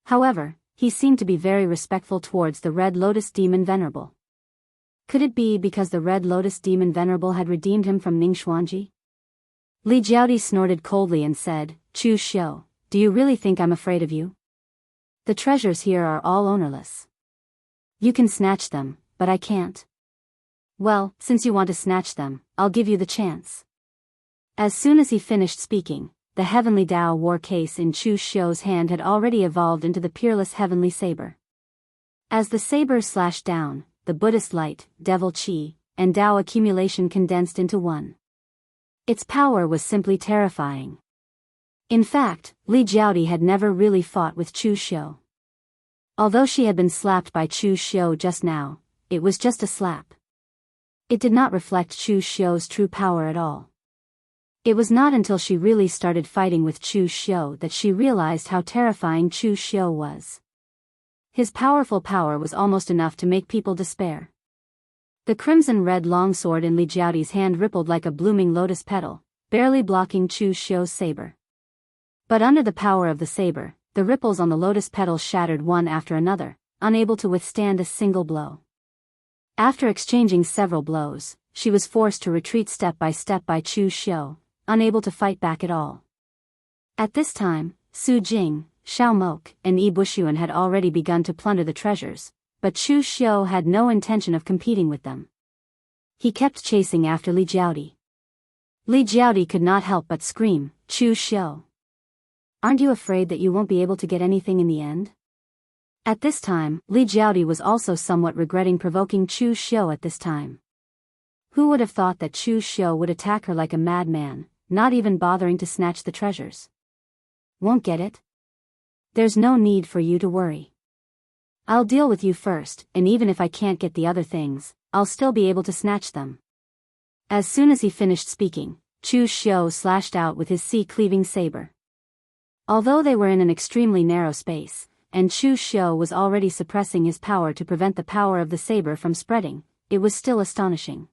However, he seemed to be very respectful towards the Red Lotus Demon Venerable. Could it be because the Red Lotus Demon Venerable had redeemed him from Ningxuanji? Li Jiaodi snorted coldly and said, "Chu Xiu, do you really think I'm afraid of you? The treasures here are all ownerless. You can snatch them, but I can't. Well, since you want to snatch them, I'll give you the chance." As soon as he finished speaking, the heavenly Dao war case in Chu Xiu's hand had already evolved into the peerless heavenly saber. As the saber slashed down, the Buddhist light, devil chi, and Dao accumulation condensed into one. Its power was simply terrifying. In fact, Li Jiaodi had never really fought with Chu Xiu. Although she had been slapped by Chu Xiu just now, it was just a slap. It did not reflect Chu Xiu's true power at all. It was not until she really started fighting with Chu Xiu that she realized how terrifying Chu Xiu was. His powerful power was almost enough to make people despair. The crimson-red longsword in Li Jiaodi's hand rippled like a blooming lotus petal, barely blocking Chu Xiu's saber. But under the power of the saber, the ripples on the lotus petals shattered one after another, unable to withstand a single blow. After exchanging several blows, she was forced to retreat step by Chu Xiu, unable to fight back at all. At this time, Su Jing, Xiao Mok, and Yi Bushuan had already begun to plunder the treasures, but Chu Xiu had no intention of competing with them. He kept chasing after Li Jiaodi. Li Jiaodi could not help but scream, "Chu Xiu! Aren't you afraid that you won't be able to get anything in the end? At this time, Li Jiaodi was also somewhat regretting provoking Chu Xiu at this time. Who would have thought that Chu Xiu would attack her like a madman, not even bothering to snatch the treasures? Won't get it? There's no need for you to worry. I'll deal with you first, and even if I can't get the other things, I'll still be able to snatch them. As soon as he finished speaking, Chu Xiu slashed out with his sea-cleaving saber. Although they were in an extremely narrow space, and Chu Xiu was already suppressing his power to prevent the power of the saber from spreading, it was still astonishing.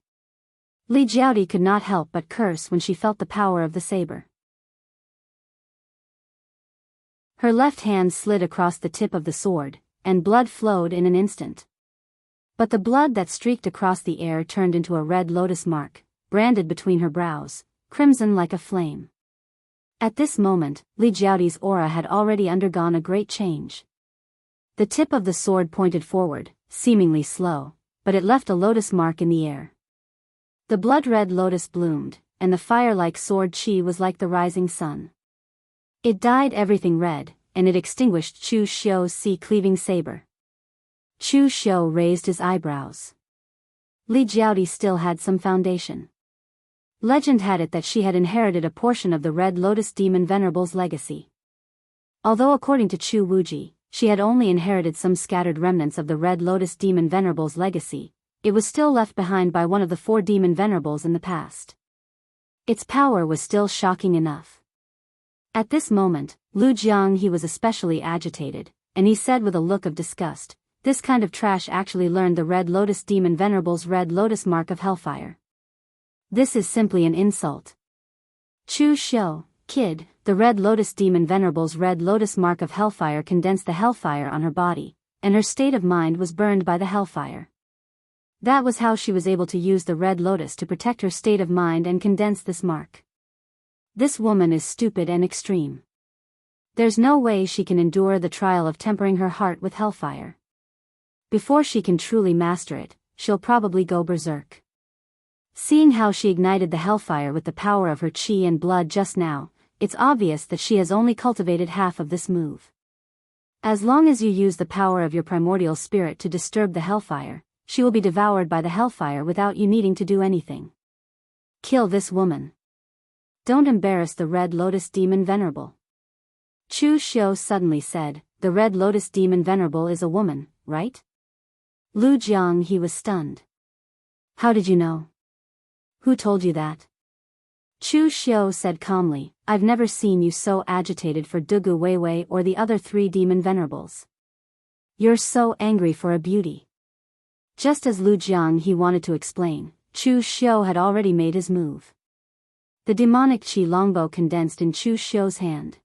Li Jiaodi could not help but curse when she felt the power of the saber. Her left hand slid across the tip of the sword, and blood flowed in an instant. But the blood that streaked across the air turned into a red lotus mark, branded between her brows, crimson like a flame. At this moment, Li Jiaodi's aura had already undergone a great change. The tip of the sword pointed forward, seemingly slow, but it left a lotus mark in the air. The blood-red lotus bloomed, and the fire-like sword qi was like the rising sun. It dyed everything red, and it extinguished Chu Xiu's sea-cleaving saber. Chu Xiu raised his eyebrows. Li Jiaodi still had some foundation. Legend had it that she had inherited a portion of the Red Lotus Demon Venerable's legacy. Although according to Chu Wuji, she had only inherited some scattered remnants of the Red Lotus Demon Venerable's legacy, it was still left behind by one of the 4 Demon Venerables in the past. Its power was still shocking enough. At this moment, Lu Jianghu was especially agitated, and he said with a look of disgust, "This kind of trash actually learned the Red Lotus Demon Venerable's Red Lotus Mark of Hellfire. This is simply an insult. Chu Xiu, kid, the Red Lotus Demon Venerable's Red Lotus Mark of Hellfire condensed the hellfire on her body, and her state of mind was burned by the hellfire. That was how she was able to use the Red Lotus to protect her state of mind and condense this mark. This woman is stupid and extreme. There's no way she can endure the trial of tempering her heart with hellfire. Before she can truly master it, she'll probably go berserk." Seeing how she ignited the hellfire with the power of her qi and blood just now, it's obvious that she has only cultivated half of this move. As long as you use the power of your primordial spirit to disturb the hellfire, she will be devoured by the hellfire without you needing to do anything. Kill this woman. Don't embarrass the Red Lotus Demon Venerable. Chu Xiu suddenly said, "The Red Lotus Demon Venerable is a woman, right?" Lu Jianghu was stunned. "How did you know? Who told you that?" Chu Xiu said calmly, "I've never seen you so agitated for Dugu Weiwei or the other 3 demon venerables. You're so angry for a beauty." Just as Lu Jianghu wanted to explain, Chu Xiu had already made his move. The demonic qi longbow condensed in Chu Xiu's hand.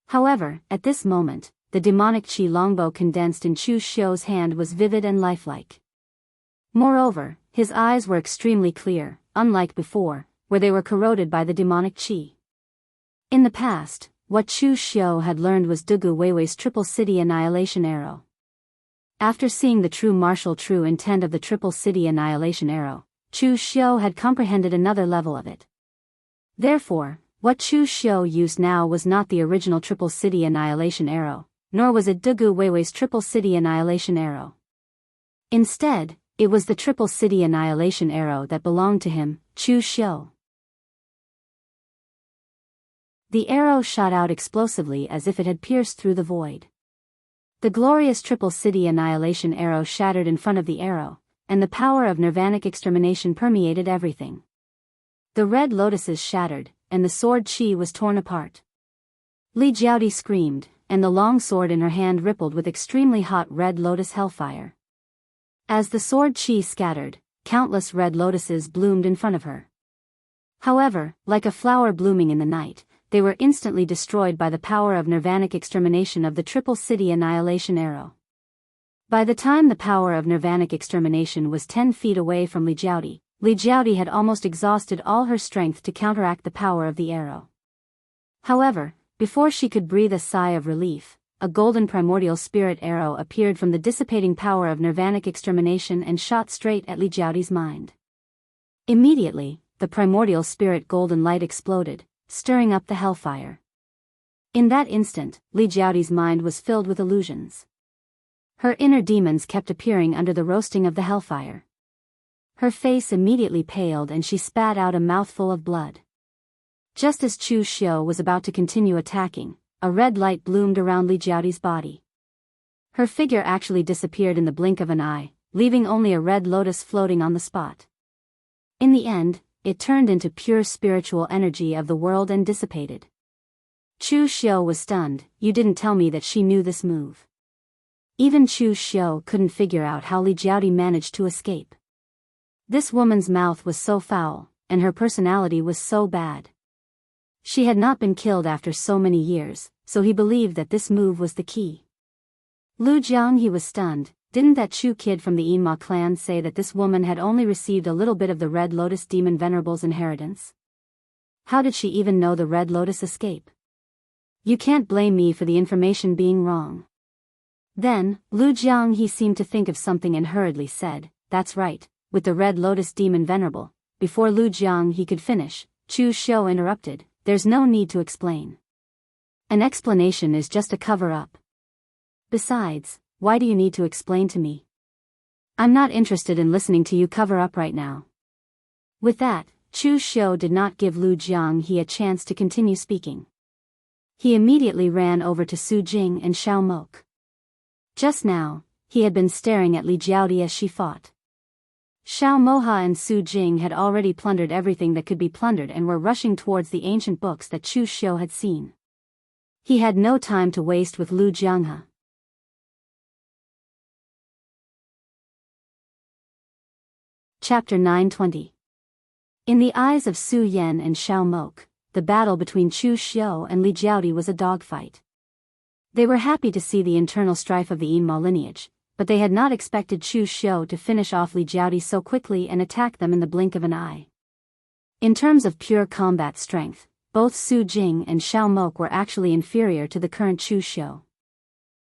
However, at this moment, the demonic qi longbow condensed in Chu Xiu's hand was vivid and lifelike. Moreover, his eyes were extremely clear, unlike before, where they were corroded by the demonic qi. In the past, what Chu Xiu had learned was Dugu Weiwei's Triple City Annihilation Arrow. After seeing the true intent of the Triple City Annihilation Arrow, Chu Xiu had comprehended another level of it. Therefore, what Chu Xiu used now was not the original Triple City Annihilation Arrow, nor was it Dugu Weiwei's Triple City Annihilation Arrow. Instead, it was the Triple City Annihilation Arrow that belonged to him, Chu Xiu. The arrow shot out explosively as if it had pierced through the void. The glorious Triple City Annihilation Arrow shattered in front of the arrow, and the power of nirvanic extermination permeated everything. The red lotuses shattered, and the sword qi was torn apart. Li Jiaodi screamed, and the long sword in her hand rippled with extremely hot red lotus hellfire. As the sword qi scattered, countless red lotuses bloomed in front of her. However, like a flower blooming in the night, they were instantly destroyed by the power of nirvanic extermination of the Triple City Annihilation Arrow. By the time the power of nirvanic extermination was 10 feet away from Li Jiaodi had almost exhausted all her strength to counteract the power of the arrow. However, before she could breathe a sigh of relief, a golden primordial spirit arrow appeared from the dissipating power of nirvanic extermination and shot straight at Li Jiaodi's mind. Immediately, the primordial spirit golden light exploded, stirring up the hellfire. In that instant, Li Jiaoti's mind was filled with illusions. Her inner demons kept appearing under the roasting of the hellfire. Her face immediately paled and she spat out a mouthful of blood. Just as Chu Xiu was about to continue attacking, a red light bloomed around Li Jiaoti's body. Her figure actually disappeared in the blink of an eye, leaving only a red lotus floating on the spot. In the end, it turned into pure spiritual energy of the world and dissipated. Chu Xiu was stunned. You didn't tell me that she knew this move. Even Chu Xiu couldn't figure out how Li Jiaoti managed to escape. This woman's mouth was so foul, and her personality was so bad. She had not been killed after so many years, so he believed that this move was the key. Lu Jianghe was stunned. Didn't that Chu kid from the Yinma clan say that this woman had only received a little bit of the Red Lotus Demon Venerable's inheritance? How did she even know the Red Lotus escape? You can't blame me for the information being wrong. Then, Lu Jianghe seemed to think of something and hurriedly said, that's right, with the Red Lotus Demon Venerable. Before Lu Jianghe could finish, Chu Xiu interrupted, there's no need to explain. An explanation is just a cover-up. Besides, why do you need to explain to me? I'm not interested in listening to you cover up right now. With that, Chu Xiu did not give Lu Jianghe a chance to continue speaking. He immediately ran over to Su Jing and Xiao Mok. Just now, he had been staring at Li Jiaoti as she fought. Xiao Moha and Su Jing had already plundered everything that could be plundered and were rushing towards the ancient books that Chu Xiu had seen. He had no time to waste with Lu Jianghe. Chapter 920. In the eyes of Su Yan and Xiao Mok, the battle between Chu Xiu and Li Jiaoti was a dogfight. They were happy to see the internal strife of the Yinma lineage, but they had not expected Chu Xiu to finish off Li Jiaoti so quickly and attack them in the blink of an eye. In terms of pure combat strength, both Su Jing and Xiao Mok were actually inferior to the current Chu Xiu.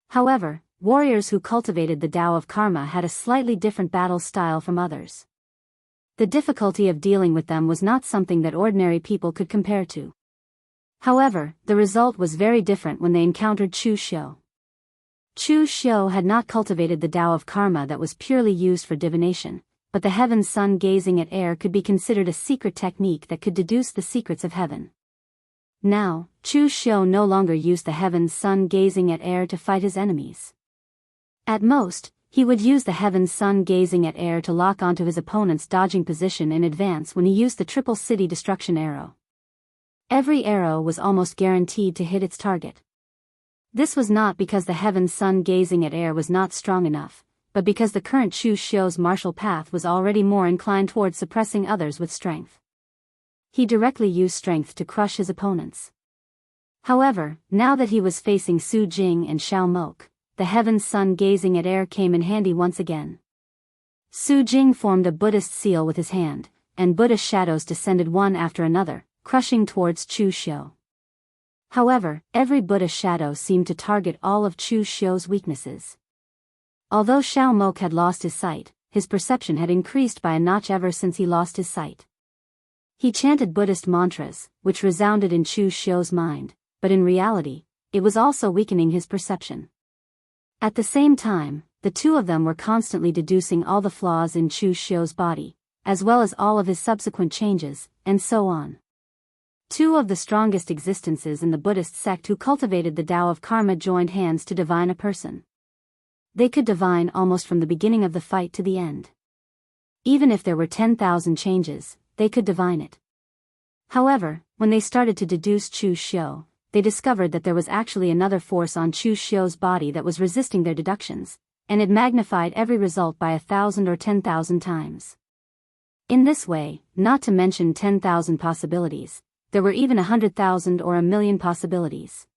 However, warriors who cultivated the Tao of Karma had a slightly different battle style from others. The difficulty of dealing with them was not something that ordinary people could compare to. However, the result was very different when they encountered Chu Xiu. Chu Xiu had not cultivated the Tao of Karma that was purely used for divination, but the heaven's sun gazing at air could be considered a secret technique that could deduce the secrets of heaven. Now, Chu Xiu no longer used the heaven's sun gazing at air to fight his enemies. At most, he would use the heaven's sun gazing at air to lock onto his opponent's dodging position in advance when he used the triple city destruction arrow. Every arrow was almost guaranteed to hit its target. This was not because the heaven's sun gazing at air was not strong enough, but because the current Chu Xiu's martial path was already more inclined towards suppressing others with strength. He directly used strength to crush his opponents. However, now that he was facing Su Jing and Xiao Mok, the heaven's sun gazing at air came in handy once again. Su Jing formed a Buddhist seal with his hand, and Buddhist shadows descended one after another, crushing towards Chu Xiu. However, every Buddhist shadow seemed to target all of Chu Xiu's weaknesses. Although Xiao Mok had lost his sight, his perception had increased by a notch ever since he lost his sight. He chanted Buddhist mantras, which resounded in Chu Xiu's mind, but in reality, it was also weakening his perception. At the same time, the two of them were constantly deducing all the flaws in Chu Xiu's body, as well as all of his subsequent changes, and so on. Two of the strongest existences in the Buddhist sect who cultivated the Tao of Karma joined hands to divine a person. They could divine almost from the beginning of the fight to the end. Even if there were 10,000 changes, they could divine it. However, when they started to deduce Chu Xiu, they discovered that there was actually another force on Chu Xiu's body that was resisting their deductions, and it magnified every result by 1,000 or 10,000 times. In this way, not to mention 10,000 possibilities, there were even 100,000 or 1,000,000 possibilities.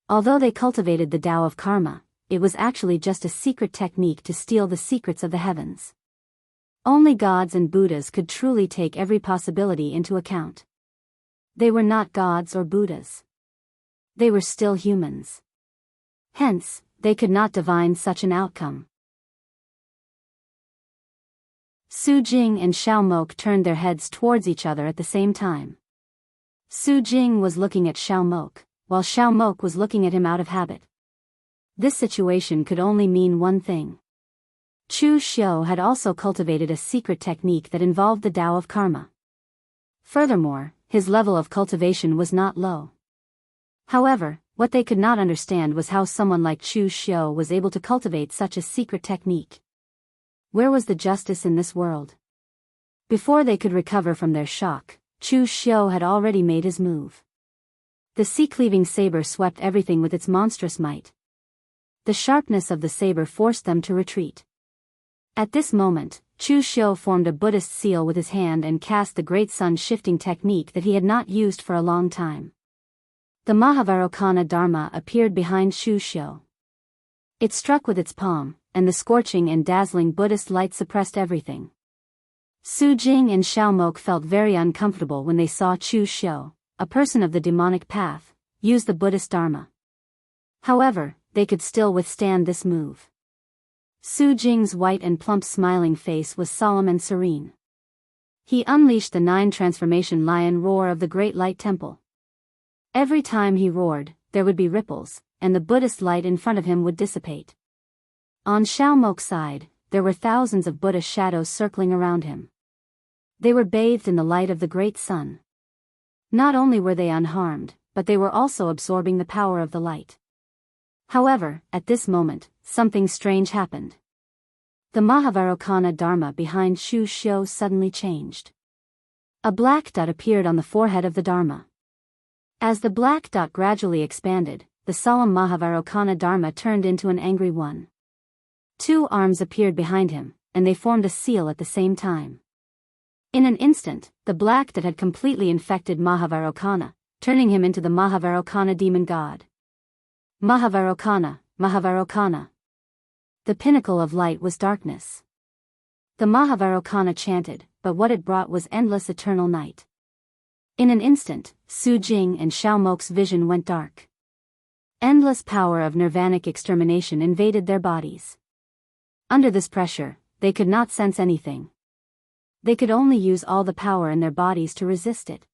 Although they cultivated the Tao of Karma, it was actually just a secret technique to steal the secrets of the heavens. Only gods and Buddhas could truly take every possibility into account. They were not gods or Buddhas. They were still humans. Hence, they could not divine such an outcome. Su Jing and Xiao Mok turned their heads towards each other at the same time. Su Jing was looking at Xiao Mok, while Xiao Mok was looking at him out of habit. This situation could only mean one thing. Chu Xiu had also cultivated a secret technique that involved the Tao of Karma. Furthermore, his level of cultivation was not low. However, what they could not understand was how someone like Chu Xiu was able to cultivate such a secret technique. Where was the justice in this world? Before they could recover from their shock, Chu Xiu had already made his move. The sea-cleaving saber swept everything with its monstrous might. The sharpness of the saber forced them to retreat. At this moment, Chu Xiu formed a Buddhist seal with his hand and cast the great sun-shifting technique that he had not used for a long time. The Mahavarokana Dharma appeared behind Chu Xiu. It struck with its palm, and the scorching and dazzling Buddhist light suppressed everything. Su Jing and Xiao Mok felt very uncomfortable when they saw Chu Xiu, a person of the demonic path, use the Buddhist Dharma. However, they could still withstand this move. Su Jing's white and plump smiling face was solemn and serene. He unleashed the 9 transformation lion roar of the Great Light Temple. Every time he roared, there would be ripples, and the Buddhist light in front of him would dissipate. On Xiao Mok's side, there were thousands of Buddha shadows circling around him. They were bathed in the light of the great sun. Not only were they unharmed, but they were also absorbing the power of the light. However, at this moment, something strange happened. The Mahavarokana Dharma behind Chu Xiu suddenly changed. A black dot appeared on the forehead of the Dharma. As the black dot gradually expanded, the solemn Mahavarokana Dharma turned into an angry one. 2 arms appeared behind him, and they formed a seal at the same time. In an instant, the black dot had completely infected Mahavarokana, turning him into the Mahavarokana demon god. Mahavarokana, Mahavarokana. The pinnacle of light was darkness. The Mahavarokana chanted, but what it brought was endless eternal night. In an instant, Su Jing and Xiao Mok's vision went dark. Endless power of nirvanic extermination invaded their bodies. Under this pressure, they could not sense anything. They could only use all the power in their bodies to resist it.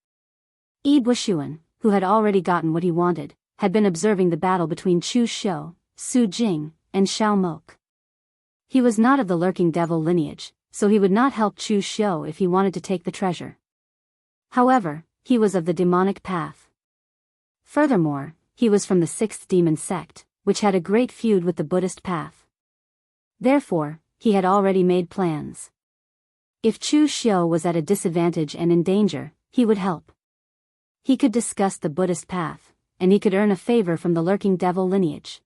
Yi Bushuan, who had already gotten what he wanted, had been observing the battle between Chu Xiu, Su Jing, and Xiao Mok. He was not of the lurking devil lineage, so he would not help Chu Xiu if he wanted to take the treasure. However, he was of the demonic path. Furthermore, he was from the 6th demon sect, which had a great feud with the Buddhist path. Therefore, he had already made plans. If Chu Xiu was at a disadvantage and in danger, he would help. He could discuss the Buddhist path, and he could earn a favor from the lurking devil lineage.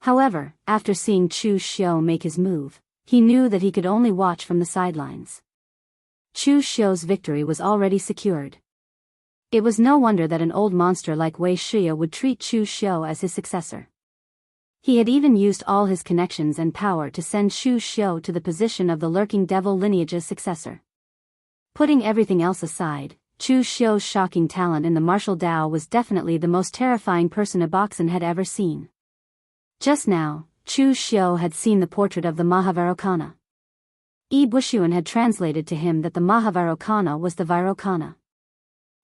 However, after seeing Chu Xiu make his move, he knew that he could only watch from the sidelines. Chu Xiu's victory was already secured. It was no wonder that an old monster like Wei Shia would treat Chu Xiu as his successor. He had even used all his connections and power to send Chu Xiu to the position of the lurking devil lineage's successor. Putting everything else aside, Chu Xiu's shocking talent in the martial Dao was definitely the most terrifying person a Boxen had ever seen. Just now, Chu Xiu had seen the portrait of the Mahavarokana. Yi Bushuan had translated to him that the Mahavarokana was the Vairokana.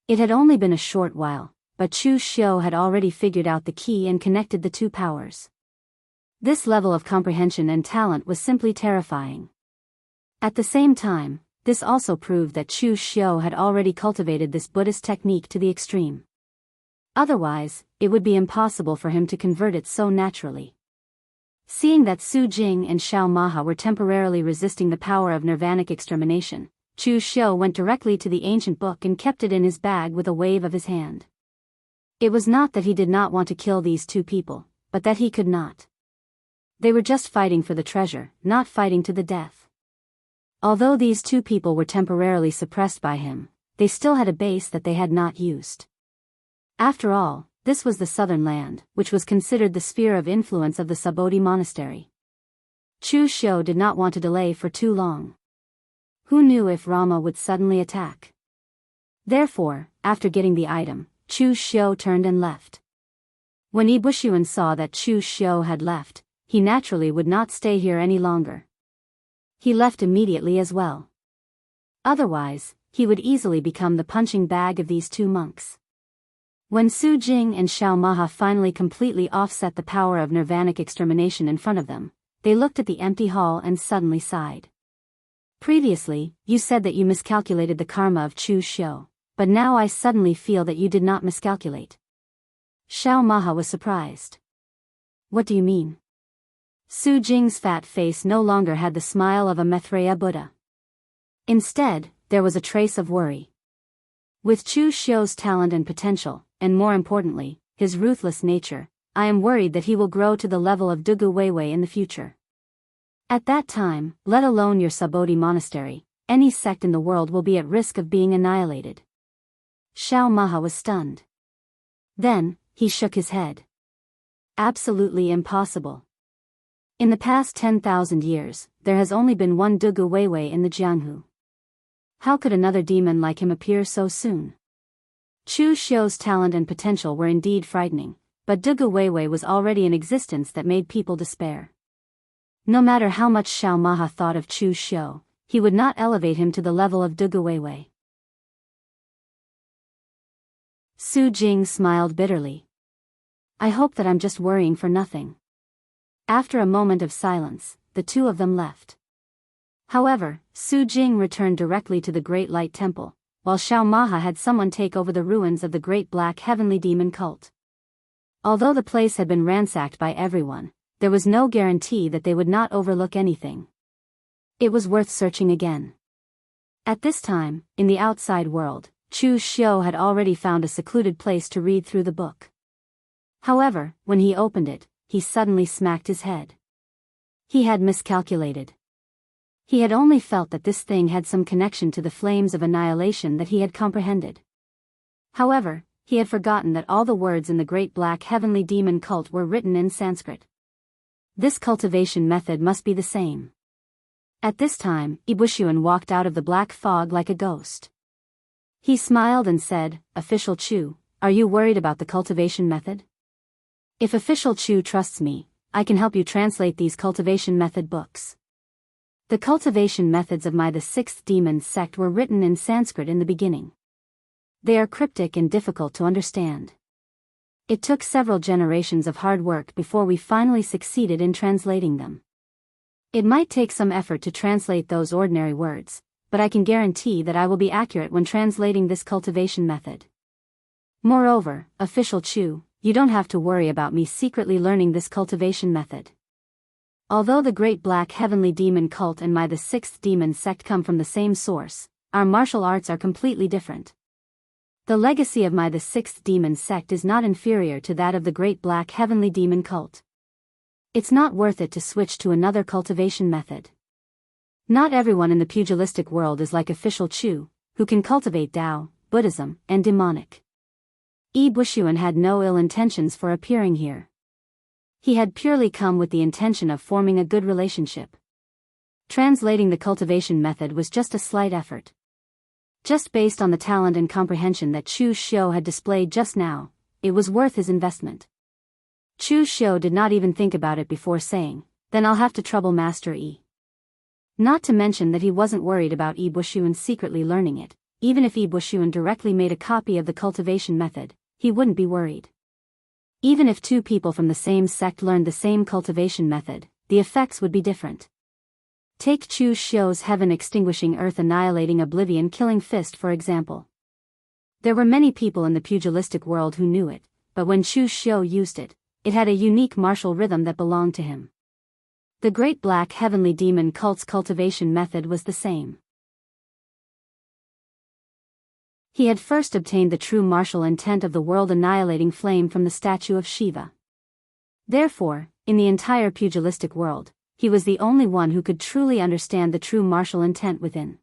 It had only been a short while, but Chu Xiu had already figured out the key and connected the 2 powers. This level of comprehension and talent was simply terrifying. At the same time, this also proved that Chu Xiu had already cultivated this Buddhist technique to the extreme. Otherwise, it would be impossible for him to convert it so naturally. Seeing that Su Jing and Xiao Maha were temporarily resisting the power of nirvanic extermination, Chu Xiu went directly to the ancient book and kept it in his bag with a wave of his hand. It was not that he did not want to kill these 2 people, but that he could not. They were just fighting for the treasure, not fighting to the death. Although these 2 people were temporarily suppressed by him, they still had a base that they had not used. After all, this was the southern land, which was considered the sphere of influence of the Subodhi monastery. Chu Xiu did not want to delay for too long. Who knew if Rama would suddenly attack? Therefore, after getting the item, Chu Xiu turned and left. When Yi Bushuan saw that Chu Xiu had left, he naturally would not stay here any longer. He left immediately as well. Otherwise, he would easily become the punching bag of these two monks. When Su Jing and Xiao Maha finally completely offset the power of nirvanic extermination in front of them, they looked at the empty hall and suddenly sighed. Previously, you said that you miscalculated the karma of Chu Xiu, but now I suddenly feel that you did not miscalculate. Xiao Maha was surprised. What do you mean? Su Jing's fat face no longer had the smile of a Maitreya Buddha. Instead, there was a trace of worry. With Chu Xiu's talent and potential, and more importantly, his ruthless nature, I am worried that he will grow to the level of Dugu Weiwei in the future. At that time, let alone your Subodhi monastery, any sect in the world will be at risk of being annihilated. Xiao Maha was stunned. Then, he shook his head. Absolutely impossible. In the past 10,000 years, there has only been one Dugu Weiwei in the Jianghu. How could another demon like him appear so soon? Chu Xiu's talent and potential were indeed frightening, but Dugu Weiwei was already in existence that made people despair. No matter how much Xiao Maha thought of Chu Xiu, he would not elevate him to the level of Dugu Weiwei. Su Jing smiled bitterly. I hope that I'm just worrying for nothing. After a moment of silence, the two of them left. However, Su Jing returned directly to the Great Light Temple, while Xiao Maha had someone take over the ruins of the Great Black Heavenly Demon cult. Although the place had been ransacked by everyone, there was no guarantee that they would not overlook anything. It was worth searching again. At this time, in the outside world, Chu Xiu had already found a secluded place to read through the book. However, when he opened it, he suddenly smacked his head. He had miscalculated. He had only felt that this thing had some connection to the flames of annihilation that he had comprehended. However, he had forgotten that all the words in the Great Black Heavenly Demon cult were written in Sanskrit. This cultivation method must be the same. At this time, Ibushuan walked out of the black fog like a ghost. He smiled and said, Official Chu, are you worried about the cultivation method? If Official Chu trusts me, I can help you translate these cultivation method books. The cultivation methods of the sixth demon sect were written in Sanskrit in the beginning. They are cryptic and difficult to understand. It took several generations of hard work before we finally succeeded in translating them. It might take some effort to translate those ordinary words, but I can guarantee that I will be accurate when translating this cultivation method. Moreover, Official Chu, you don't have to worry about me secretly learning this cultivation method. Although the Great Black Heavenly Demon cult and the sixth demon sect come from the same source, our martial arts are completely different. The legacy of the sixth demon sect is not inferior to that of the Great Black Heavenly Demon cult. It's not worth it to switch to another cultivation method. Not everyone in the pugilistic world is like Official Chu, who can cultivate Tao, Buddhism, and demonic. Yi Bushuan had no ill intentions for appearing here. He had purely come with the intention of forming a good relationship. Translating the cultivation method was just a slight effort. Just based on the talent and comprehension that Chu Xiu had displayed just now, it was worth his investment. Chu Xiu did not even think about it before saying, then I'll have to trouble Master Yi. Not to mention that he wasn't worried about Yi Bushuan secretly learning it. Even if Yi Bushuan directly made a copy of the cultivation method, he wouldn't be worried. Even if two people from the same sect learned the same cultivation method, the effects would be different. Take Chu Xiu's heaven extinguishing earth annihilating oblivion killing fist for example. There were many people in the pugilistic world who knew it, but when Chu Xiu used it, it had a unique martial rhythm that belonged to him. The Great Black Heavenly Demon cult's cultivation method was the same. He had first obtained the true martial intent of the world-annihilating flame from the statue of Shiva. Therefore, in the entire pugilistic world, he was the only one who could truly understand the true martial intent within.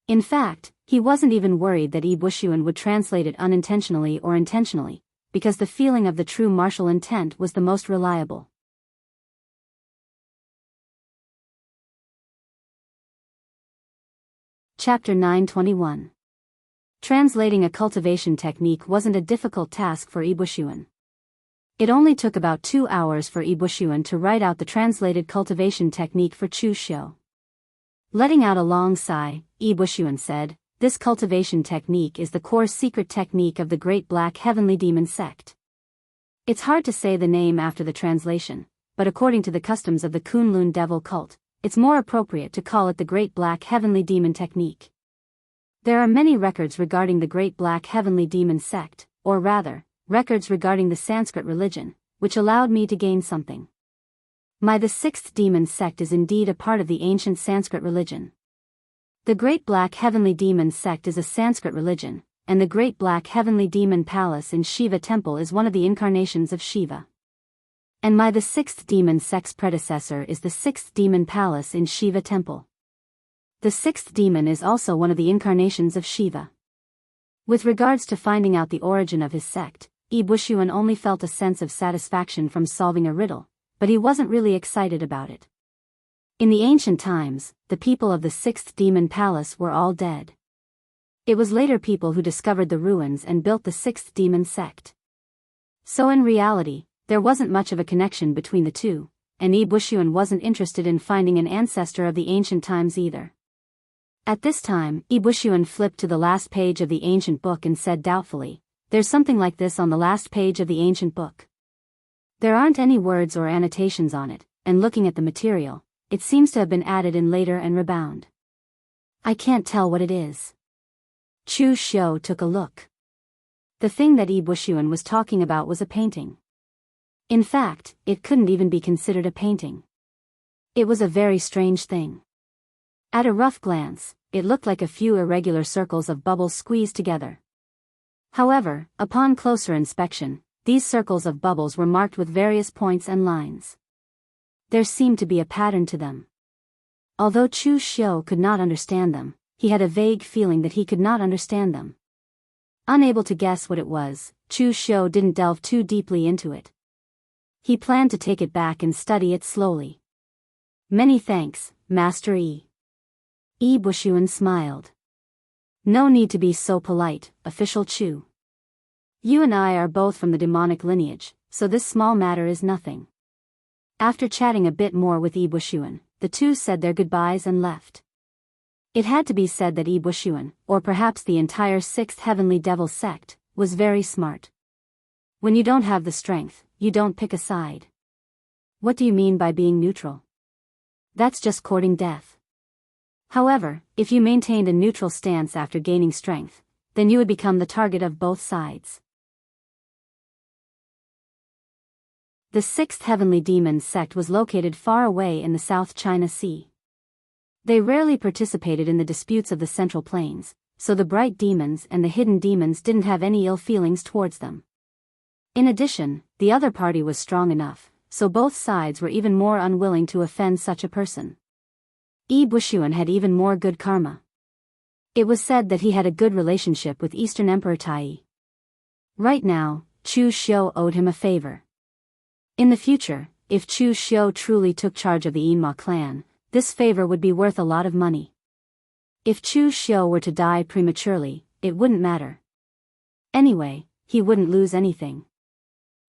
In fact, he wasn't even worried that Yi Bushuan would translate it unintentionally or intentionally, because the feeling of the true martial intent was the most reliable. Chapter 921. Translating a cultivation technique wasn't a difficult task for Yi Bushuan. It only took about 2 hours for Yi Bushuan to write out the translated cultivation technique for Chu Xiu. Letting out a long sigh, Yi Bushuan said, this cultivation technique is the core secret technique of the Great Black Heavenly Demon sect. It's hard to say the name after the translation, but according to the customs of the Kunlun Devil cult, it's more appropriate to call it the Great Black Heavenly Demon technique. There are many records regarding the Great Black Heavenly Demon sect, or rather, records regarding the Sanskrit religion, which allowed me to gain something. The sixth demon sect is indeed a part of the ancient Sanskrit religion. The Great Black Heavenly Demon sect is a Sanskrit religion, and the Great Black Heavenly Demon Palace in Shiva Temple is one of the incarnations of Shiva. And the sixth demon sect's predecessor is the sixth demon palace in Shiva Temple. The sixth demon is also one of the incarnations of Shiva. With regards to finding out the origin of his sect, Wuxia only felt a sense of satisfaction from solving a riddle, but he wasn't really excited about it. In the ancient times, the people of the sixth demon palace were all dead. It was later people who discovered the ruins and built the sixth demon sect. So in reality, there wasn't much of a connection between the two, and Wuxia wasn't interested in finding an ancestor of the ancient times either. At this time, Wuxia flipped to the last page of the ancient book and said doubtfully, "There's something like this on the last page of the ancient book. There aren't any words or annotations on it, and looking at the material, it seems to have been added in later and rebound. I can't tell what it is." Chu Xiu took a look. The thing that Wuxia was talking about was a painting. In fact, it couldn't even be considered a painting. It was a very strange thing. At a rough glance, it looked like a few irregular circles of bubbles squeezed together. However, upon closer inspection, these circles of bubbles were marked with various points and lines. There seemed to be a pattern to them. Although Chu Xiu could not understand them, he had a vague feeling that he could not understand them. Unable to guess what it was, Chu Xiu didn't delve too deeply into it. He planned to take it back and study it slowly. "Many thanks, Master Yi." Wuxia smiled. "No need to be so polite, Official Chu. You and I are both from the demonic lineage, so this small matter is nothing." After chatting a bit more with Wuxia, the two said their goodbyes and left. It had to be said that Wuxia, or perhaps the entire sixth heavenly devil sect, was very smart. When you don't have the strength, you don't pick a side. What do you mean by being neutral? That's just courting death. However, if you maintained a neutral stance after gaining strength, then you would become the target of both sides. The sixth heavenly demon sect was located far away in the South China Sea. They rarely participated in the disputes of the Central Plains, so the bright demons and the hidden demons didn't have any ill feelings towards them. In addition, the other party was strong enough, so both sides were even more unwilling to offend such a person. Wuxia had even more good karma. It was said that he had a good relationship with Eastern Emperor Tai. Right now, Chu Xiu owed him a favor. In the future, if Chu Xiu truly took charge of the Yinma clan, this favor would be worth a lot of money. If Chu Xiu were to die prematurely, it wouldn't matter. Anyway, he wouldn't lose anything.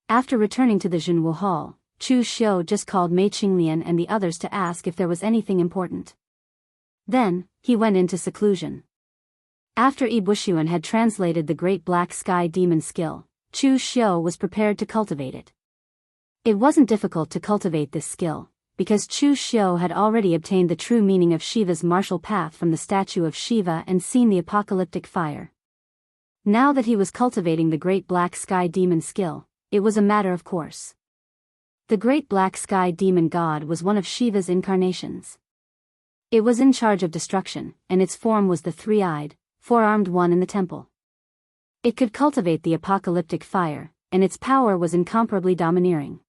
After returning to the Jianghu Hall, Chu Xiu just called Mei Qinglian and the others to ask if there was anything important. Then, he went into seclusion. After Wuxia had translated the Great Black Sky Demon skill, Chu Xiu was prepared to cultivate it. It wasn't difficult to cultivate this skill, because Chu Xiu had already obtained the true meaning of Shiva's martial path from the statue of Shiva and seen the apocalyptic fire. Now that he was cultivating the Great Black Sky Demon skill, it was a matter of course. The Great Black Sky Demon God was one of Shiva's incarnations. It was in charge of destruction, and its form was the three-eyed, four-armed one in the temple. It could cultivate the apocalyptic fire, and its power was incomparably domineering.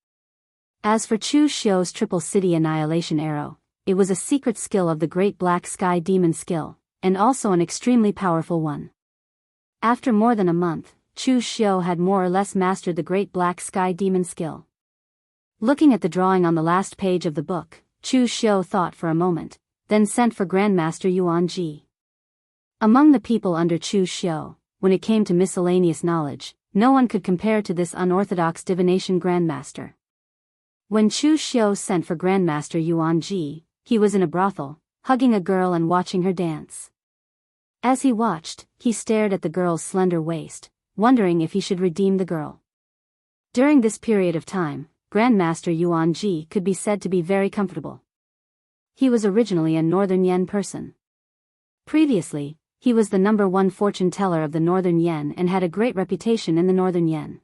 As for Chu Xiu's Triple City Annihilation Arrow, it was a secret skill of the Great Black Sky Demon skill, and also an extremely powerful one. After more than a month, Chu Xiu had more or less mastered the Great Black Sky Demon skill. Looking at the drawing on the last page of the book, Chu Xiu thought for a moment, then sent for Grandmaster Yuan Ji. Among the people under Chu Xiu, when it came to miscellaneous knowledge, no one could compare to this unorthodox divination Grandmaster. When Chu Xiu sent for Grandmaster Yuan Ji, he was in a brothel, hugging a girl and watching her dance. As he watched, he stared at the girl's slender waist, wondering if he should redeem the girl. During this period of time, Grandmaster Yuan Ji could be said to be very comfortable. He was originally a Northern Yen person. Previously, he was the #1 fortune teller of the Northern Yen and had a great reputation in the Northern Yen.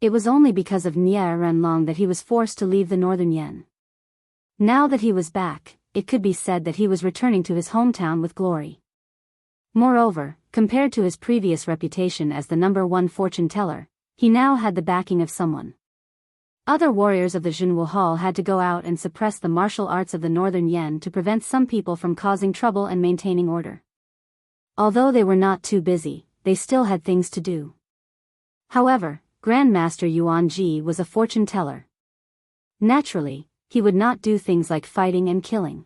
It was only because of Nie Renlong that he was forced to leave the Northern Yen. Now that he was back, it could be said that he was returning to his hometown with glory. Moreover, compared to his previous reputation as the #1 fortune teller, he now had the backing of someone. Other warriors of the Jianghu Hall had to go out and suppress the martial arts of the Northern Yen to prevent some people from causing trouble and maintaining order. Although they were not too busy, they still had things to do. However, Grandmaster Yuan Ji was a fortune teller. Naturally, he would not do things like fighting and killing.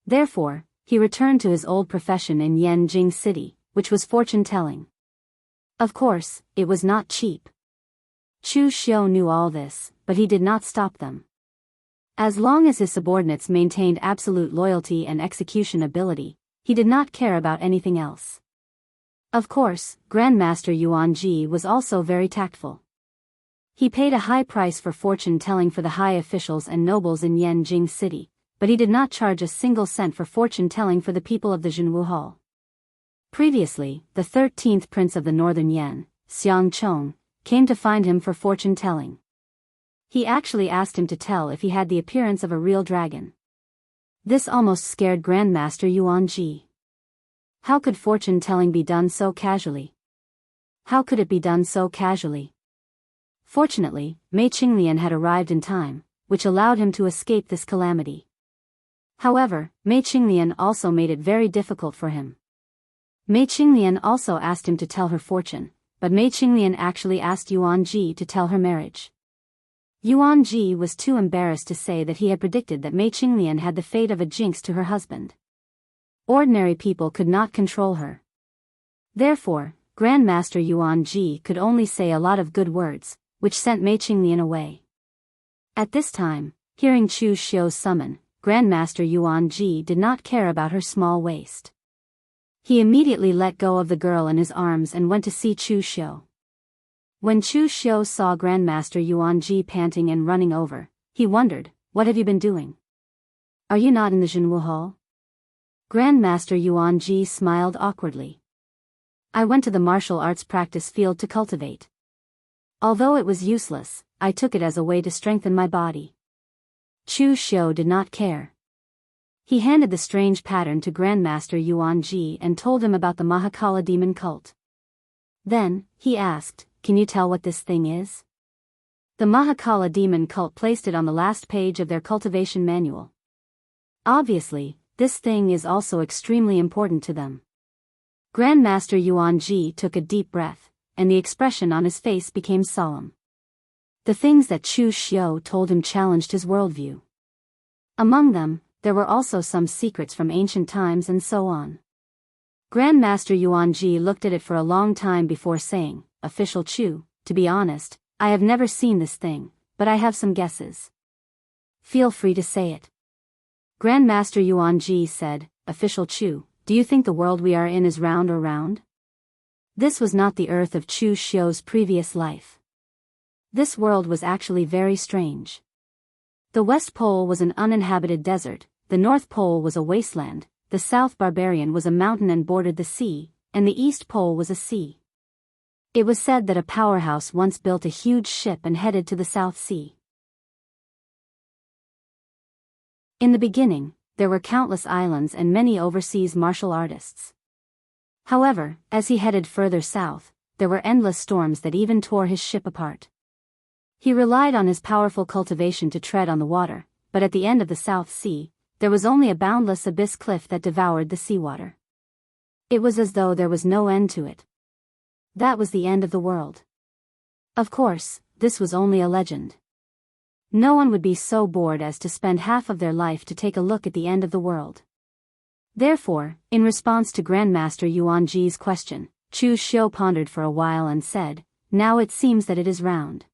Therefore, he returned to his old profession in Yanjing City, which was fortune telling. Of course, it was not cheap. Chu Xiu knew all this, but he did not stop them. As long as his subordinates maintained absolute loyalty and execution ability, he did not care about anything else. Of course, Grandmaster Yuan Ji was also very tactful. He paid a high price for fortune telling for the high officials and nobles in Yanjing City, but he did not charge a single cent for fortune telling for the people of the Jianghu Hall. Previously, the 13th prince of the Northern Yen, Xiang Chong, came to find him for fortune telling. He actually asked him to tell if he had the appearance of a real dragon. This almost scared Grandmaster Yuan Ji. How could fortune telling be done so casually? How could it be done so casually? Fortunately, Mei Qinglian had arrived in time, which allowed him to escape this calamity. However, Mei Qinglian also made it very difficult for him. Mei Qinglian also asked him to tell her fortune, but Mei Qinglian actually asked Yuan Ji to tell her marriage. Yuan Ji was too embarrassed to say that he had predicted that Mei Qinglian had the fate of a jinx to her husband. Ordinary people could not control her. Therefore, Grandmaster Yuan Ji could only say a lot of good words, which sent Mei Qinglian away. At this time, hearing Chu Xiu's summon, Grandmaster Yuan Ji did not care about her small waist. He immediately let go of the girl in his arms and went to see Chu Xiu. When Chu Xiu saw Grandmaster Yuan Ji panting and running over, he wondered, "What have you been doing? Are you not in the Jianghu Hall?" Grandmaster Yuan Ji smiled awkwardly. "I went to the martial arts practice field to cultivate. Although it was useless, I took it as a way to strengthen my body." Chu Xiu did not care. He handed the strange pattern to Grandmaster Yuan Ji and told him about the Mahakala demon cult. Then, he asked, "Can you tell what this thing is?" The Mahakala demon cult placed it on the last page of their cultivation manual. Obviously, this thing is also extremely important to them. Grandmaster Yuan Ji took a deep breath, and the expression on his face became solemn. The things that Chu Xiu told him challenged his worldview. Among them, there were also some secrets from ancient times and so on. Grandmaster Yuan Ji looked at it for a long time before saying, "Official Chu, to be honest, I have never seen this thing, but I have some guesses." "Feel free to say it." Grandmaster Yuan Ji said, "Official Chu, do you think the world we are in is round or round?" This was not the Earth of Chu Xiu's previous life. This world was actually very strange. The West Pole was an uninhabited desert, the North Pole was a wasteland, the South Barbarian was a mountain and bordered the sea, and the East Pole was a sea. It was said that a powerhouse once built a huge ship and headed to the South Sea. In the beginning, there were countless islands and many overseas martial artists. However, as he headed further south, there were endless storms that even tore his ship apart. He relied on his powerful cultivation to tread on the water, but at the end of the South Sea, there was only a boundless abyss cliff that devoured the seawater. It was as though there was no end to it. That was the end of the world. Of course, this was only a legend. No one would be so bored as to spend half of their life to take a look at the end of the world. Therefore, in response to Grandmaster Yuan Ji's question, Chu Xiu pondered for a while and said, "Now it seems that it is round."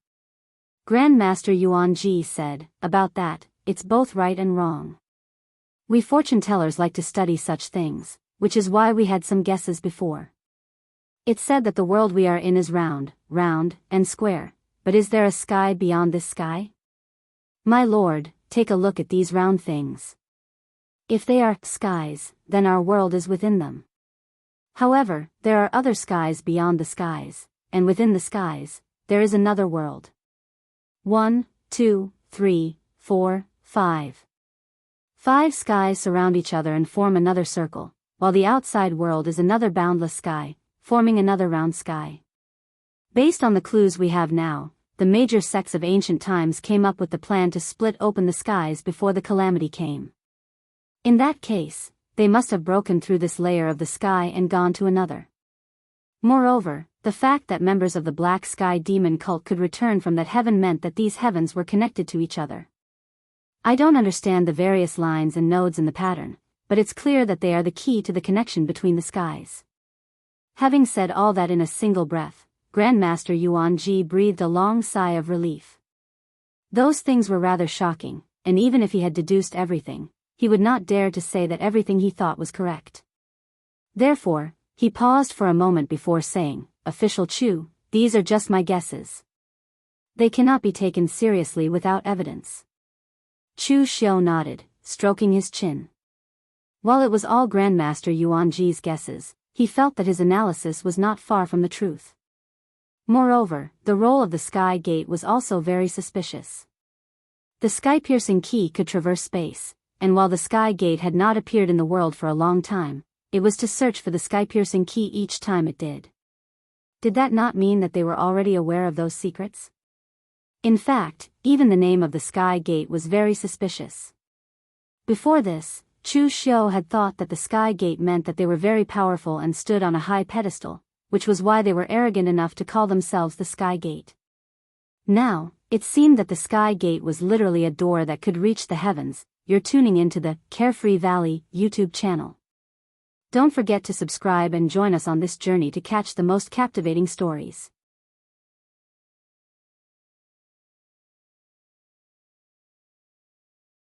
Grandmaster Yuan Ji said, "About that, it's both right and wrong." We fortune tellers like to study such things, which is why we had some guesses before. It's said that the world we are in is round, and square, but is there a sky beyond this sky? My lord, take a look at these round things. If they are skies, then our world is within them. However, there are other skies beyond the skies, and within the skies, there is another world. 1, 2, 3, 4, 5. 5 skies surround each other and form another circle, while the outside world is another boundless sky, forming another round sky. Based on the clues we have now, the major sects of ancient times came up with the plan to split open the skies before the calamity came. In that case, they must have broken through this layer of the sky and gone to another. Moreover, the fact that members of the Black Sky Demon cult could return from that heaven meant that these heavens were connected to each other. I don't understand the various lines and nodes in the pattern, but it's clear that they are the key to the connection between the skies. Having said all that in a single breath, Grandmaster Yuan Ji breathed a long sigh of relief. Those things were rather shocking, and even if he had deduced everything, he would not dare to say that everything he thought was correct. Therefore, he paused for a moment before saying, "Official Chu, these are just my guesses. They cannot be taken seriously without evidence." Chu Xiao nodded, stroking his chin. While it was all Grandmaster Yuan Ji's guesses, he felt that his analysis was not far from the truth. Moreover, the role of the Sky Gate was also very suspicious. The sky-piercing key could traverse space, and while the Sky Gate had not appeared in the world for a long time, it was to search for the sky-piercing key each time it did. Did that not mean that they were already aware of those secrets? In fact, even the name of the Sky Gate was very suspicious. Before this, Chu Xiao had thought that the Sky Gate meant that they were very powerful and stood on a high pedestal, which was why they were arrogant enough to call themselves the Sky Gate. Now, it seemed that the Sky Gate was literally a door that could reach the heavens. You're tuning into the Carefree Valley YouTube channel. Don't forget to subscribe and join us on this journey to catch the most captivating stories.